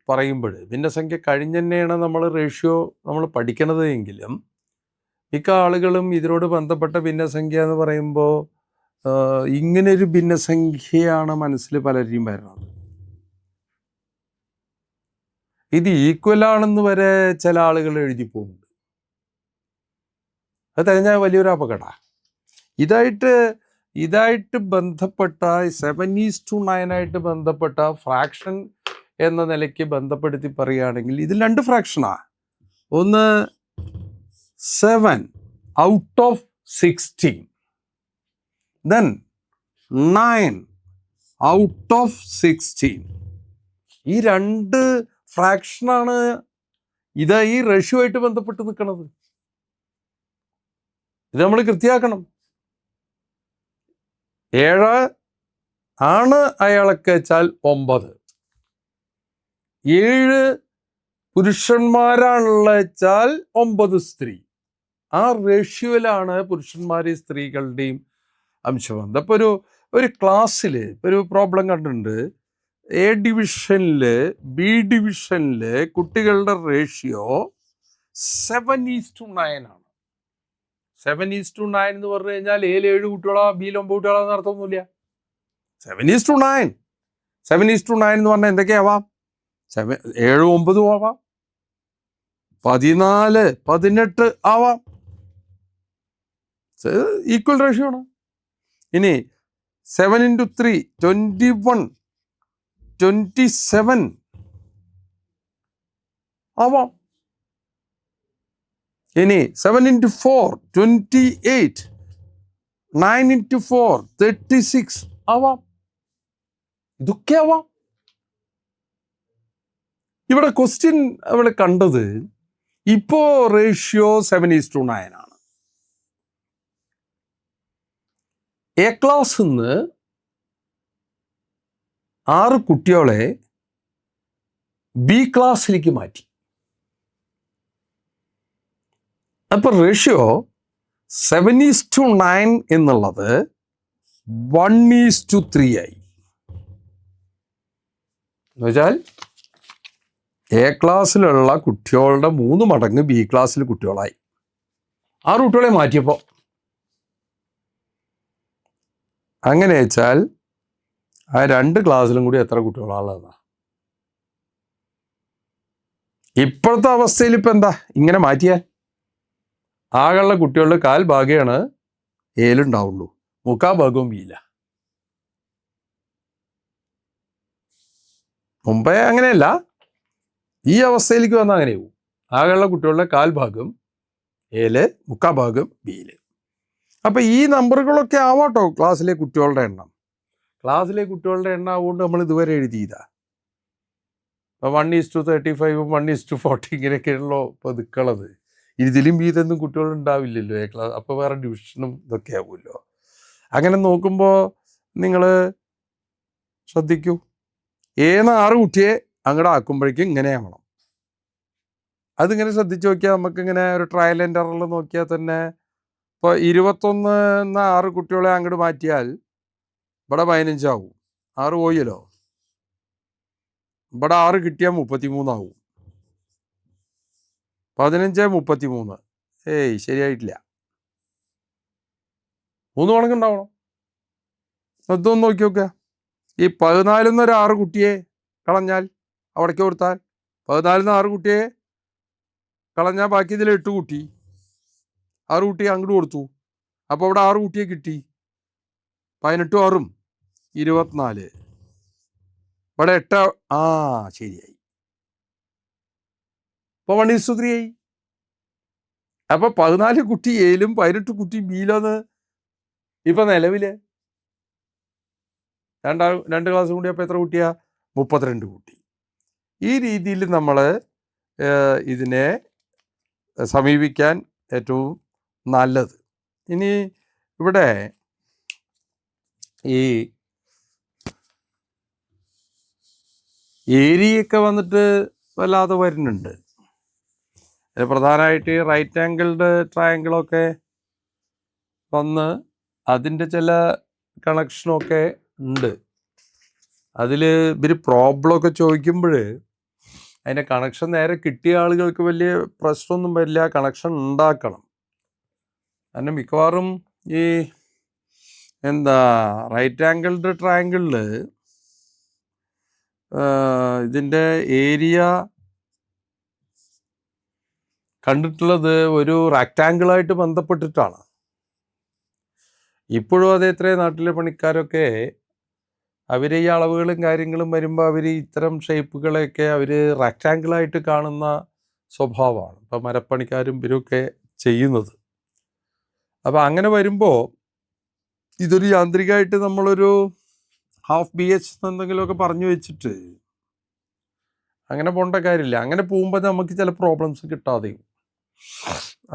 പറയുമ്പോൾ ഭിന്നസംഖ്യ കഴിഞ്ഞ് തന്നെയാണ് നമ്മൾ റേഷ്യോ നമ്മൾ പഠിക്കണത് എങ്കിലും മിക്ക ആളുകളും ഇതിനോട് ബന്ധപ്പെട്ട ഭിന്നസംഖ്യ എന്ന് പറയുമ്പോൾ ഇങ്ങനൊരു ഭിന്നസംഖ്യയാണ് മനസ്സിൽ പലരെയും വരുന്നത്. ഇത് ഈക്വലാണെന്ന് വരെ ചില ആളുകൾ എഴുതി പോകുന്നുണ്ട്. അത് കഴിഞ്ഞാൽ വലിയൊരു അപകടമാണ്. ഇതായിട്ട് ബന്ധപ്പെട്ട 7:9 ബന്ധപ്പെട്ട ഫ്രാക്ഷൻ എന്ന നിലയ്ക്ക് ബന്ധപ്പെടുത്തി പറയുകയാണെങ്കിൽ ഇതിൽ 2 ഫ്രാക്ഷനാണ്. ഒന്ന് 7 out of 16, then 9 out of 16. ഈ 2 ഫ്രാക്ഷനാണ് ഇത് ഈ റേഷ്യോ ആയിട്ട് ബന്ധപ്പെട്ട് നിൽക്കുന്നത്. ഇത് നമ്മൾ കൃത്യമാക്കണം. 7 ആണ് അയാളൊക്കെ വെച്ചാൽ 9. 7 പുരുഷന്മാരാണുള്ള വെച്ചാൽ 9 സ്ത്രീ. ആ റേഷ്യോയിലാണ് പുരുഷന്മാരെയും സ്ത്രീകളുടെയും അംശബന്ധം. അപ്പോൾ ഒരു ക്ലാസ്സിൽ ഒരു പ്രോബ്ലം കണ്ടിട്ടുണ്ട്. A ഡിവിഷനിൽ B ഡിവിഷനിൽ കുട്ടികളുടെ റേഷ്യോ 7:9 ആണ്. 7:9 എന്ന് പറഞ്ഞു കഴിഞ്ഞാൽ Aയിൽ 7 കുട്ടികളോ Bയിൽ 9 കുട്ടികളോ എന്ന് അർത്ഥമൊന്നുമില്ല. 7:9. 7:9 എന്ന് പറഞ്ഞാൽ എന്തൊക്കെയാവാം? 7, 7, 9 ആവാം, 14, 18 ആവാം. ഈക്വൽ റേഷ്യോ ആണ്. ഇനി 7 into 3 21, 27 ആവാം. ഇനി 7 into 4 28, 9 into 4 36 ആവാം. ഇതൊക്കെ ആവാം. ഇവിടെ ക്വസ്റ്റ്യൻ അവിടെ കണ്ടത് ഇപ്പോൾ റേഷ്യോ 7:9 ആണ്. എ ക്ലാസ്സിൽ നിന്ന് 6 കുട്ടികളെ ബി ക്ലാസ്സിലേക്ക് മാറ്റി. അപ്പോൾ റേഷ്യോ 7:9 എന്നുള്ളത് 1:3 ആയി. എന്നുവെച്ചാൽ എ ക്ലാസ്സിലുള്ള കുട്ടികളുടെ 3 മടങ്ങ് ബി ക്ലാസ്സിൽ കുട്ടികളായി. 6 കുട്ടികളെ മാറ്റിയപ്പോൾ അങ്ങനെ വെച്ചാൽ ആ 2 ക്ലാസ്സിലും കൂടി എത്ര കുട്ടികളാണുള്ളതാണ്? ഇപ്പോഴത്തെ അവസ്ഥയിൽ ഇപ്പം എന്താ ഇങ്ങനെ മാറ്റിയാൽ ആകെയുള്ള കുട്ടികളുടെ 1/4 ഭാഗമാണ് എയിലുണ്ടാവുള്ളൂ, 3/4 ഭാഗവും ബിയില്ല. മുമ്പേ അങ്ങനെയല്ല, ഈ അവസ്ഥയിലേക്ക് വന്നാൽ അങ്ങനെയാവും. ആകെയുള്ള കുട്ടികളുടെ 1/4 ഭാഗം എയില്, 3/4 ഭാഗം ബിയില്. അപ്പം ഈ നമ്പറുകളൊക്കെ ആവാട്ടോ ക്ലാസ്സിലെ കുട്ടികളുടെ എണ്ണം. ക്ലാസ്സിലെ കുട്ടികളുടെ എണ്ണം ആവുകൊണ്ട് നമ്മൾ ഇതുവരെ എഴുതിയതാ. 1:35 1:40 ഇങ്ങനെയൊക്കെയാണല്ലോ ഇപ്പോൾ നിൽക്കണത്. ഇതിലും വീതൊന്നും കുട്ടികളുണ്ടാവില്ലല്ലോ എ ക്ലാസ്. അപ്പോൾ വേറെ ഡിവിഷനും ഇതൊക്കെ ആവുമല്ലോ. അങ്ങനെ നോക്കുമ്പോൾ നിങ്ങൾ ശ്രദ്ധിക്കൂ, ഏന്ന് 6 കുട്ടിയെ അങ്ങോട്ട് ആക്കുമ്പോഴേക്കും ഇങ്ങനെ ആവണം. അതിങ്ങനെ ശ്രദ്ധിച്ച് നോക്കിയാൽ നമുക്കിങ്ങനെ ഒരു ട്രയൽ ആൻഡ് എററിൽ നോക്കിയാൽ തന്നെ ഇപ്പോൾ 21 എന്ന 6 കുട്ടികളെ അങ്ങോട്ട് മാറ്റിയാൽ ഇവിടെ 15 ആവും. 6 പോയല്ലോ. ഇവിടെ 6 കിട്ടിയാൽ 33 ആവും. 15 33. ഏയ് ശരിയായിട്ടില്ല. 3 മടങ്ങുണ്ടാവണം. ശ്രദ്ധൊന്ന് നോക്കി നോക്കുക. ഈ 14 എന്നൊരു 6 കുട്ടിയെ കളഞ്ഞാൽ അവിടേക്ക് കൊടുത്താൽ 14 6 കുട്ടിയെ കളഞ്ഞാൽ ബാക്കി ഇതിൽ 8 കുട്ടി, 6 കുട്ടിയെ അങ്ങോട്ട് കൊടുത്തു. അപ്പോൾ അവിടെ 6 കുട്ടിയെ കിട്ടി. 18 6 24. ഇവിടെ 8 ശരിയായി. ഇപ്പോൾ 1:3 ആയി. അപ്പോൾ 14 കുട്ടി എയിലും 18 കുട്ടി ബിയിലോന്ന് ഇപ്പം നിലവിൽ 2 ക്ലാസ് കൂടി. അപ്പോൾ എത്ര കുട്ടിയാ? 32 കുട്ടി. ഈ രീതിയിൽ നമ്മൾ ഇതിനെ സമീപിക്കാൻ ഏറ്റവും നല്ലത്. ഇനി ഇവിടെ ഈ ഏരിയയൊക്കെ വന്നിട്ട് വല്ലാതെ വരുന്നുണ്ട്. പ്രധാനമായിട്ട് റൈറ്റ് ആംഗിൾഡ് ട്രയാങ്കിളൊക്കെ വന്ന് അതിൻ്റെ ചില കണക്ഷനൊക്കെ ഉണ്ട്. അതിൽ ഇവർ പ്രോബ്ലമൊക്കെ ചോദിക്കുമ്പോൾ അതിൻ്റെ കണക്ഷൻ നേരെ കിട്ടിയ ആളുകൾക്ക് വലിയ പ്രശ്നമൊന്നും വരില്ല. കണക്ഷൻ ഉണ്ടാക്കണം. കാരണം മിക്കവാറും ഈ റൈറ്റ് ആംഗിൾഡ് ട്രയാങ്കിളിൽ ഇതിൻ്റെ ഏരിയ കണ്ടിട്ടുള്ളത് ഒരു റെക്റ്റാങ്കിളായിട്ട് ബന്ധപ്പെട്ടിട്ടാണ്. ഇപ്പോഴും അതേ ഇത്രയും നാട്ടിലെ പണിക്കാരൊക്കെ അവർ ഈ അളവുകളും കാര്യങ്ങളും വരുമ്പോൾ അവർ ഇത്തരം ഷേപ്പുകളെയൊക്കെ അവർ റെക്റ്റാങ്കിളായിട്ട് കാണുന്ന സ്വഭാവമാണ് ഇപ്പം മരപ്പണിക്കാരും ഇവരൊക്കെ ചെയ്യുന്നത്. അപ്പോൾ അങ്ങനെ വരുമ്പോൾ ഇതൊരു യാന്ത്രികമായിട്ട് നമ്മളൊരു ഹാഫ് BH എന്തെങ്കിലുമൊക്കെ പറഞ്ഞു വെച്ചിട്ട് അങ്ങനെ പോകേണ്ട കാര്യമില്ല. അങ്ങനെ പോകുമ്പോൾ നമുക്ക് ചില പ്രോബ്ലംസ് കിട്ടാതെയും.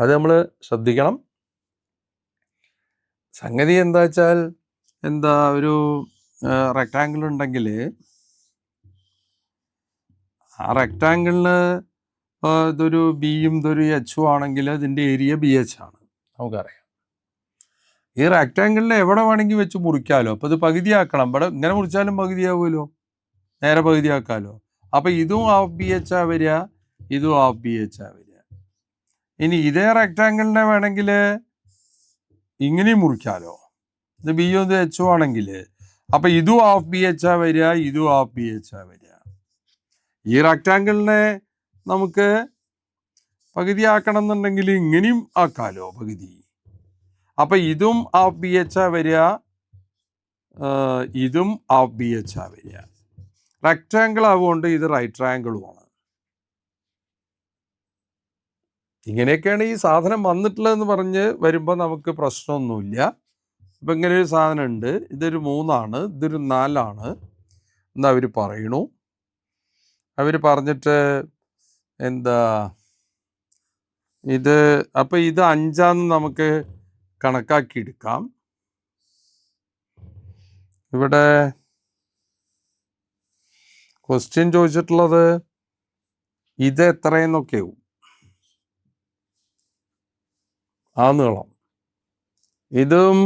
അത് നമ്മൾ ശ്രദ്ധിക്കണം. സംഗതി എന്താ വെച്ചാൽ ഒരു റെക്റ്റാങ്കിൾ ഉണ്ടെങ്കിൽ ആ റെക്റ്റാങ്കിളിന് ഇതൊരു ബിയും ഇതൊരു എച്ചും ആണെങ്കിൽ അതിൻ്റെ ഏരിയ BH ആണ്, നമുക്കറിയാം. ഈ റെക്റ്റാങ്കിളിനെ എവിടെ വേണമെങ്കിൽ വെച്ച് മുറിക്കാമല്ലോ. അപ്പോൾ ഇത് പകുതിയാക്കണം. ഇവിടെ ഇങ്ങനെ മുറിച്ചാലും പകുതിയാവുമല്ലോ, നേരെ പകുതിയാക്കാമല്ലോ. അപ്പോൾ ഇതും ഹാഫ് BH വരിക, ഇതും ഹാഫ് BH വരിക. ഇനി ഇതേ റെക്റ്റാങ്കിളിനെ വേണമെങ്കിൽ ഇങ്ങനെയും മുറിക്കാമല്ലോ. ഇത് ബിയും ഇത് എച്ചും ആണെങ്കിൽ അപ്പം ഇതും ഹാഫ് BH വരിക, ഇതും ഹാഫ് BH വരിക. ഈ റെക്റ്റാങ്കിളിനെ നമുക്ക് പകുതി ആക്കണം എന്നുണ്ടെങ്കിൽ ഇങ്ങനെയും ആക്കാമല്ലോ പകുതി. അപ്പം ഇതും ഹാഫ് BH വരിക, ഇതും ഹാഫ് BH വരിക. റെക്റ്റാങ്കിൾ ആവുകൊണ്ട് ഇത് റൈറ്റ് ട്രയാങ്കിളുമാണ്. ഇങ്ങനെയൊക്കെയാണ് ഈ സാധനം വന്നിട്ടുള്ളതെന്ന് പറഞ്ഞ് വരുമ്പോൾ നമുക്ക് പ്രശ്നമൊന്നുമില്ല. ഇപ്പം ഇങ്ങനെ ഒരു സാധനം ഉണ്ട്, ഇതൊരു 3 ആണ്, ഇതൊരു 4 ആണ് എന്ന് അവർ പറയണു. അവർ പറഞ്ഞിട്ട് ഇത് അപ്പം ഇത് 5 നമുക്ക് കണക്കാക്കിയെടുക്കാം. ഇവിടെ ക്വസ്റ്റ്യൻ ചോദിച്ചിട്ടുള്ളത് ഇത് എത്രയെന്നൊക്കെയാവും. ആ നീളം. ഇതും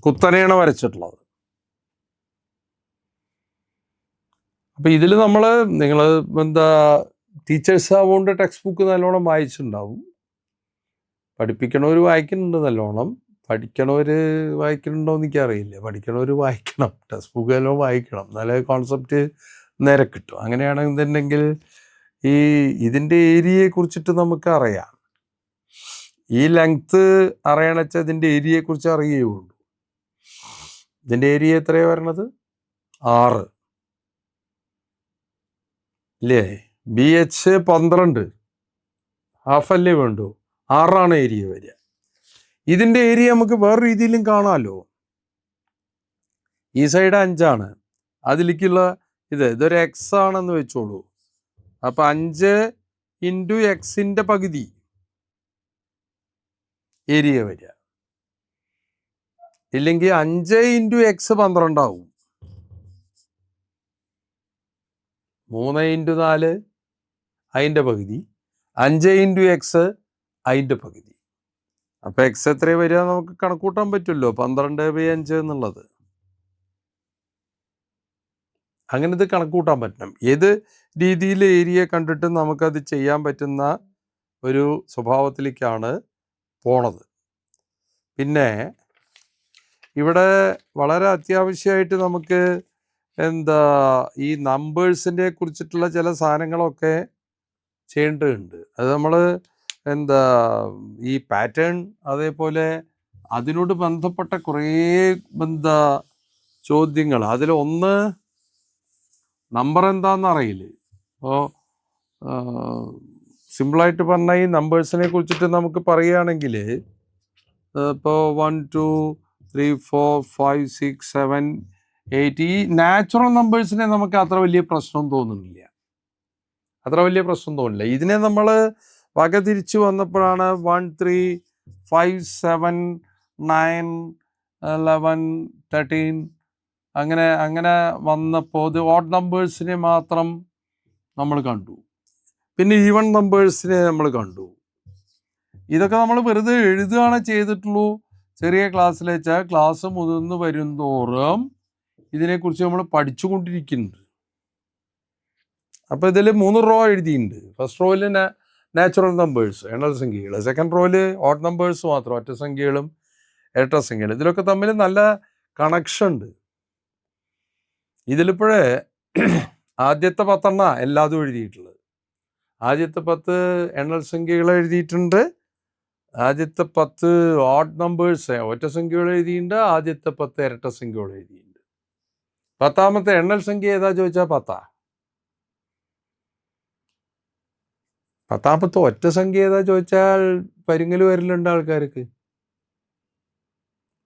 കുത്തനെയാണ് വരച്ചിട്ടുള്ളത്. അപ്പം ഇതിൽ നിങ്ങൾ എന്താ ടീച്ചേഴ്സ് ആവുകൊണ്ട് ടെക്സ്റ്റ് ബുക്ക് നല്ലോണം വായിച്ചിട്ടുണ്ടാവും. പഠിപ്പിക്കണവർ വായിക്കുന്നുണ്ട് നല്ലോണം. പഠിക്കണവർ വായിക്കുന്നുണ്ടോ എന്ന് എനിക്കറിയില്ല. പഠിക്കണവർ വായിക്കണം, ടെക്സ്റ്റ് ബുക്ക് നല്ലോണം വായിക്കണം, എന്നാലേ കോൺസെപ്റ്റ് നേരെ കിട്ടും. അങ്ങനെയാണെന്നുണ്ടെങ്കിൽ ഇതിൻ്റെ ഏരിയയെ കുറിച്ചിട്ട് നമുക്ക് അറിയാം. ഈ ലെങ്ത്ത് അറിയണച്ചാൽ ഇതിൻ്റെ ഏരിയയെ കുറിച്ച് അറിയുകയുള്ളൂ. ഇതിൻ്റെ ഏരിയ എത്രയാണ് വരണത്? 6 അല്ലേ? BH 12 ഹാഫല്ലേ വേണ്ടു, 6 ഏരിയ വരിക. ഇതിൻ്റെ ഏരിയ നമുക്ക് വേറെ രീതിയിലും കാണാമല്ലോ. ഈ സൈഡ് 5, അതിലേക്കുള്ള ഇതൊരു എക്സ് ആണെന്ന് വെച്ചോളൂ. അപ്പം 5 ഇൻറ്റു എക്സിൻ്റെ പകുതി ഏരിയ വരിക. ഇല്ലെങ്കിൽ 5 ഇൻറ്റു എക്സ് 12 ആവും. 3 ഇൻറ്റു 4 അതിൻ്റെ പകുതി, 5 ഇൻറ്റു എക്സ് അതിൻ്റെ പകുതി. അപ്പം എക്സ് എത്ര വരിക നമുക്ക് കണക്കൂട്ടാൻ പറ്റുമല്ലോ, 12/5 എന്നുള്ളത്. അങ്ങനെ ഇത് കണക്കൂട്ടാൻ പറ്റണം. ഏത് രീതിയിൽ ഏരിയ കണ്ടിട്ട് നമുക്കത് ചെയ്യാൻ പറ്റുന്ന ഒരു സ്വഭാവത്തിലേക്കാണ് പോണത്. പിന്നെ ഇവിടെ വളരെ അത്യാവശ്യമായിട്ട് നമുക്ക് ഈ നമ്പേഴ്സിനെ കുറിച്ചിട്ടുള്ള ചില സാധനങ്ങളൊക്കെ ചെയ്യേണ്ടതുണ്ട്. അത് നമ്മൾ ഈ പാറ്റേൺ, അതേപോലെ അതിനോട് ബന്ധപ്പെട്ട കുറേ ചോദ്യങ്ങൾ. അതിലൊന്ന് നമ്പർ എന്താണെന്ന് അറിയില്ല. അപ്പോൾ സിമ്പിളായിട്ട് പറഞ്ഞാൽ ഈ നമ്പേഴ്സിനെ കുറിച്ചിട്ട് നമുക്ക് പറയുകയാണെങ്കിൽ ഇപ്പോൾ 1 2 3 4 5 6 7 8 ഈ നാച്ചുറൽ നമ്പേഴ്സിനെ നമുക്ക് അത്ര വലിയ പ്രശ്നം തോന്നുന്നില്ല. ഇതിനെ നമ്മൾ വകതിരിച്ച് വന്നപ്പോഴാണ് 1 3 5 7 9 11 13 അങ്ങനെ വന്നപ്പോൾ ഇത് ഓഡ് നമ്പേഴ്സിനെ മാത്രം നമ്മൾ കണ്ടു. പിന്നെ ഈവൺ നമ്പേഴ്സിനെ നമ്മൾ കണ്ടു. ഇതൊക്കെ നമ്മൾ വെറുതെ എഴുതുകയാണ് ചെയ്തിട്ടുള്ളൂ. ചെറിയ ക്ലാസ്സിൽ വെച്ചാൽ ക്ലാസ് മുതിർന്ന് വരുന്തോറും ഇതിനെക്കുറിച്ച് നമ്മൾ പഠിച്ചുകൊണ്ടിരിക്കുന്നുണ്ട്. അപ്പോൾ ഇതിൽ 3 റോ എഴുതിയിട്ടുണ്ട്. ഫസ്റ്റ് റോയിൽ നാച്ചുറൽ നമ്പേഴ്സ്, എണ്ണൽ സംഖ്യകൾ. സെക്കൻഡ് റോയിൽ ഓഡ് നമ്പേഴ്സ് മാത്രം, ഒറ്റ സംഖ്യകളും ഇരട്ട സംഖ്യകളും. ഇതിലൊക്കെ തമ്മിൽ നല്ല കണക്ഷൻ ഉണ്ട്. ഇതിലിപ്പോഴേ ആദ്യത്തെ 10 എല്ലാതും എഴുതിയിട്ടുള്ളത്. ആദ്യത്തെ 10 എണ്ണൽ സംഖ്യകൾ എഴുതിയിട്ടുണ്ട്. ആദ്യത്തെ 10 ഓഡ് നമ്പേഴ്സ് ഒറ്റ സംഖ്യകൾ എഴുതിയിട്ടുണ്ട്. ആദ്യത്തെ 10 ഇരട്ട സംഖ്യകൾ എഴുതിയിട്ടുണ്ട്. 10ാമത്തെ എണ്ണൽ സംഖ്യ ഏതാ ചോദിച്ചാൽ 10. 10ാമത്തെ ഒറ്റ സംഖ്യ ഏതാ ചോദിച്ചാൽ പരിങ്ങൽ വരലുണ്ട് ആൾക്കാർക്ക്.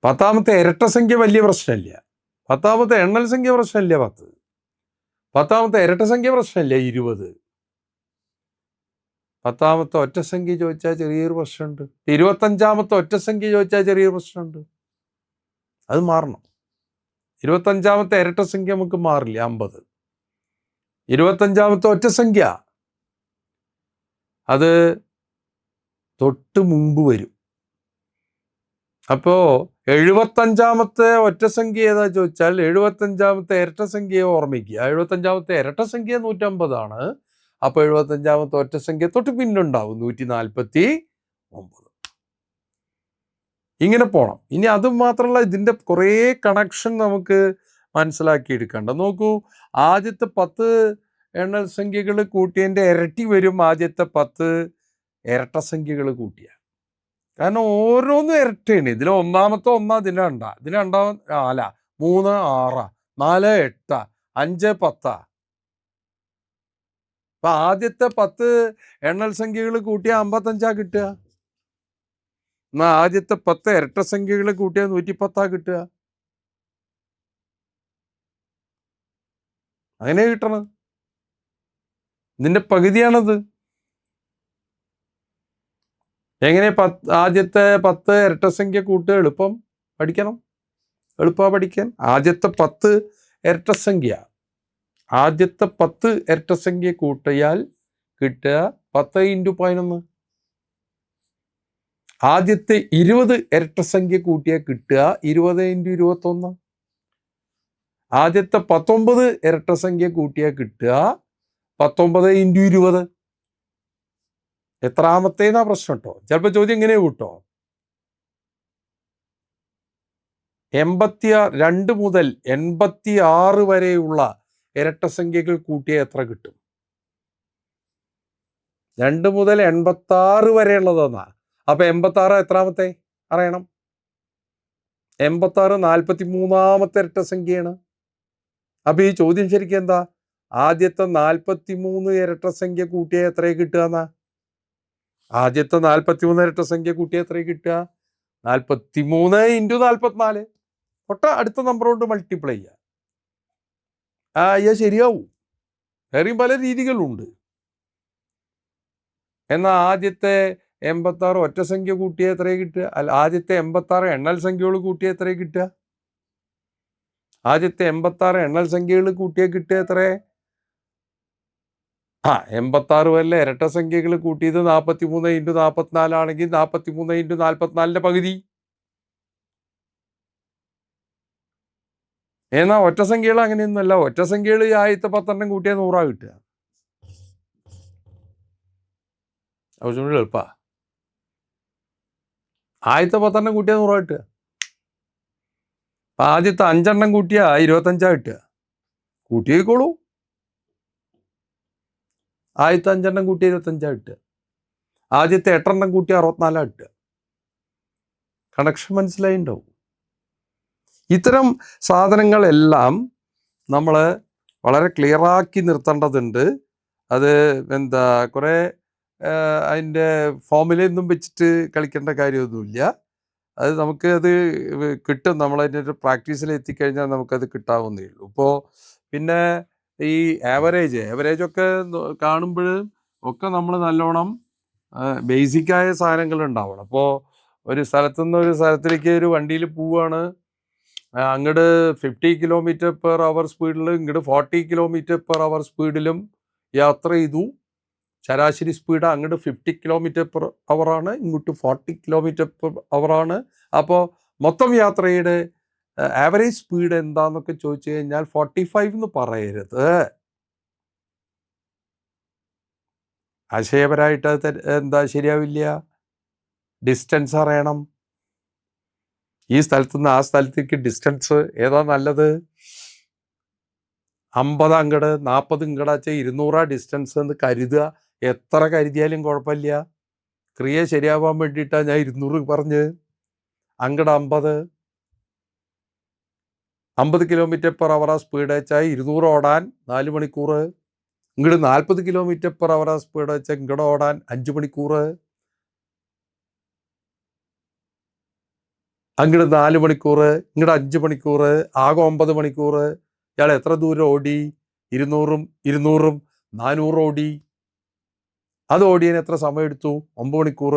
10ാമത്തെ ഇരട്ട സംഖ്യ വലിയ പ്രശ്നമില്ല. 10ാമത്തെ എണ്ണൽ സംഖ്യ പ്രശ്നമില്ല 10. 10ാമത്തെ ഇരട്ട സംഖ്യ പ്രശ്നമില്ല 20. 10ാമത്തെ ഒറ്റ സംഖ്യ ചോദിച്ചാൽ ചെറിയൊരു പ്രശ്നമുണ്ട്. 25ാമത്തെ ഒറ്റ സംഖ്യ ചോദിച്ചാൽ ചെറിയൊരു പ്രശ്നമുണ്ട്. അത് മാറണം. 25ാമത്തെ ഇരട്ട സംഖ്യ നമുക്ക് മാറില്ല 50. 25ാമത്തെ ഒറ്റ സംഖ്യ അത് തൊട്ട് മുമ്പ് വരും. അപ്പോൾ 75ാമത്തെ ഒറ്റ സംഖ്യ ഏതാ ചോദിച്ചാൽ 75ാമത്തെ ഇരട്ട സംഖ്യയെ ഓർമ്മിക്കുക. 75ാമത്തെ ഇരട്ട സംഖ്യ 150. അപ്പോൾ 75ാമത്തെ ഒറ്റ സംഖ്യ തൊട്ട് പിന്നുണ്ടാവും 149. ഇങ്ങനെ പോകണം. ഇനി അതും മാത്രമല്ല, ഇതിൻ്റെ കുറേ കണക്ഷൻ നമുക്ക് മനസ്സിലാക്കിയെടുക്കണ്ട. നോക്കൂ, ആദ്യത്തെ 10 എണ്ണൽ സംഖ്യകൾ കൂട്ടിയതിൻ്റെ ഇരട്ടി വരും ആദ്യത്തെ 10 ഇരട്ട സംഖ്യകൾ കൂട്ടിയ. കാരണം ഓരോന്നും ഇരട്ടയാണ്. ഇതിൽ ഒന്നാമത്തെ 1, ഇതിൽ 2, ഇതിൽ 4, 3 6, 4 8, 5 10. അപ്പം ആദ്യത്തെ 10 എണ്ണൽ സംഖ്യകൾ കൂട്ടിയ 55 കിട്ടുക. എന്നാൽ ആദ്യത്തെ 10 ഇരട്ട സംഖ്യകൾ കൂട്ടിയ 110 കിട്ടുക. അങ്ങനെ കിട്ടണം. ഇതിൻ്റെ പകുതിയാണത്. എങ്ങനെ ആദ്യത്തെ 10 ഇരട്ട സംഖ്യ കൂട്ടുക? എളുപ്പമാണ് പഠിക്കാൻ. ആദ്യത്തെ 10 ഇരട്ട സംഖ്യ കൂട്ടിയാൽ കിട്ടുക 10 × 11. ആദ്യത്തെ 20 ഇരട്ടസംഖ്യ കൂട്ടിയാൽ കിട്ടുക 20 × 21. ആദ്യത്തെ 19 ഇരട്ടസംഖ്യ കൂട്ടിയാൽ കിട്ടുക 19 × 20. എത്രാമത്തേന്നാ പ്രശ്നം കേട്ടോ. ചിലപ്പോൾ ചോദ്യം എങ്ങനെയാ കൂട്ടോ, 2 മുതൽ 86 വരെയുള്ള ഇരട്ടസംഖ്യകൾ കൂട്ടിയാൽ എത്ര കിട്ടും? 2 മുതൽ 86 വരെയുള്ളതെന്നാ. അപ്പൊ 86 എത്രാമത്തെ അറിയണം? 86 43ാമത്തെ ഇരട്ടസംഖ്യയാണ്. അപ്പൊ ഈ ചോദ്യം ശരിക്കും എന്താ? ആദ്യത്തെ 43 ഇരട്ടസംഖ്യ കൂട്ടിയാൽ എത്ര കിട്ടുക എന്നാ. ആദ്യത്തെ 43 ഇരട്ടസംഖ്യ കൂട്ടിയാൽ എത്ര കിട്ടുക? 43 × 44. അടുത്ത നമ്പർ കൊണ്ട് മൾട്ടിപ്ലൈ ചെയ്യുക. ശരിയാവും. വേറെയും പല രീതികളുണ്ട്. എന്നാൽ ആദ്യത്തെ 86 ഒറ്റ സംഖ്യ കൂട്ടിയാൽ എത്ര കിട്ടുക? അല്ല, ആദ്യത്തെ 86 എണ്ണൽ സംഖ്യകൾ കൂട്ടിയാൽ എത്ര കിട്ടുക? ആദ്യത്തെ 86 എണ്ണൽ സംഖ്യകൾ കൂട്ടിയാൽ കിട്ടുക എത്ര? 86 വല്ല ഇരട്ട സംഖ്യകൾ കൂട്ടിയത് 43 × 44 ആണെങ്കിൽ 43 × 44ന്റെ പകുതി. എന്നാൽ ഒറ്റ സംഖ്യകൾ അങ്ങനെയൊന്നുമല്ല. ഒറ്റ സംഖ്യകൾ ആദ്യത്തെ 10 കൂട്ടിയാൽ 100 കിട്ടുക. കുറച്ചുകൂടി എളുപ്പ. ആദ്യത്തെ 10 കൂട്ടിയാൽ 100 കിട്ടുക. ആദ്യത്തെ 5 കൂട്ടിയാൽ 25 കിട്ടുക. കൂട്ടിയേക്കോളൂ. ആദ്യത്തെ 5 കൂട്ടിയാൽ 25 കിട്ടുക. ആദ്യത്തെ 8 കൂട്ടിയാൽ 64 കിട്ടുക. കണക്ഷൻ മനസ്സിലായിണ്ടാവും. ഇത്തരം സാധനങ്ങളെല്ലാം നമ്മൾ വളരെ ക്ലിയറാക്കി നിർത്തേണ്ടതുണ്ട്. അത് കുറേ അതിൻ്റെ ഫോമുലയൊന്നും വെച്ചിട്ട് കളിക്കേണ്ട കാര്യമൊന്നുമില്ല. അത് അത് കിട്ടും. നമ്മളതിൻ്റെ ഒരു പ്രാക്ടീസിൽ എത്തിക്കഴിഞ്ഞാൽ നമുക്കത് കിട്ടാവുന്നേ ഉള്ളൂ. ഇപ്പോൾ പിന്നെ ഈ ആവറേജൊക്കെ കാണുമ്പോൾ ഒക്കെ നമ്മൾ നല്ലോണം ബേസിക്കായ സാധനങ്ങൾ ഉണ്ടാവണം. അപ്പോൾ ഒരു സ്ഥലത്തുനിന്ന് ഒരു സ്ഥലത്തിലേക്ക് ഒരു വണ്ടിയിൽ പോവുകയാണ്, അങ്ങോട്ട് 50 km/h സ്പീഡിൽ, ഇങ്ങോട്ട് 40 km/h സ്പീഡിലും യാത്ര ചെയ്തു. ശരാശരി സ്പീഡ് അങ്ങോട്ട് 50 km/h ആണ്, ഇങ്ങോട്ട് 40 km/h ആണ്. അപ്പോൾ മൊത്തം യാത്രയുടെ ആവറേജ് സ്പീഡ് എന്താന്നൊക്കെ ചോദിച്ചു കഴിഞ്ഞാൽ 45 എന്ന് പറയരുത്. ആശയപരമായിട്ട് ശരിയാവില്ല. ഡിസ്റ്റൻസ് അറിയണം. ഈ സ്ഥലത്തുനിന്ന് ആ സ്ഥലത്തേക്ക് ഡിസ്റ്റൻസ് ഏതാ നല്ലത്? 50 അങ്ങട് 40 ഇങ്ങടാച്ച 200 ഡിസ്റ്റൻസ് എന്ന് കരുതുക. എത്ര കരുതിയാലും കുഴപ്പമില്ല. ക്രിയ ശരിയാവാൻ വേണ്ടിയിട്ടാണ് ഞാൻ 200 പറഞ്ഞ്. അങ്ങട് 50 km/h സ്പീഡ് വെച്ചാൽ 200 ഓടാൻ 4 മണിക്കൂർ. ഇങ്ങോട്ട് 40 km/h സ്പീഡ് വെച്ചാൽ ഇങ്ങോട്ട് ഓടാൻ 5 മണിക്കൂർ. അങ്ങോട്ട് 4 മണിക്കൂർ, ഇങ്ങോട്ട് 5 മണിക്കൂർ, ആകെ 9 മണിക്കൂർ. ഇയാൾ എത്ര ദൂരം ഓടി? 200 400 ഓടി. അത് ഓടിയതിന് എത്ര സമയം എടുത്തു? 9 മണിക്കൂർ.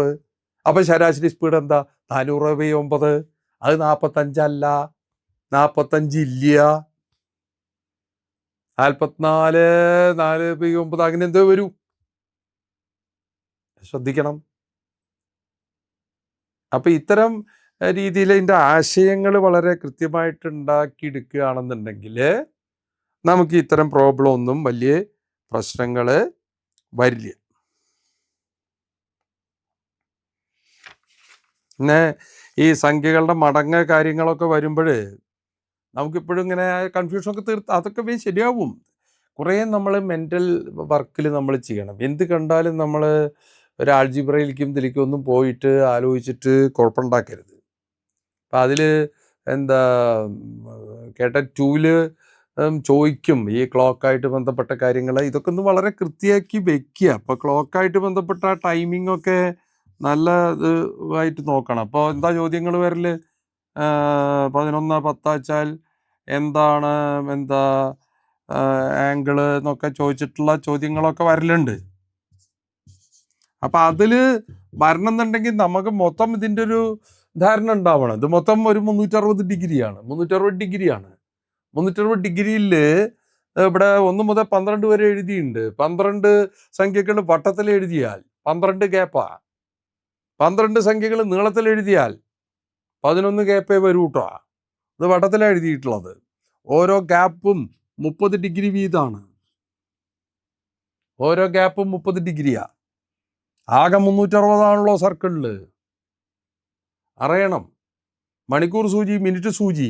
അപ്പം ശരാശരി സ്പീഡ് എന്താ? 400/9. അത് 45 അല്ല, 45 ഇല്ല, 44 4/9 അങ്ങനെ എന്തോ വരൂ. ശ്രദ്ധിക്കണം. അപ്പം ഇത്തരം രീതിയിൽ ഇതിൻ്റെ ആശയങ്ങൾ വളരെ കൃത്യമായിട്ട് ഉണ്ടാക്കിയെടുക്കുകയാണെന്നുണ്ടെങ്കിൽ നമുക്ക് ഇത്തരം പ്രോബ്ലം ഒന്നും വലിയ പ്രശ്നങ്ങൾ വരില്ല. പിന്നെ ഈ സംഖ്യകളുടെ മടങ്ങ് കാര്യങ്ങളൊക്കെ വരുമ്പോൾ നമുക്കിപ്പോഴും ഇങ്ങനെ കൺഫ്യൂഷനൊക്കെ അതൊക്കെ ശരിയാവും. കുറേ നമ്മൾ മെൻ്റൽ വർക്കിൽ നമ്മൾ ചെയ്യണം. എന്ത് കണ്ടാലും നമ്മൾ ഒരു ആൾജിബ്രയിലേക്കും ഇതിലേക്കും ഒന്നും പോയിട്ട് ആലോചിച്ചിട്ട് കുഴപ്പമുണ്ടാക്കരുത്. അപ്പം അതിൽ കേട്ട 2ൽ ചോദിക്കും ഈ ക്ലോക്കായിട്ട് ബന്ധപ്പെട്ട കാര്യങ്ങൾ. ഇതൊക്കെ ഒന്ന് വളരെ കൃത്യമാക്കി വെക്കുക. അപ്പോൾ ക്ലോക്കായിട്ട് ബന്ധപ്പെട്ട ടൈമിംഗ് ഒക്കെ നല്ല ഇതായിട്ട് നോക്കണം. അപ്പോൾ എന്താ ചോദ്യങ്ങൾ വരൽ? 11:10 വെച്ചാൽ എന്താണ് ആംഗിള് എന്നൊക്കെ ചോദിച്ചിട്ടുള്ള ചോദ്യങ്ങളൊക്കെ വരലുണ്ട്. അപ്പം അതിൽ വരണം എന്നുണ്ടെങ്കിൽ നമുക്ക് മൊത്തം ഇതിൻ്റെ ഒരു ധാരണ ഉണ്ടാവണം. ഇത് മൊത്തം ഒരു 360 ഡിഗ്രിയാണ്. 360 ഡിഗ്രിയിൽ ഇവിടെ 1 മുതൽ 12 വരെ എഴുതിയിട്ടുണ്ട്. 12 സംഖ്യകൾ വട്ടത്തിൽ എഴുതിയാൽ 12 ഗ്യാപ്പാ. 12 സംഖ്യകൾ നീളത്തിൽ എഴുതിയാൽ 11 ഗ്യാപ്പേ വരൂ കേട്ടോ. ഇത് വട്ടത്തിലാണ് എഴുതിയിട്ടുള്ളത്. ഓരോ ഗ്യാപ്പും 30 ഡിഗ്രി വീതമാണ്. ഓരോ ഗ്യാപ്പും 30 ഡിഗ്രിയാ. ആകെ 360 സർക്കിളിൽ. അറിയണം. മണിക്കൂർ സൂചി, മിനിറ്റ് സൂചി.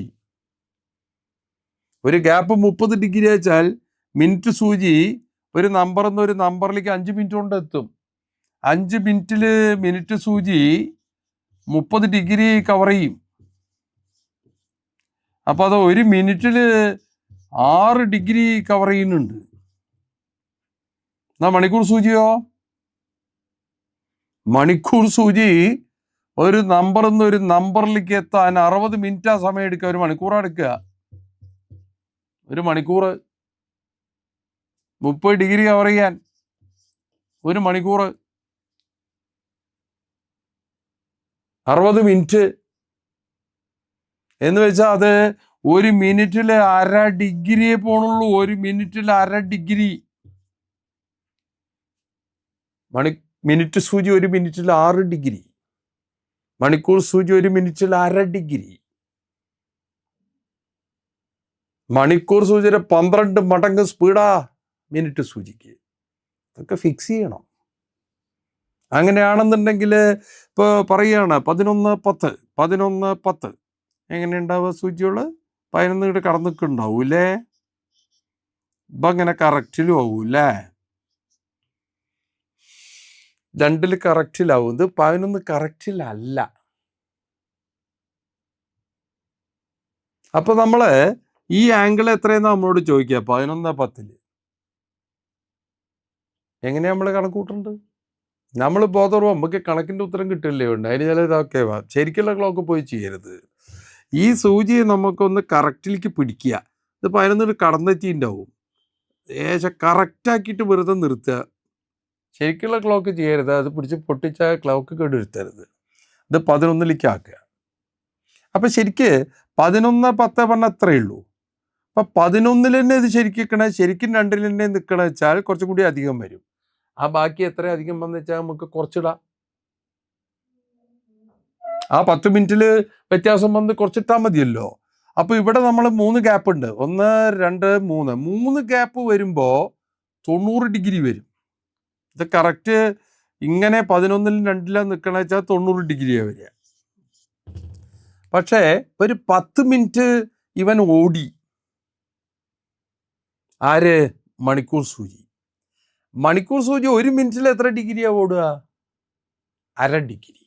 ഒരു ഗ്യാപ്പ് 30 ഡിഗ്രി വെച്ചാൽ മിനിറ്റ് സൂചി ഒരു നമ്പറിൽ നിന്ന് ഒരു നമ്പറിലേക്ക് 5 മിനിറ്റ് കൊണ്ട് എത്തും. 5 മിനിറ്റിൽ മിനിറ്റ് സൂചി 30 ഡിഗ്രി കവർ ചെയ്യും. അപ്പോൾ അത് ഒരു മിനിറ്റിൽ 6 ഡിഗ്രി കവർ ചെയ്യുന്നുണ്ട്. എന്നാ മണിക്കൂർ സൂചിയോ? മണിക്കൂർ സൂചി ഒരു നമ്പറിൽ നിന്ന് ഒരു നമ്പറിലേക്ക് എത്താൻ 60 മിനിറ്റാ സമയം എടുക്കുക. ഒരു മണിക്കൂറാണ് എടുക്കുക. ഒരു മണിക്കൂർ 30 ഡിഗ്രി കവർ ചെയ്യാൻ ഒരു മണിക്കൂർ 60 മിനിറ്റ് എന്ന് വെച്ചാൽ അത് ഒരു മിനിറ്റിൽ 1/2 ഡിഗ്രിയെ പോണുള്ളൂ. ഒരു മിനിറ്റിൽ 1/2 ഡിഗ്രി. മിനിറ്റ് സൂചി ഒരു മിനിറ്റിൽ 6 ഡിഗ്രി. മണിക്കൂർ സൂചി ഒരു മിനിറ്റിൽ 1/2 ഡിഗ്രി. മണിക്കൂർ സൂചിയുടെ 12 മടങ്ങ് സ്പീഡാ മിനിറ്റ് സൂചിക്ക്. ഇതൊക്കെ ഫിക്സ് ചെയ്യണം. അങ്ങനെയാണെന്നുണ്ടെങ്കിൽ ഇപ്പോൾ പറയുകയാണ് 11:10 11:10 എങ്ങനെ ഉണ്ടാവുക? സൂചികൾ 11 ഇങ്ങോട്ട് കടന്നൊക്കെ ഉണ്ടാവൂല്ലേ? ഇപ്പം അങ്ങനെ കറക്റ്റിലും ആവൂല്ലേ? 2 കറക്റ്റിലാവും. ഇത് 11 കറക്റ്റിലല്ല. അപ്പൊ നമ്മള് ഈ ആംഗിൾ എത്രയെന്ന് നമ്മളോട് ചോദിക്കുക. 11:10 എങ്ങനെയാ നമ്മൾ കണക്ക് കൂട്ടുന്നത്? നമ്മൾ ബോധപൂർവ്വം നമുക്ക് കണക്കിന്റെ ഉത്തരം കിട്ടില്ലേ ഉണ്ട്. അതിന് ചില ഇതൊക്കെ ശരിക്കുള്ള ക്ലോക്ക് പോയി ചെയ്യരുത്. ഈ സൂചിയെ നമുക്കൊന്ന് കറക്റ്റിലേക്ക് പിടിക്കുക. ഇത് 11 കടന്നെത്തിണ്ടാവും. കറക്റ്റാക്കിയിട്ട് വെറുതെ നിർത്തുക. ശരിക്കുള്ള ക്ലോക്ക് ചെയ്യരുത്. അത് പിടിച്ച് പൊട്ടിച്ച ക്ലോക്ക് കേടുവരുത്തരുത്. ഇത് 11ലേക്ക് ആക്കുക. അപ്പം ശരിക്ക് 11:10 പറഞ്ഞാൽ അത്രയേ ഉള്ളൂ. അപ്പം 11 തന്നെ ഇത് ശരിക്കും നിൽക്കണേ, ശരിക്കും 2 തന്നെ നിൽക്കണ വെച്ചാൽ കുറച്ചും കൂടി അധികം വരും. ആ ബാക്കി എത്ര അധികം വന്നു വെച്ചാൽ നമുക്ക് കുറച്ചിടാം. ആ 10 മിനിറ്റിൽ വ്യത്യാസം വന്ന് കുറച്ചിട്ടാൽ മതിയല്ലോ. അപ്പോൾ ഇവിടെ നമ്മൾ 3 ഗ്യാപ്പ് ഉണ്ട്. 1 2 3 3 ഗ്യാപ്പ് വരുമ്പോൾ 90 ഡിഗ്രി വരും. ഇത് കറക്റ്റ് ഇങ്ങനെ 11ലും 2ലും നിൽക്കണ വെച്ചാൽ 90 ഡിഗ്രിയാണ് വരിക. പക്ഷേ ഒരു 10 മിനിറ്റ് ഇവൻ ഓടി. ആര്? മണിക്കൂർ സൂചി. മണിക്കൂർ സൂചി 1 മിനിറ്റിൽ എത്ര ഡിഗ്രിയാ ഓടുക? 1/2 ഡിഗ്രി.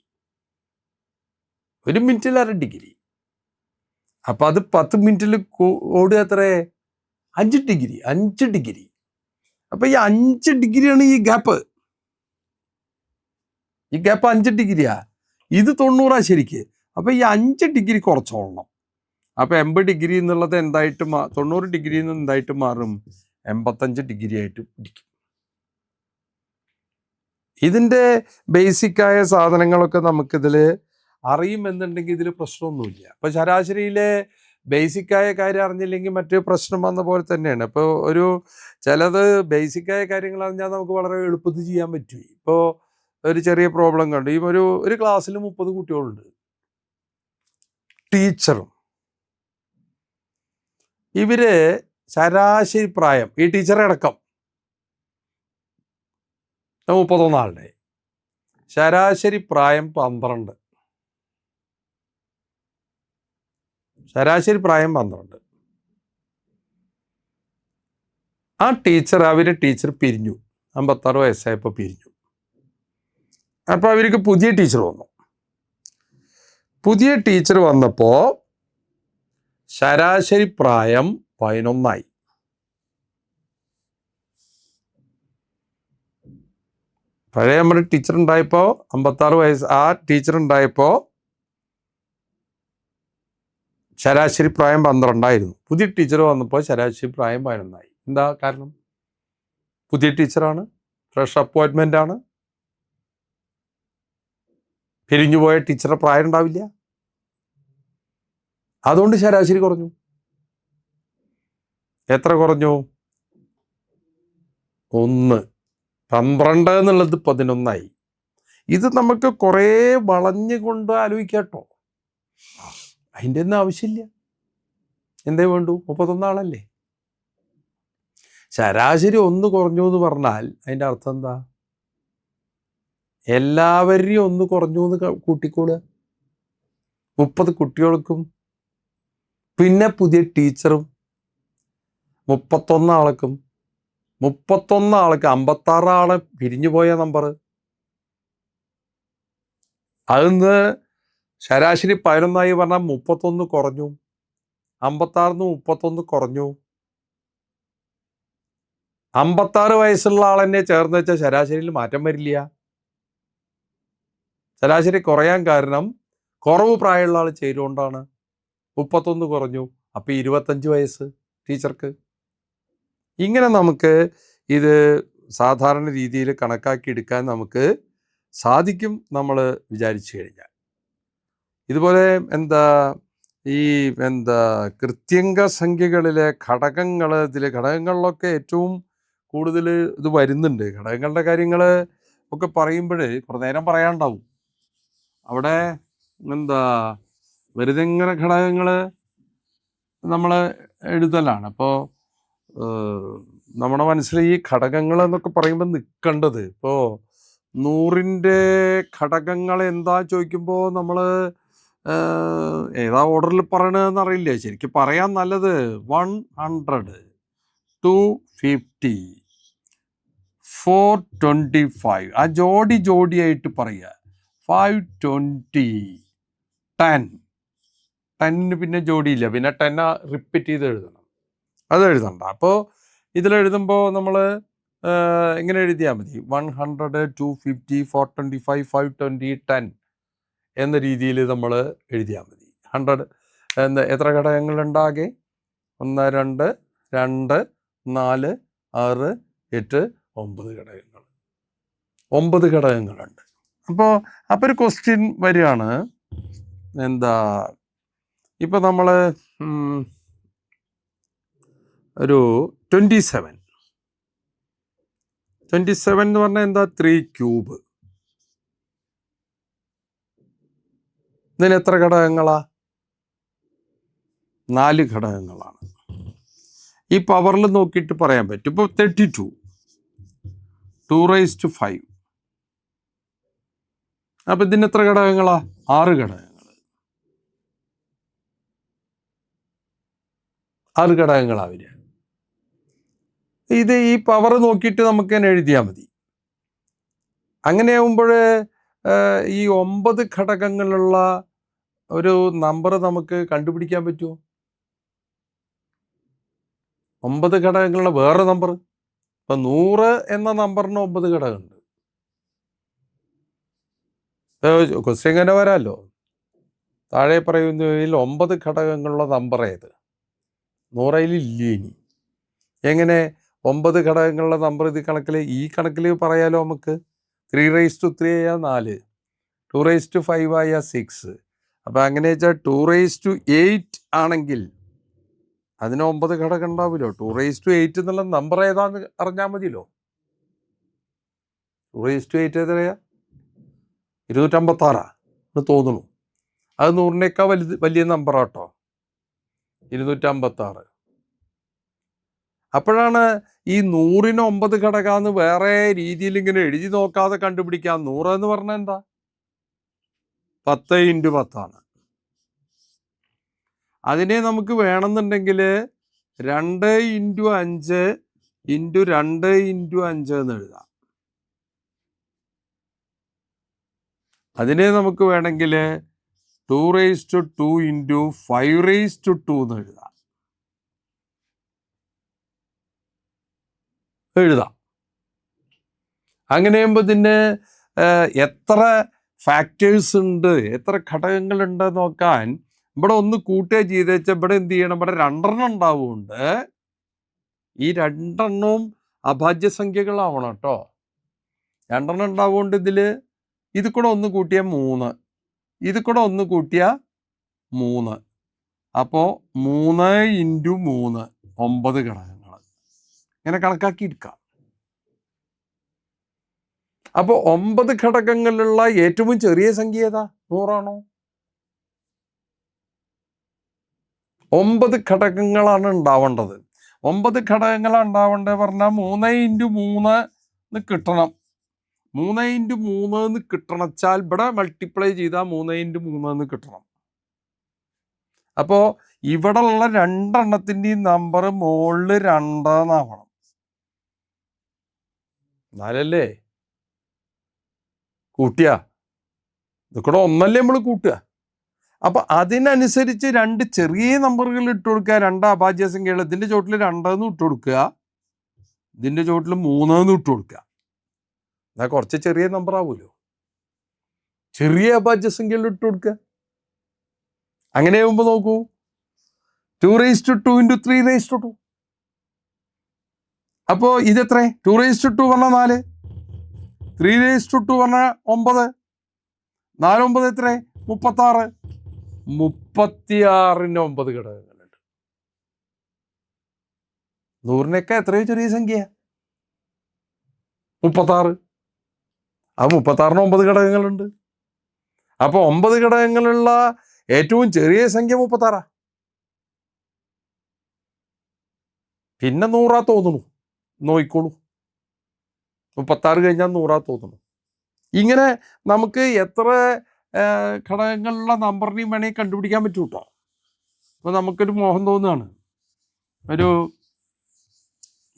1 മിനിറ്റിൽ 1/2 ഡിഗ്രി. അപ്പം അത് 10 മിനിറ്റിൽ ഓടുക എത്ര? 5 ഡിഗ്രി. 5 ഡിഗ്രി. അപ്പം ഈ 5 ഡിഗ്രിയാണ് ഈ ഗ്യാപ്പ്. ഈ ഗ്യാപ്പ് 5 ഡിഗ്രിയാ. ഇത് 90 ശരിക്ക്. അപ്പം ഈ 5 ഡിഗ്രി കുറച്ചോളണം. അപ്പം 80 ഡിഗ്രി എന്നുള്ളത് എന്തായിട്ട് 90 ഡിഗ്രി എന്ന് എന്തായിട്ട് മാറും? 85 ഡിഗ്രി ആയിട്ട് പിടിക്കും. ഇതിൻ്റെ ബേസിക്കായ സാധനങ്ങളൊക്കെ നമുക്കിതിൽ അറിയുമെന്നുണ്ടെങ്കിൽ ഇതിൽ പ്രശ്നമൊന്നുമില്ല. അപ്പോൾ ശരാശരിയിലെ ബേസിക്കായ കാര്യം അറിഞ്ഞില്ലെങ്കിൽ മറ്റ് പ്രശ്നം വന്ന പോലെ തന്നെയാണ്. ഇപ്പോൾ ഒരു ചിലത് ബേസിക്കായ കാര്യങ്ങൾ അറിഞ്ഞാൽ നമുക്ക് വളരെ എളുപ്പത്തിൽ ചെയ്യാൻ പറ്റും. ഇപ്പോൾ ഒരു ചെറിയ പ്രോബ്ലം കണ്ടു. ഈ ഒരു ക്ലാസ്സിൽ 30 കുട്ടികളുണ്ട്. ടീച്ചറും ഇവര് ശരാശരി പ്രായം, ഈ ടീച്ചറെ അടക്കം 31 ആളുടെ ശരാശരി പ്രായം 12. ശരാശരി പ്രായം 12. ആ ടീച്ചർ പിരിഞ്ഞു. 56 വയസ്സായപ്പോൾ പിരിഞ്ഞു. അപ്പോൾ അവർക്ക് പുതിയ ടീച്ചർ വന്നു. പുതിയ ടീച്ചർ വന്നപ്പോൾ ശരാശരി പ്രായം 11 പഴയ നമ്മുടെ ടീച്ചർ ഉണ്ടായപ്പോൾ 56 വയസ്സ്. ആ ടീച്ചർ ഉണ്ടായപ്പോൾ ശരാശരി പ്രായം 12. പുതിയ ടീച്ചർ വന്നപ്പോൾ ശരാശരി പ്രായം 11. എന്താ കാരണം? പുതിയ ടീച്ചറാണ്, ഫ്രഷ് അപ്പോയിൻമെൻ്റ് ആണ്. പിരിഞ്ഞുപോയ ടീച്ചറുടെ പ്രായം ഉണ്ടാവില്ല. അതുകൊണ്ട് ശരാശരി കുറഞ്ഞു. എത്ര കുറഞ്ഞു? 1. 12 എന്നുള്ളത് 11. ഇത് നമുക്ക് കുറേ വളഞ്ഞുകൊണ്ട് ആലോചിക്കാട്ടോ. അതിൻ്റെ ഒന്നും ആവശ്യമില്ല. എന്തേ വേണ്ടു? 31 ആളല്ലേ. ശരാശരി 1 കുറഞ്ഞു എന്ന് പറഞ്ഞാൽ അതിൻ്റെ അർത്ഥം എന്താ? എല്ലാവരെയും 1 കുറഞ്ഞു എന്ന് കൂട്ടിക്കോളുക. 30 കുട്ടികൾക്കും പിന്നെ പുതിയ ടീച്ചറും 31 ആൾക്കും 31 ആൾക്ക് 56 ആളെ പിരിഞ്ഞു പോയ നമ്പർ. അതിന്ന് ശരാശരി 11 പറഞ്ഞാൽ 31 കുറഞ്ഞു, 56 31 കുറഞ്ഞു. 56 വയസ്സുള്ള ആളെന്നെ ചേർന്ന് വെച്ചാൽ ശരാശരിയിൽ മാറ്റം വരില്ല. ശരാശരി കുറയാൻ കാരണം കുറവ് പ്രായമുള്ള ആൾ ചേരുകൊണ്ടാണ്. 31 കുറഞ്ഞു, അപ്പോൾ 25 വയസ്സ് ടീച്ചർക്ക്. ഇങ്ങനെ നമുക്ക് ഇത് സാധാരണ രീതിയിൽ കണക്കാക്കി എടുക്കാൻ നമുക്ക് സാധിക്കും നമ്മൾ വിചാരിച്ചു കഴിഞ്ഞാൽ. ഇതുപോലെ കൃത്യംഗ സംഖ്യകളിലെ ഘടകങ്ങൾ, ഘടകങ്ങളിലൊക്കെ ഏറ്റവും കൂടുതൽ ഇത് വരുന്നുണ്ട്. ഘടകങ്ങളുടെ കാര്യങ്ങൾ ഒക്കെ പറയുമ്പോൾ കുറേ നേരം പറയാനുണ്ടാവും. അവിടെ വെറുതെ ഇങ്ങനെ ഘടകങ്ങൾ നമ്മൾ എഴുതലാണ്. അപ്പോൾ നമ്മുടെ മനസ്സിൽ ഈ ഘടകങ്ങൾ എന്നൊക്കെ പറയുമ്പോൾ നിൽക്കേണ്ടത്, ഇപ്പോൾ 100ൻ്റെ ഘടകങ്ങൾ എന്താ ചോദിക്കുമ്പോൾ നമ്മൾ ഏതാ ഓർഡറിൽ പറയണതെന്ന് അറിയില്ല. ശരിക്കും പറയാൻ നല്ലത് 100, 250, 425. ആ ജോഡിയായിട്ട് പറയുക. 520, 10. 10ന് പിന്നെ ജോഡിയില്ല, പിന്നെ 10 റിപ്പീറ്റ് ചെയ്ത് എഴുതണം. അത് എഴുതണ്ട. അപ്പോൾ ഇതിലെഴുതുമ്പോൾ നമ്മൾ ഇങ്ങനെ എഴുതിയാൽ മതി. 100, 250, 425, 520, 10 എന്ന രീതിയിൽ നമ്മൾ എഴുതിയാൽ മതി. 100 എത്ര ഘടകങ്ങളുണ്ടാകെ? 1, 2, 2, 4, 6, 8, 9 ഘടകങ്ങൾ. 9 ഘടകങ്ങളുണ്ട്. അപ്പോൾ ഒരു ക്വസ്റ്റ്യൻ വരികയാണ്. ഇപ്പം നമ്മൾ ഒരു 27 എന്ന് പറഞ്ഞാൽ എന്താ? 3 ക്യൂബ്. ഇതിന് എത്ര ഘടകങ്ങളാ? 4 ഘടകങ്ങളാണ്. ഈ പവറിൽ നോക്കിയിട്ട് പറയാൻ പറ്റും. ഇപ്പോൾ 32, 2⁵5. അപ്പം ഇതിന് എത്ര ഘടകങ്ങളാ? 6 ഘടകങ്ങൾ. 6 ഘടകങ്ങളാ വരിക. ഇത് ഈ പവർ നോക്കിയിട്ട് നമുക്ക് തന്നെ എഴുതിയാൽ മതി. അങ്ങനെയാകുമ്പോൾ ഈ 9 ഘടകങ്ങളുള്ള ഒരു നമ്പർ നമുക്ക് കണ്ടുപിടിക്കാൻ പറ്റുമോ? 9 ഘടകങ്ങളുള്ള വേറെ നമ്പർ. ഇപ്പം 100 എന്ന നമ്പറിന് 9 ഘടകമുണ്ട്. ക്വസ്റ്റ്യൻ ഇങ്ങനെ വരാമല്ലോ. താഴെ പറയുന്നതിൽ 9 ഘടകങ്ങളുള്ള നമ്പർ ഏത്? 100 ഇല്ല. ഇനി എങ്ങനെ 9 ഘടകങ്ങളുള്ള നമ്പർ ഈ കണക്കിൽ പറയാലോ നമുക്ക്. 3⁵3 ആയാൽ 4, 2⁵5 ആയാൽ 6. അപ്പം അങ്ങനെ വെച്ചാൽ 2⁸8 ആണെങ്കിൽ അതിന് 9 ഘടകം ഉണ്ടാവില്ലോ. 2⁸8 എന്നുള്ള നമ്പർ ഏതാന്ന് അറിഞ്ഞാൽ മതിയല്ലോ. 2⁸8 എത്രയാ? 256 എന്ന് തോന്നുന്നു. അത് 100-നേക്കാൾ വലിയ നമ്പറാട്ടോ 256. അപ്പോഴാണ് ഈ 100ന് 9 ഘടകമെന്ന് വേറെ രീതിയിൽ ഇങ്ങനെ എഴുതി നോക്കാതെ കണ്ടുപിടിക്കാം. 100 എന്ന് പറഞ്ഞാൽ എന്താ? 10 × 10. അതിനെ നമുക്ക് വേണമെന്നുണ്ടെങ്കിൽ 2 × 5 × 2 × 5 എന്ന് എഴുതാം. അതിനെ നമുക്ക് വേണമെങ്കിൽ 2⁵2 × 5⁵2 എന്ന് എഴുതാം. അങ്ങനെ ആകുമ്പോൾ ഇതിന് എത്ര ഫാക്ടേഴ്സ് ഉണ്ട്, എത്ര ഘടകങ്ങളുണ്ട് നോക്കാൻ ഇവിടെ ഒന്ന് കൂട്ടുക ചെയ്ത് വെച്ചാൽ ഇവിടെ എന്ത് ചെയ്യണം? ഇവിടെ 2 ഉണ്ടാവുകൊണ്ട് ഈ 2 അഭാജ്യസംഖ്യകളാവണം കേട്ടോ. 2 ഉണ്ടാവുകൊണ്ട് ഇത് കൂടെ ഒന്ന് കൂട്ടിയാൽ 3, ഇത് കൂടെ ഒന്ന് കൂട്ടിയാൽ 3. അപ്പോൾ 3 × 3 9 ഘടകങ്ങൾ. ഇങ്ങനെ കണക്കാക്കി എടുക്കാം. അപ്പോൾ 9 ഘടകങ്ങളുള്ള ഏറ്റവും ചെറിയ സംഖ്യ ഏതാ? 100 ആണോ? 9 ഘടകങ്ങളാണ് ഉണ്ടാവേണ്ടത്. 9 ഘടകങ്ങളാണ് ഉണ്ടാവേണ്ടത് പറഞ്ഞാൽ 3 × 3 കിട്ടണം. 3 × 3 കിട്ടണച്ചാൽ ഇവിടെ മൾട്ടിപ്ലൈ ചെയ്താൽ 3 × 3 കിട്ടണം. അപ്പോൾ ഇവിടെ ഉള്ള രണ്ടെണ്ണത്തിൻ്റെയും നമ്പർ മുകളിൽ 2 എന്നാവണം. എന്നാലല്ലേ കൂട്ടുക. ഇതൊക്കെ ഒന്നല്ലേ നമ്മൾ കൂട്ടുക. അപ്പം അതിനനുസരിച്ച് 2 ചെറിയ നമ്പറുകൾ ഇട്ട് കൊടുക്കുക. 2 അഭാജ്യ സംഖ്യകൾ. ഇതിൻ്റെ ചോട്ടിൽ 2 എന്ന് ഇട്ട് കൊടുക്കുക, ഇതിൻ്റെ ചോട്ടിൽ 3 എന്ന് ഇട്ട് കൊടുക്കുക. എന്നാൽ കുറച്ച് ചെറിയ നമ്പർ ആവുമല്ലോ. ചെറിയ അഭാജ്യ സംഖ്യകൾ ഇട്ട് കൊടുക്കുക. അങ്ങനെ ആകുമ്പോൾ നോക്കൂ, 2⁻2 × 3⁻2. അപ്പോൾ ഇതെത്ര? 2⁻2 പറഞ്ഞാൽ 4, 3⁻2 പറഞ്ഞാൽ 9, 4 9 എത്ര? 36. 36ന് 9 ഘടകങ്ങളുണ്ട്. 100-നേക്കാൾ എത്രയോ ചെറിയ സംഖ്യ 36. ആ 36ന് 9 ഘടകങ്ങളുണ്ട്. അപ്പോൾ 9 ഘടകങ്ങളുള്ള ഏറ്റവും ചെറിയ സംഖ്യ 36. പിന്നെ 100 തോന്നുന്നു. നോയിക്കോളൂ, 36 കഴിഞ്ഞാൽ 100 തോന്നുന്നു. ഇങ്ങനെ നമുക്ക് എത്ര ഘടകങ്ങളുള്ള നമ്പറിനെയും വേണമെങ്കിൽ കണ്ടുപിടിക്കാൻ പറ്റും കേട്ടോ. അപ്പോൾ നമുക്കൊരു മോഹം തോന്നുകയാണ്, ഒരു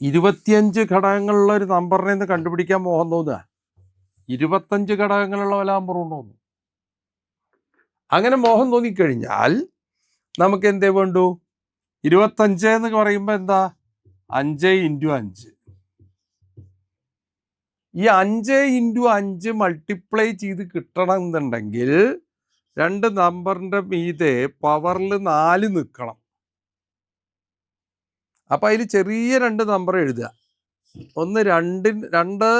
25 ഘടകങ്ങളുള്ള ഒരു നമ്പറിനെ ഒന്ന് കണ്ടുപിടിക്കാൻ മോഹം തോന്നുക. 25 ഘടകങ്ങളുള്ള വല്ല നമ്പറും ഉണ്ടോന്ന്. അങ്ങനെ മോഹം തോന്നിക്കഴിഞ്ഞാൽ നമുക്ക് എന്തേ വേണ്ടു? 25 എന്ന് പറയുമ്പോൾ എന്താ? 5 × 5. ഈ 5 × 5 മൾട്ടിപ്ലൈ ചെയ്ത് കിട്ടണം എന്നുണ്ടെങ്കിൽ 2 നമ്പറിൻ്റെ മീതെ പവറിൽ 4 നിൽക്കണം. അപ്പം അതിൽ ചെറിയ 2 നമ്പർ എഴുതുക. ഒന്ന് 2⁴,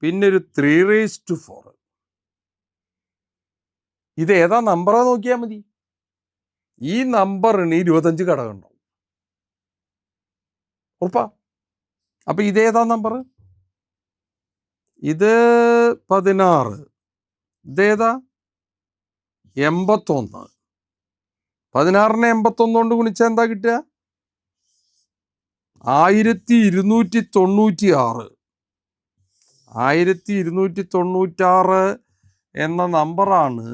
പിന്നെ ഒരു 3⁴. ഇത് ഏതാ നമ്പറാ നോക്കിയാൽ മതി. ഈ നമ്പറിന് 25 ഘടകം ഉണ്ടാവും. ഉറപ്പാ? അപ്പം ഇതേതാ നമ്പർ? ഇത് 16. ഇതേതാ? 81. 16നെ 81 കൊണ്ട് ഗുണിച്ചാൽ എന്താ കിട്ടുക? 1296. 1296 എന്ന നമ്പറാണ്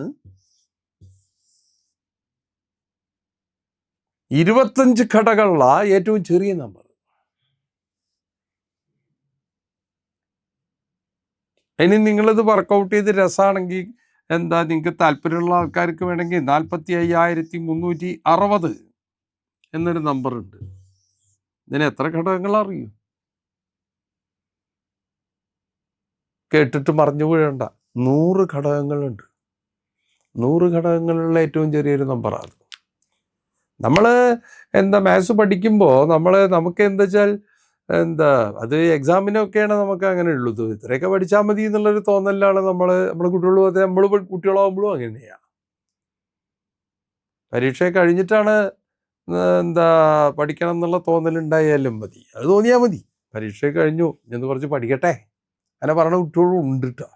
25 ഘടകമുള്ള ഏറ്റവും ചെറിയ നമ്പർ. ഇനി നിങ്ങളിത് വർക്കൗട്ട് ചെയ്ത് രസമാണെങ്കിൽ എന്താ, നിങ്ങൾക്ക് താല്പര്യമുള്ള ആൾക്കാർക്ക് വേണമെങ്കിൽ 45,360 എന്നൊരു നമ്പറുണ്ട്. ഇതിന് എത്ര ഘടകങ്ങൾ അറിയൂ? കേട്ടിട്ട് മറിഞ്ഞു വീഴണ്ട. 100 ഘടകങ്ങളുണ്ട്. 100 ഘടകങ്ങളുള്ള ഏറ്റവും ചെറിയൊരു നമ്പറാണ്. നമ്മൾ എന്താ മാത്സ് പഠിക്കുമ്പോൾ നമുക്ക് എന്താ വെച്ചാൽ എന്താ, അത് എക്സാമിനൊക്കെയാണ് നമുക്ക് അങ്ങനെ ഉള്ളത്. ഇത്രയൊക്കെ പഠിച്ചാൽ മതി എന്നുള്ളൊരു തോന്നലാണ് നമ്മുടെ കുട്ടികളാകുമ്പോഴും അങ്ങനെയാണ്. പരീക്ഷ കഴിഞ്ഞിട്ടാണ് എന്താ പഠിക്കണം എന്നുള്ള തോന്നലുണ്ടായാലും മതി. അത് തോന്നിയാൽ മതി. പരീക്ഷ കഴിഞ്ഞു, എന്ന് കുറച്ച് പഠിക്കട്ടെ അങ്ങനെ പറഞ്ഞ കുട്ടികളും ഉണ്ട് കേട്ടോ.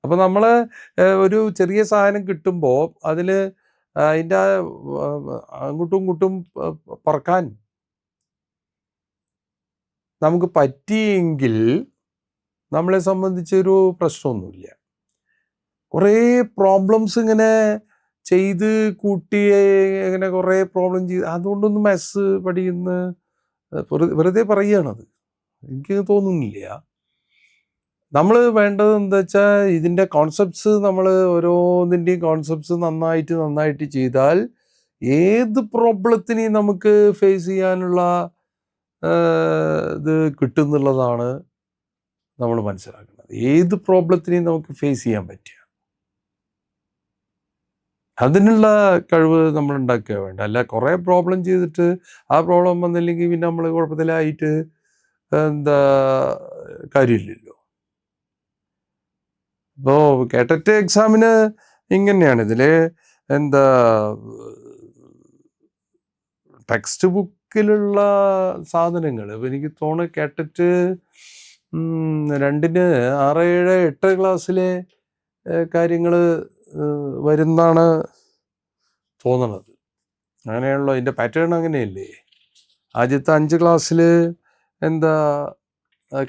അപ്പം നമ്മൾ ഒരു ചെറിയ സാധനം കിട്ടുമ്പോൾ അതിൽ അതിൻ്റെ അങ്ങോട്ടും ഇങ്ങോട്ടും പറക്കാൻ നമുക്ക് പറ്റിയെങ്കിൽ നമ്മളെ സംബന്ധിച്ചൊരു പ്രശ്നമൊന്നുമില്ല. കുറേ പ്രോബ്ലംസ് ഇങ്ങനെ ചെയ്ത് കൂട്ടി ഇങ്ങനെ കുറേ പ്രോബ്ലം ചെയ്ത് അതുകൊണ്ടൊന്നും മാത്സ് പഠിക്കുന്ന വെറുതെ പറയുകയാണത്. എനിക്ക് തോന്നുന്നില്ല. നമ്മൾ വേണ്ടത് എന്താ വെച്ചാൽ ഇതിൻ്റെ കോൺസെപ്റ്റ്സ്, നമ്മൾ ഓരോന്നിൻ്റെയും കോൺസെപ്റ്റ്സ് നന്നായിട്ട് ചെയ്താൽ ഏത് പ്രോബ്ലത്തിനെയും നമുക്ക് ഫേസ് ചെയ്യാനുള്ള ഇത് കിട്ടുന്നുള്ളതാണ് നമ്മൾ മനസ്സിലാക്കുന്നത്. ഏത് പ്രോബ്ലത്തിനെയും നമുക്ക് ഫേസ് ചെയ്യാൻ പറ്റുക, അതിനുള്ള കഴിവ് നമ്മൾ ഉണ്ടാക്കുക വേണ്ട. അല്ല കുറേ പ്രോബ്ലം ചെയ്തിട്ട് ആ പ്രോബ്ലം വന്നില്ലെങ്കിൽ പിന്നെ നമ്മൾ കുഴപ്പത്തിലായിട്ട് എന്താ കാര്യമില്ലല്ലോ. അപ്പോൾ കേട്ടറ്റ് എക്സാമിന് ഇങ്ങനെയാണ്. ഇതിൽ എന്താ ടെക്സ്റ്റ് ബുക്ക് ബേസിക്കിലുള്ള സാധനങ്ങൾ ഇപ്പം എനിക്ക് തോന്നുന്നു കേട്ടിട്ട് 2ന് 6, 7, 8 ക്ലാസ്സിലെ കാര്യങ്ങൾ വരുന്നാണ് തോന്നണത്. അങ്ങനെയാണല്ലോ അതിൻ്റെ പാറ്റേൺ. അങ്ങനെയല്ലേ? ആദ്യത്തെ 5 ക്ലാസ്സിൽ എന്താ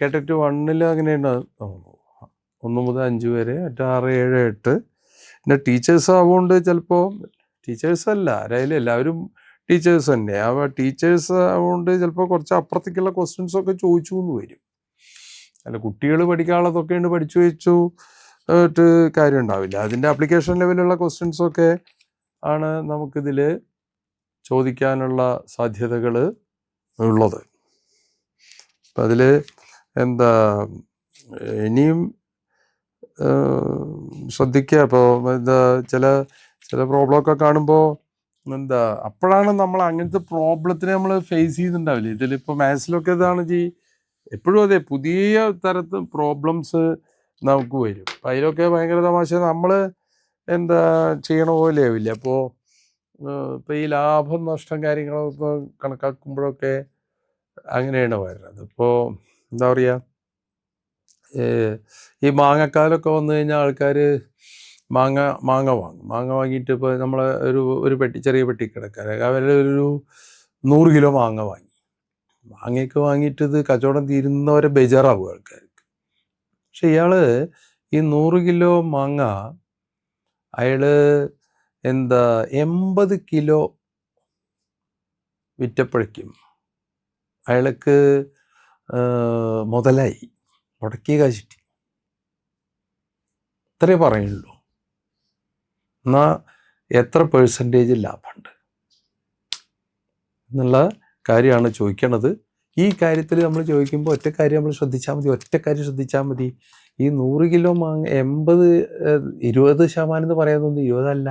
കേട്ടിട്ട് 1ൽ അങ്ങനെയാണ് തോന്നുന്നു, 1 മുതൽ 5 വരെ, മറ്റേ 6, 7, 8. പിന്നെ ടീച്ചേഴ്സ് ആവുകൊണ്ട് ചിലപ്പോൾ ടീച്ചേഴ്സല്ല ആരായാലും എല്ലാവരും ടീച്ചേഴ്സ് തന്നെ. ആ ടീച്ചേഴ്സ് ആവുകൊണ്ട് ചിലപ്പോൾ കുറച്ച് അപ്പുറത്തേക്കുള്ള ക്വസ്റ്റ്യൻസൊക്കെ ചോദിച്ചു എന്ന് വരും. അല്ല, കുട്ടികൾ പഠിക്കാനുള്ളതൊക്കെയാണ് പഠിച്ചു വെച്ചു കാര്യം ഉണ്ടാവില്ല. അതിൻ്റെ ആപ്ലിക്കേഷൻ ലെവലുള്ള ക്വസ്റ്റ്യൻസൊക്കെ ആണ് നമുക്കിതിൽ ചോദിക്കാനുള്ള സാധ്യതകൾ ഉള്ളത്. അപ്പം അതിൽ എന്താ ഇനിയും ശ്രദ്ധിക്കുക. ഇപ്പോൾ എന്താ ചില പ്രോബ്ലമൊക്കെ കാണുമ്പോൾ എന്താ അപ്പോഴാണ് നമ്മൾ അങ്ങനത്തെ പ്രോബ്ലത്തിനെ നമ്മൾ ഫേസ് ചെയ്യുന്നുണ്ടാവില്ല. ഇതിലിപ്പോൾ മാത്സിലൊക്കെ ഇതാണ് എപ്പോഴും അതെ, പുതിയ തരത്തിൽ പ്രോബ്ലംസ് നമുക്ക് വരും. അപ്പം അതിലൊക്കെ ഭയങ്കര തമാശ. നമ്മൾ എന്താ ചെയ്യണ പോലെ ആവില്ല. അപ്പോൾ ഇപ്പോൾ ഈ ലാഭം നഷ്ടം കാര്യങ്ങളൊക്കെ കണക്കാക്കുമ്പോഴൊക്കെ അങ്ങനെയാണ് വരുന്നത്. ഇപ്പോൾ എന്താ പറയുക, ഈ മാങ്ങക്കാലമൊക്കെ വന്നു കഴിഞ്ഞാൽ ആൾക്കാർ മാങ്ങ വാങ്ങും. മാങ്ങ വാങ്ങിയിട്ട് ഇപ്പോൾ നമ്മൾ ഒരു പെട്ടി, ചെറിയ പെട്ടിക്കിടക്കാർ അവരൊരു 100 കിലോ മാങ്ങ വാങ്ങി. മാങ്ങയൊക്കെ വാങ്ങിയിട്ട് ഇത് കച്ചവടം തീരുന്നവരെ ബേജാറാവും ആൾക്കാർക്ക്. പക്ഷെ ഇയാൾ ഈ 100 കിലോ മാങ്ങ അയാൾ എന്താ 80 കിലോ വിറ്റപ്പോഴേക്കും അയാൾക്ക് മുതലായി, മുടക്കിയ കാശിട്ടി. ഇത്രേ പറയുള്ളൂ. എന്നാൽ എത്ര പെർസെൻറ്റേജ് ലാഭമുണ്ട് എന്നുള്ള കാര്യമാണ് ചോദിക്കണത്. ഈ കാര്യത്തിൽ നമ്മൾ ചോദിക്കുമ്പോൾ ഒറ്റ കാര്യം നമ്മൾ ശ്രദ്ധിച്ചാൽ മതി. ഈ 100 കിലോ മാങ്ങ 20% എന്ന് പറയാനൊന്നും 20 അല്ല,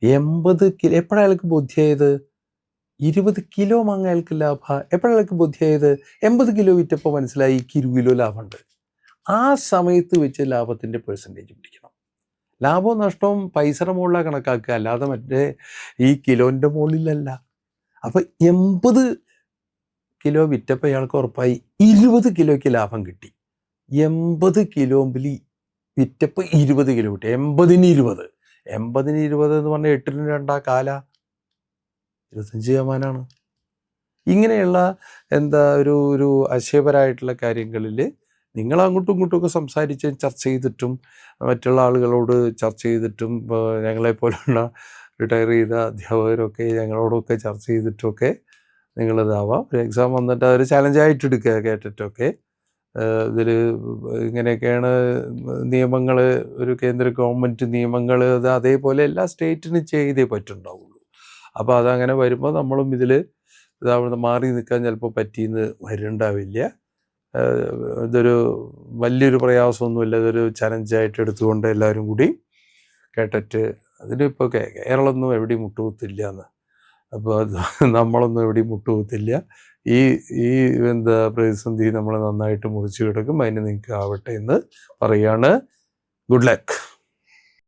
80 കിലോ. എപ്പോഴാണ് അയാൾക്ക് ബുദ്ധിയായത്? 20 കിലോ മാങ്ങ അയാൾക്ക് ലാഭ. എപ്പോഴാണ് അയാൾക്ക് ബുദ്ധിയായത്? 80 കിലോ വിറ്റപ്പോൾ മനസ്സിലായി 20 കിലോ ലാഭമുണ്ട്. ആ സമയത്ത് വെച്ച് ലാഭത്തിൻ്റെ പെർസെൻറ്റേജ് പിടിക്കണം. ലാഭവും നഷ്ടവും പൈസയുടെ മുകളിലാണ് കണക്കാക്കുക, അല്ലാതെ മറ്റേ ഈ കിലോൻ്റെ മുകളിലല്ല. അപ്പം 80 കിലോ വിറ്റപ്പോൾ ഇയാൾക്ക് ഉറപ്പായി 20 കിലോയ്ക്ക് ലാഭം കിട്ടി. 80 കിലോമ്പിൽ വിറ്റപ്പോൾ 20 കിലോ കിട്ടി. 80-ന് 20 എന്ന് പറഞ്ഞാൽ 8-ന് 2 കാല 25%. ഇങ്ങനെയുള്ള എന്താ ഒരു ആശയപരമായിട്ടുള്ള കാര്യങ്ങളിൽ നിങ്ങൾ അങ്ങോട്ടും ഇങ്ങോട്ടുമൊക്കെ സംസാരിച്ച് ചർച്ച ചെയ്തിട്ടും മറ്റുള്ള ആളുകളോട് ചർച്ച ചെയ്തിട്ടും ഞങ്ങളെപ്പോലുള്ള റിട്ടയർ ചെയ്ത അധ്യാപകരൊക്കെ ഞങ്ങളോടൊക്കെ ചർച്ച ചെയ്തിട്ടൊക്കെ നിങ്ങളിതാവാം. ഒരു എക്സാം വന്നിട്ട് അതൊരു ചലഞ്ചായിട്ട് എടുക്കുക. കേട്ടിട്ടൊക്കെ ഇതിൽ ഇങ്ങനെയൊക്കെയാണ് നിയമങ്ങൾ, ഒരു കേന്ദ്ര ഗവൺമെൻറ് നിയമങ്ങൾ, അത് അതേപോലെ എല്ലാ സ്റ്റേറ്റിനും ചെയ്തേ പറ്റുണ്ടാവുള്ളൂ. അപ്പോൾ അതങ്ങനെ വരുമ്പോൾ നമ്മളും ഇതിൽ ഇതാവുന്ന മാറി നിൽക്കാൻ ചിലപ്പോൾ പറ്റിയെന്ന് വരുന്നുണ്ടാവില്ല. ഇതൊരു വലിയൊരു പ്രയാസമൊന്നുമില്ല. ഇതൊരു ചലഞ്ചായിട്ട് എടുത്തുകൊണ്ട് എല്ലാവരും കൂടി കേട്ടിട്ട് അതിനിപ്പോൾ കേരളമൊന്നും എവിടെയും മുട്ടുകുത്തില്ല എന്ന്. അപ്പോൾ നമ്മളൊന്നും എവിടെയും മുട്ടുകുത്തില്ല. ഈ എന്താ പ്രതിസന്ധി നമ്മൾ നന്നായിട്ട് മുറിച്ചു കിടക്കും. അതിന് നിങ്ങൾക്ക് ആവട്ടെ എന്ന് പറയാണ്. Good luck.